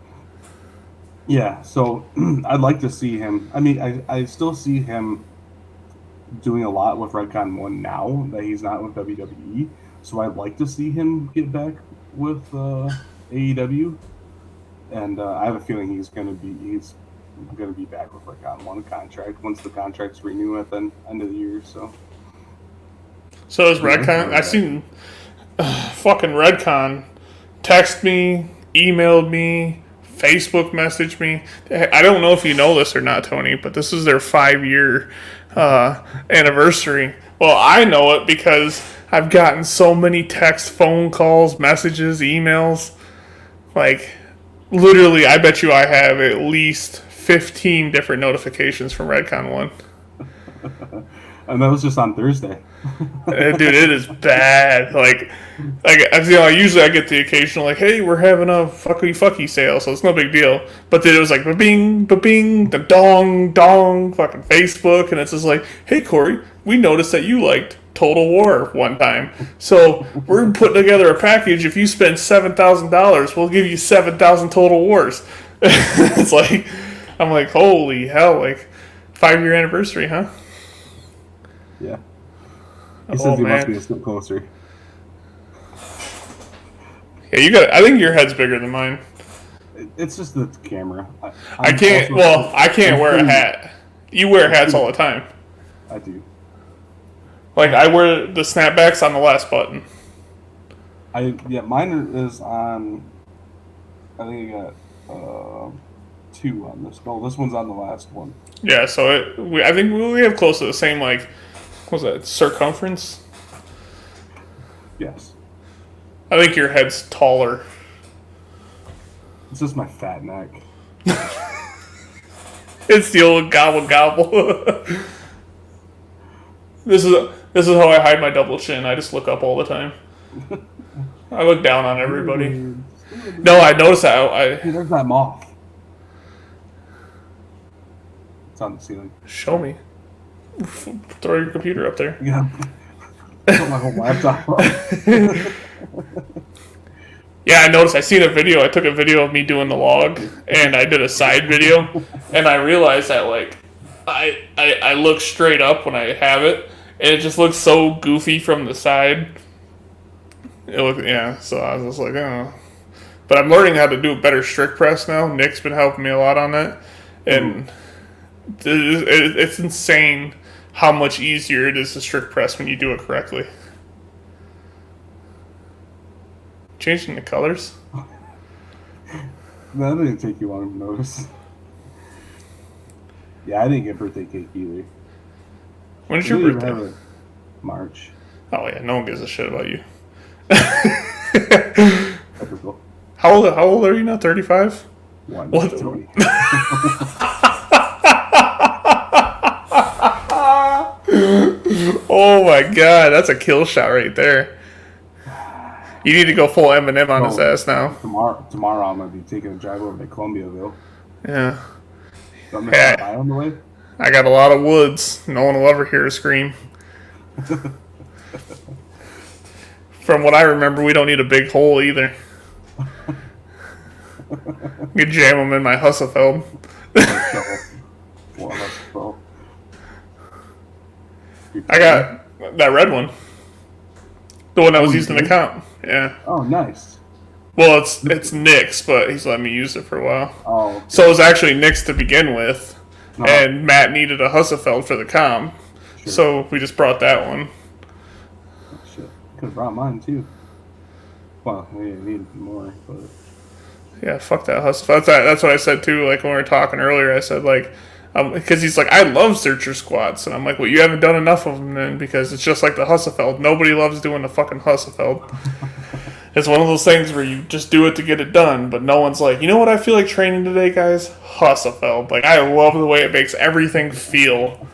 Yeah, so I'd like to see him. I mean, I still see him doing a lot with Redcon 1 now that he's not with WWE. So I'd like to see him get back with AEW. And I have a feeling he's gonna be back with Redcon 1 contract once the contracts renew at the end of the year. So is Redcon? I've seen fucking Redcon text me, emailed me, Facebook messaged me. I don't know if you know this or not, Tony, but this is their 5-year anniversary. Well, I know it because I've gotten so many text, phone calls, messages, emails. Like, literally, I bet you I have at least 15 different notifications from Redcon 1. And that was just on Thursday. Dude, it is bad. Like usually I get the occasional like, hey, we're having a fucky sale, so it's no big deal. But then it was like ba-bing, ba-bing, the dong, fucking Facebook, and it's just like, hey, Corey, we noticed that you liked Total War one time, so we're putting together a package. If you spend $7,000, we'll give you 7,000 Total Wars. It's like, I'm like, holy hell, like 5-year anniversary, huh? Yeah. He says he must be a step closer. Yeah, you got. I think your head's bigger than mine. It's just the camera. I can't wear a hat. You wear hats all the time. I do. Like, I wear the snapbacks on the last button. Mine is on. I think I got 2 on this. No, this one's on the last one. Yeah, so I think we have close to the same, like, what was that, circumference? Yes. I think your head's taller. It's just my fat neck. It's the old gobble. This is how I hide my double chin. I just look up all the time. I look down on everybody. No, I noticed that. Hey, there's that moth. It's on the ceiling. Show me. Throw your computer up there. Yeah. Put my whole laptop up. Yeah, I noticed. I seen a video. I took a video of me doing the log, and I did a side video, and I realized that, like, I look straight up when I have it, and it just looks so goofy from the side. So I was just like, oh. But I'm learning how to do a better strict press now. Nick's been helping me a lot on that. and it's insane how much easier it is to strict press when you do it correctly. Changing the colors. That didn't take you long to notice. Yeah, I didn't get birthday cake either. When is your birthday? March. Oh yeah, no one gives a shit about you. Typical. How old are you now? 35? What? Oh my god, that's a kill shot right there. You need to go full Eminem on his ass now. Tomorrow I'm gonna be taking a drive over to Columbiaville. Yeah. Something to buy on the way. I got a lot of woods. No one will ever hear a scream. From what I remember, we don't need a big hole either. You jam them in my Hussefeld. I got that red one. The one that was used in the comp. Yeah. Oh, nice. Well, it's Nick's, but he's let me use it for a while. Oh. Okay. So it was actually Nick's to begin with, and Matt needed a Hussefeld for the comp, so we just brought that one. Oh, shit, could have brought mine too. Well, we didn't need more, but yeah, fuck that Hussefeld. That's what I said too. Like when we were talking earlier, I said like. Because he's like, I love searcher squats. And I'm like, well, you haven't done enough of them then, because it's just like the Hussefeld. Nobody loves doing the fucking Hussefeld. It's one of those things where you just do it to get it done, but no one's like, you know what I feel like training today, guys? Hussefeld. Like, I love the way it makes everything feel.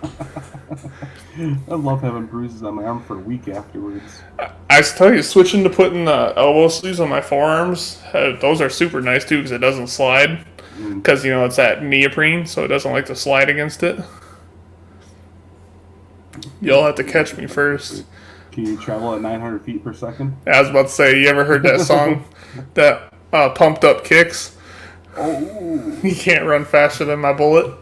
I love having bruises on my arm for a week afterwards. I tell you, switching to putting the elbow sleeves on my forearms, those are super nice too, because it doesn't slide. Because, it's that neoprene, so it doesn't like to slide against it. You'll have to catch me first. Can you travel at 900 feet per second? I was about to say, you ever heard that song? That Pumped Up Kicks? Oh. You can't run faster than my bullet.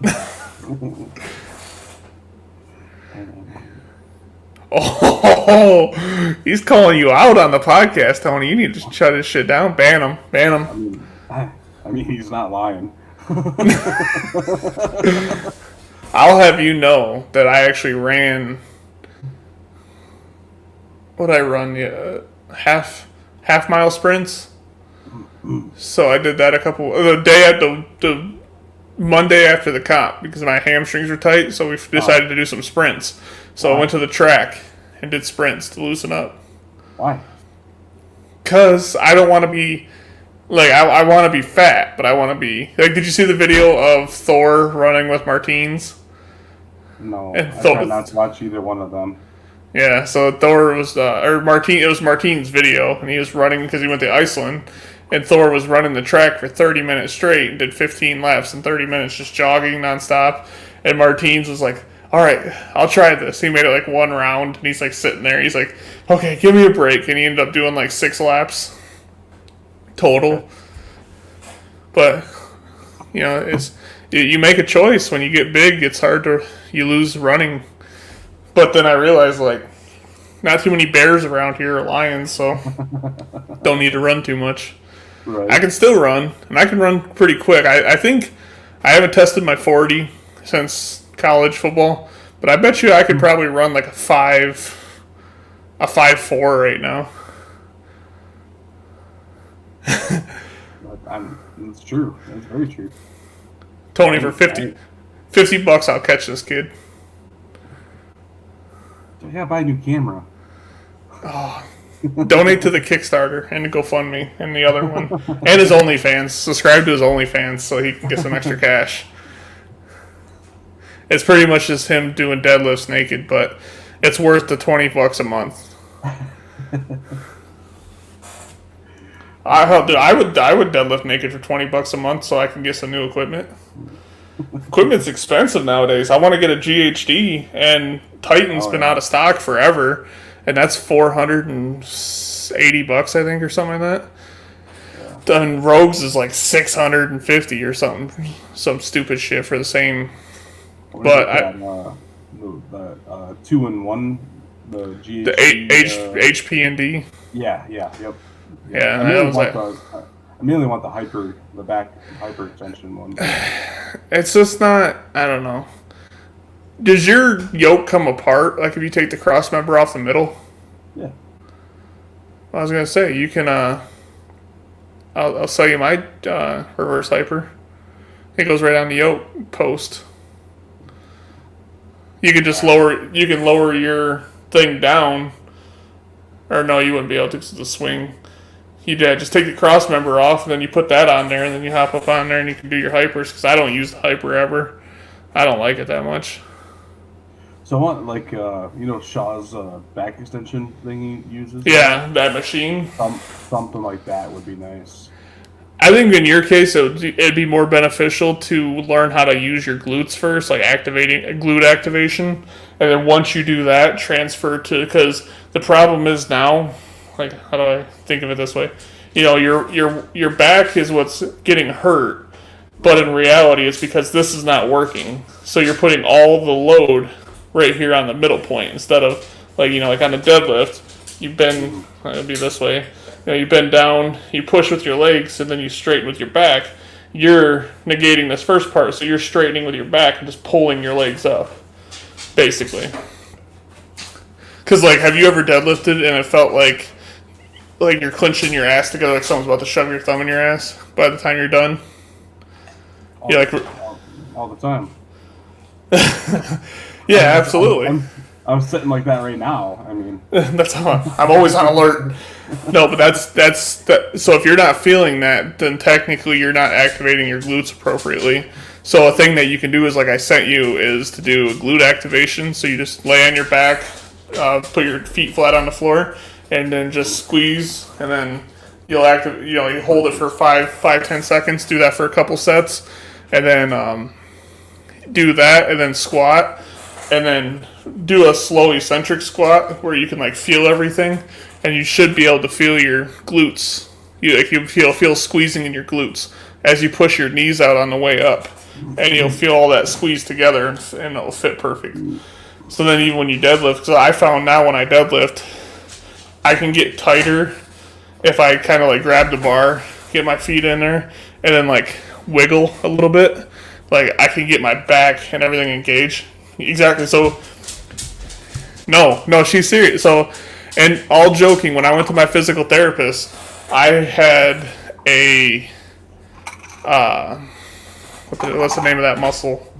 Oh, he's calling you out on the podcast, Tony. You need to shut his shit down. Ban him. Ban him. I mean, he's not lying. I'll have you know that I actually ran. What'd I run? Half mile sprints. So I did that the day at the Monday after the comp because my hamstrings were tight. So we decided to do some sprints. So I went to the track and did sprints to loosen up. Why? Because I don't want to be. Like, I want to be fat, but I want to be... Like, did you see the video of Thor running with Martins? No, I try not to watch either one of them. Yeah, so Thor was... it was Martin's video, and he was running because he went to Iceland, and Thor was running the track for 30 minutes straight and did 15 laps in 30 minutes, just jogging nonstop, and Martins was like, all right, I'll try this. He made it, like, one round, and he's, like, sitting there. He's like, okay, give me a break, and he ended up doing, like, 6 laps. Total. But it's you make a choice when you get big. It's hard you lose running. But then I realized like not too many bears around here or lions, so don't need to run too much. Right. I can still run, and I can run pretty quick. I think I haven't tested my 40 since college football, but I bet you I could probably run like a 5.4 right now. It's true. That's very true. Tony, for $50, I'll catch this kid. I gotta buy a new camera. Oh, donate to the Kickstarter and the GoFundMe and the other one. And his OnlyFans. Subscribe to his OnlyFans so he can get some extra cash. It's pretty much just him doing deadlifts naked, but it's worth the $20 a month. I would deadlift naked for $20 a month so I can get some new equipment. Equipment's expensive nowadays. I want to get a GHD, and Titan's been out of stock forever, and that's $480, I think, or something like that. Yeah. And Rogues is like $650 or something, some stupid shit for the same. But the 2-in-1, the GHD, the HP and D. Yeah, yep. Yeah, I I mainly want the back hyper extension one. It's just not. I don't know. Does your yoke come apart? Like if you take the cross member off the middle? Yeah. I was gonna say you can. I'll sell you my reverse hyper. It goes right on the yoke post. You can just lower. You can lower your thing down. Or no, you wouldn't be able to because of the swing. You just take the cross member off, and then you put that on there, and then you hop up on there, and you can do your hypers. Because I don't use the hyper ever. I don't like it that much. So I want Shaw's back extension thing he uses. Yeah, that machine. Something like that would be nice. I think in your case, it'd be more beneficial to learn how to use your glutes first, like activating glute activation, and then once you do that, transfer to because the problem is now, like how do I think of it this way? Your back is what's getting hurt, but in reality, it's because this is not working. So you're putting all the load right here on the middle point instead of like on a deadlift, you bend. It'll be this way. You bend down, you push with your legs, and then you straighten with your back. You're negating this first part, so you're straightening with your back and just pulling your legs up, basically. Because, have you ever deadlifted and it felt like you're clenching your ass together, like someone's about to shove your thumb in your ass by the time you're done? All the time. Yeah, absolutely. I'm sitting like that right now. I mean, that's on. I'm always on alert. No, but that's. So if you're not feeling that, then technically you're not activating your glutes appropriately. So a thing that you can do is, like I sent you, is to do a glute activation. So you just lay on your back, put your feet flat on the floor, and then just squeeze, and then you'll activate. You hold it for 5-10 seconds. Do that for a couple sets, and then do that, and then squat, and then do a slow eccentric squat where you can feel everything, and you should be able to feel your glutes. You feel squeezing in your glutes as you push your knees out on the way up, and you'll feel all that squeeze together, and it'll fit perfect. So then even when you deadlift, because I found now when I deadlift, I can get tighter if I kind of grab the bar, get my feet in there, and then wiggle a little bit. I can get my back and everything engaged. Exactly. So, no, she's serious. So, and all joking, when I went to my physical therapist, I had a, what's the name of that muscle?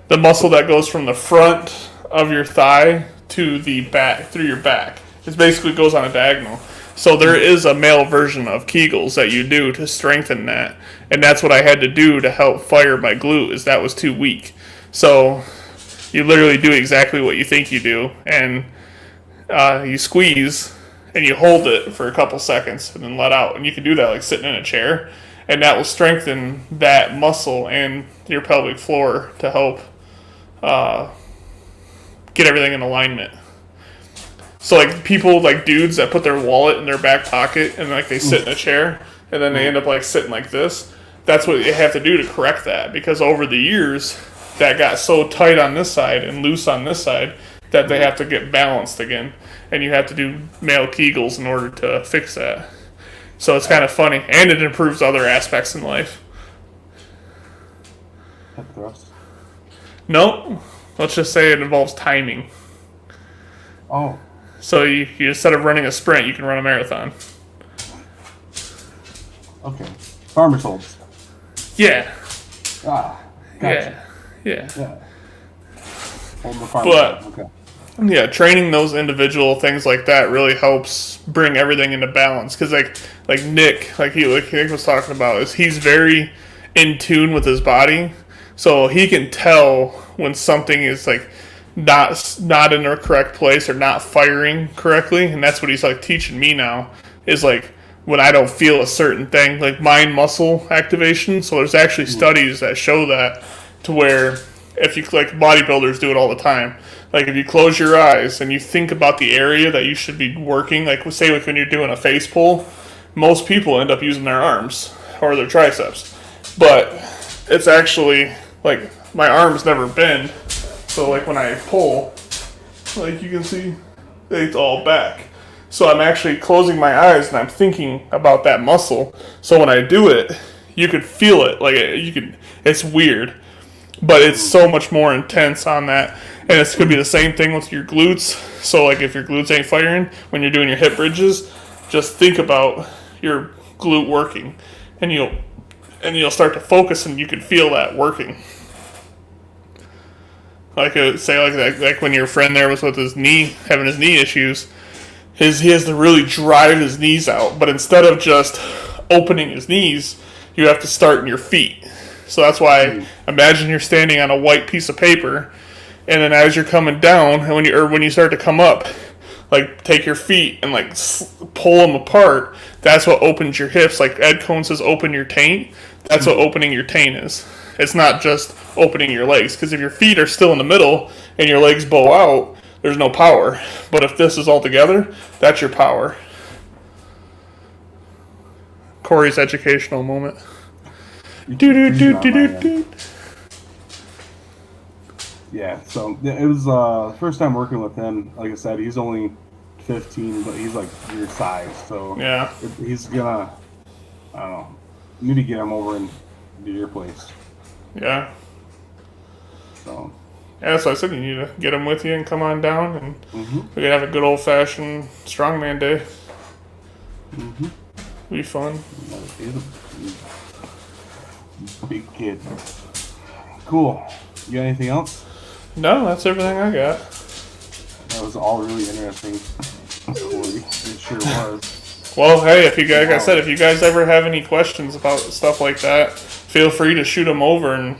The muscle that goes from the front of your thigh to the back, through your back. It basically goes on a diagonal. So there is a male version of Kegels that you do to strengthen that. And that's what I had to do to help fire my glute, is that was too weak. So you literally do exactly what you think you do, and you squeeze and you hold it for a couple seconds and then let out. And you can do that sitting in a chair, and that will strengthen that muscle and your pelvic floor to help get everything in alignment. So people dudes that put their wallet in their back pocket and they sit in a chair and then they end up sitting like this. That's what you have to do to correct that, because over the years that got so tight on this side and loose on this side that they have to get balanced again, and you have to do male Kegels in order to fix that. So it's kind of funny, and it improves other aspects in life. hip thrust. No, let's just say it involves timing. Oh. So you instead of running a sprint, you can run a marathon. Okay. Farmer's holds. Yeah. Ah. Gotcha. Yeah. But okay. Yeah, training those individual things like that really helps bring everything into balance. Because Nick, Nick was talking about, is he's very in tune with his body, so he can tell when something is not in the correct place or not firing correctly, and that's what he's teaching me now. Is when I don't feel a certain thing, mind muscle activation. So there's actually studies that show that, to where if you bodybuilders do it all the time. If you close your eyes and you think about the area that you should be working, say when you're doing a face pull, most people end up using their arms or their triceps, but it's actually my arms never bend. So when I pull, you can see, it's all back. So I'm actually closing my eyes and I'm thinking about that muscle. So when I do it, you could feel it. Like you could. It's weird, but it's so much more intense on that. And it could be the same thing with your glutes. So like if your glutes ain't firing when you're doing your hip bridges, just think about your glute working, and you'll start to focus and you can feel that working. Like say like that, like when your friend there was with his knee having his knee issues, he has to really drive his knees out. But instead of just opening his knees, you have to start in your feet. So that's why imagine you're standing on a white piece of paper, and then as you're coming down, and when you start to come up, like take your feet and like pull them apart. That's what opens your hips. Like Ed Cohn says, open your taint. That's what opening your taint is. It's not just opening your legs, because if your feet are still in the middle and your legs bow out, there's no power. But if this is all together, that's your power. Corey's educational moment. Yeah, so it was first time working with him. Like I said, he's only 15, but he's like your size. So yeah, he's gonna, I don't know, you need to get him over and to your place. Yeah. So. Yeah, so I said you need to get him with you and come on down, and we can have a good old fashioned strongman day. Be fun. Big kid. Cool. You got anything else? No, that's everything I got. That was all really interesting. It sure was. Well, hey, if you guys, like I said, if you guys ever have any questions about stuff like that, feel free to shoot them over, and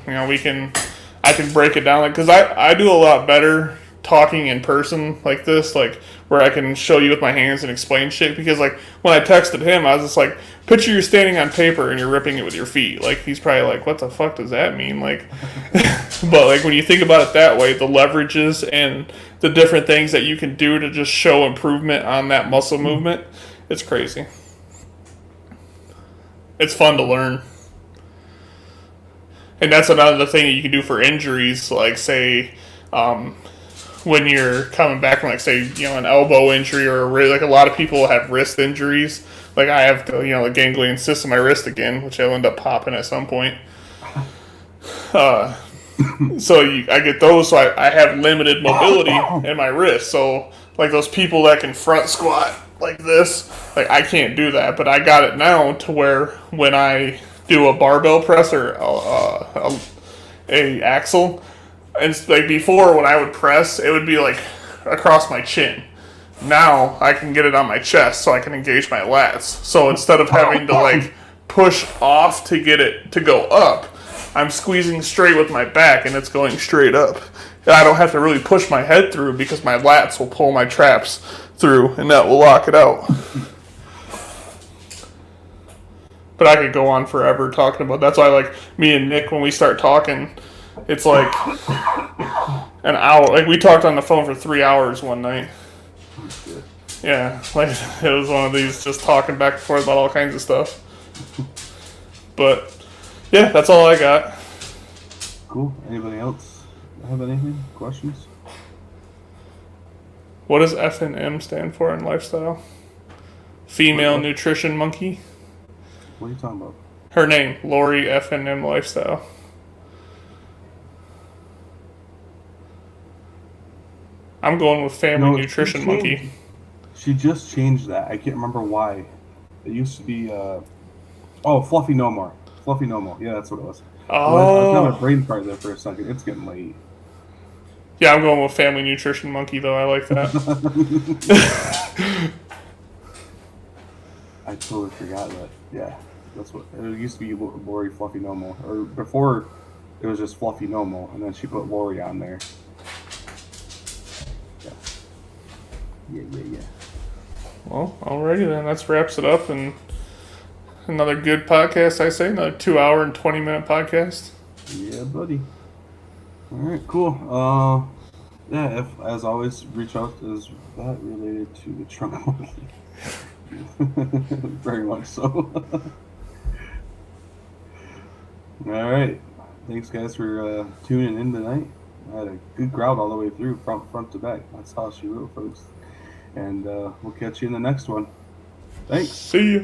I can break it down. Like, because I do a lot better talking in person like this, like where I can show you with my hands and explain shit. Because like when I texted him, I was just like, picture you're standing on paper and you're ripping it with your feet. Like he's probably like, what the fuck does that mean? Like, but like when you think about it that way, the leverages and the different things that you can do to just show improvement on that muscle movement, it's crazy. It's fun to learn. And that's another thing that you can do for injuries, like say, when you're coming back from, like, say, an elbow injury or like a lot of people have wrist injuries. Like I have, the ganglion cyst in my wrist again, which I'll end up popping at some point. So I get those, so I have limited mobility in my wrist. So like those people that can front squat like this, like I can't do that, but I got it now to where when I do a barbell press or a axle, and like before when I would press, it would be like across my chin. Now I can get it on my chest, so I can engage my lats. So instead of having to like push off to get it to go up, I'm squeezing straight with my back and it's going straight up. And I don't have to really push my head through because my lats will pull my traps through and that will lock it out. But I could go on forever talking about. That's why, like, me and Nick, when we start talking, it's like an hour. Like we talked on the phone for 3 hours one night. Yeah, like it was one of these just talking back and forth about all kinds of stuff. But yeah, that's all I got. Cool. Anybody else have anything? Questions? What does F&M stand for in lifestyle? Female Nutrition Monkey. What are you talking about? Her name, Lori F&M Lifestyle. I'm going with Family Nutrition Monkey. She just changed that. I can't remember why. It used to be, Fluffy No More. Fluffy No More. Yeah, that's what it was. Oh. I was having a brain fart there for a second. It's getting late. Yeah, I'm going with Family Nutrition Monkey, though. I like that. I totally forgot that. Yeah, that's what it used to be. Lori Fluffy No More, or before it was just Fluffy No More, and then she put Lori on there. Yeah. Well, alrighty then. That wraps it up, and another good podcast. I say another 2 hour and 20-minute podcast. Yeah, buddy. All right, cool. Yeah, if as always, reach out is that related to the trunk monkey. Very much so. All right, thanks guys for tuning in tonight. I had a good crowd all the way through, front to back. That's how she wrote, folks. and we'll catch you in the next one. Thanks. See ya.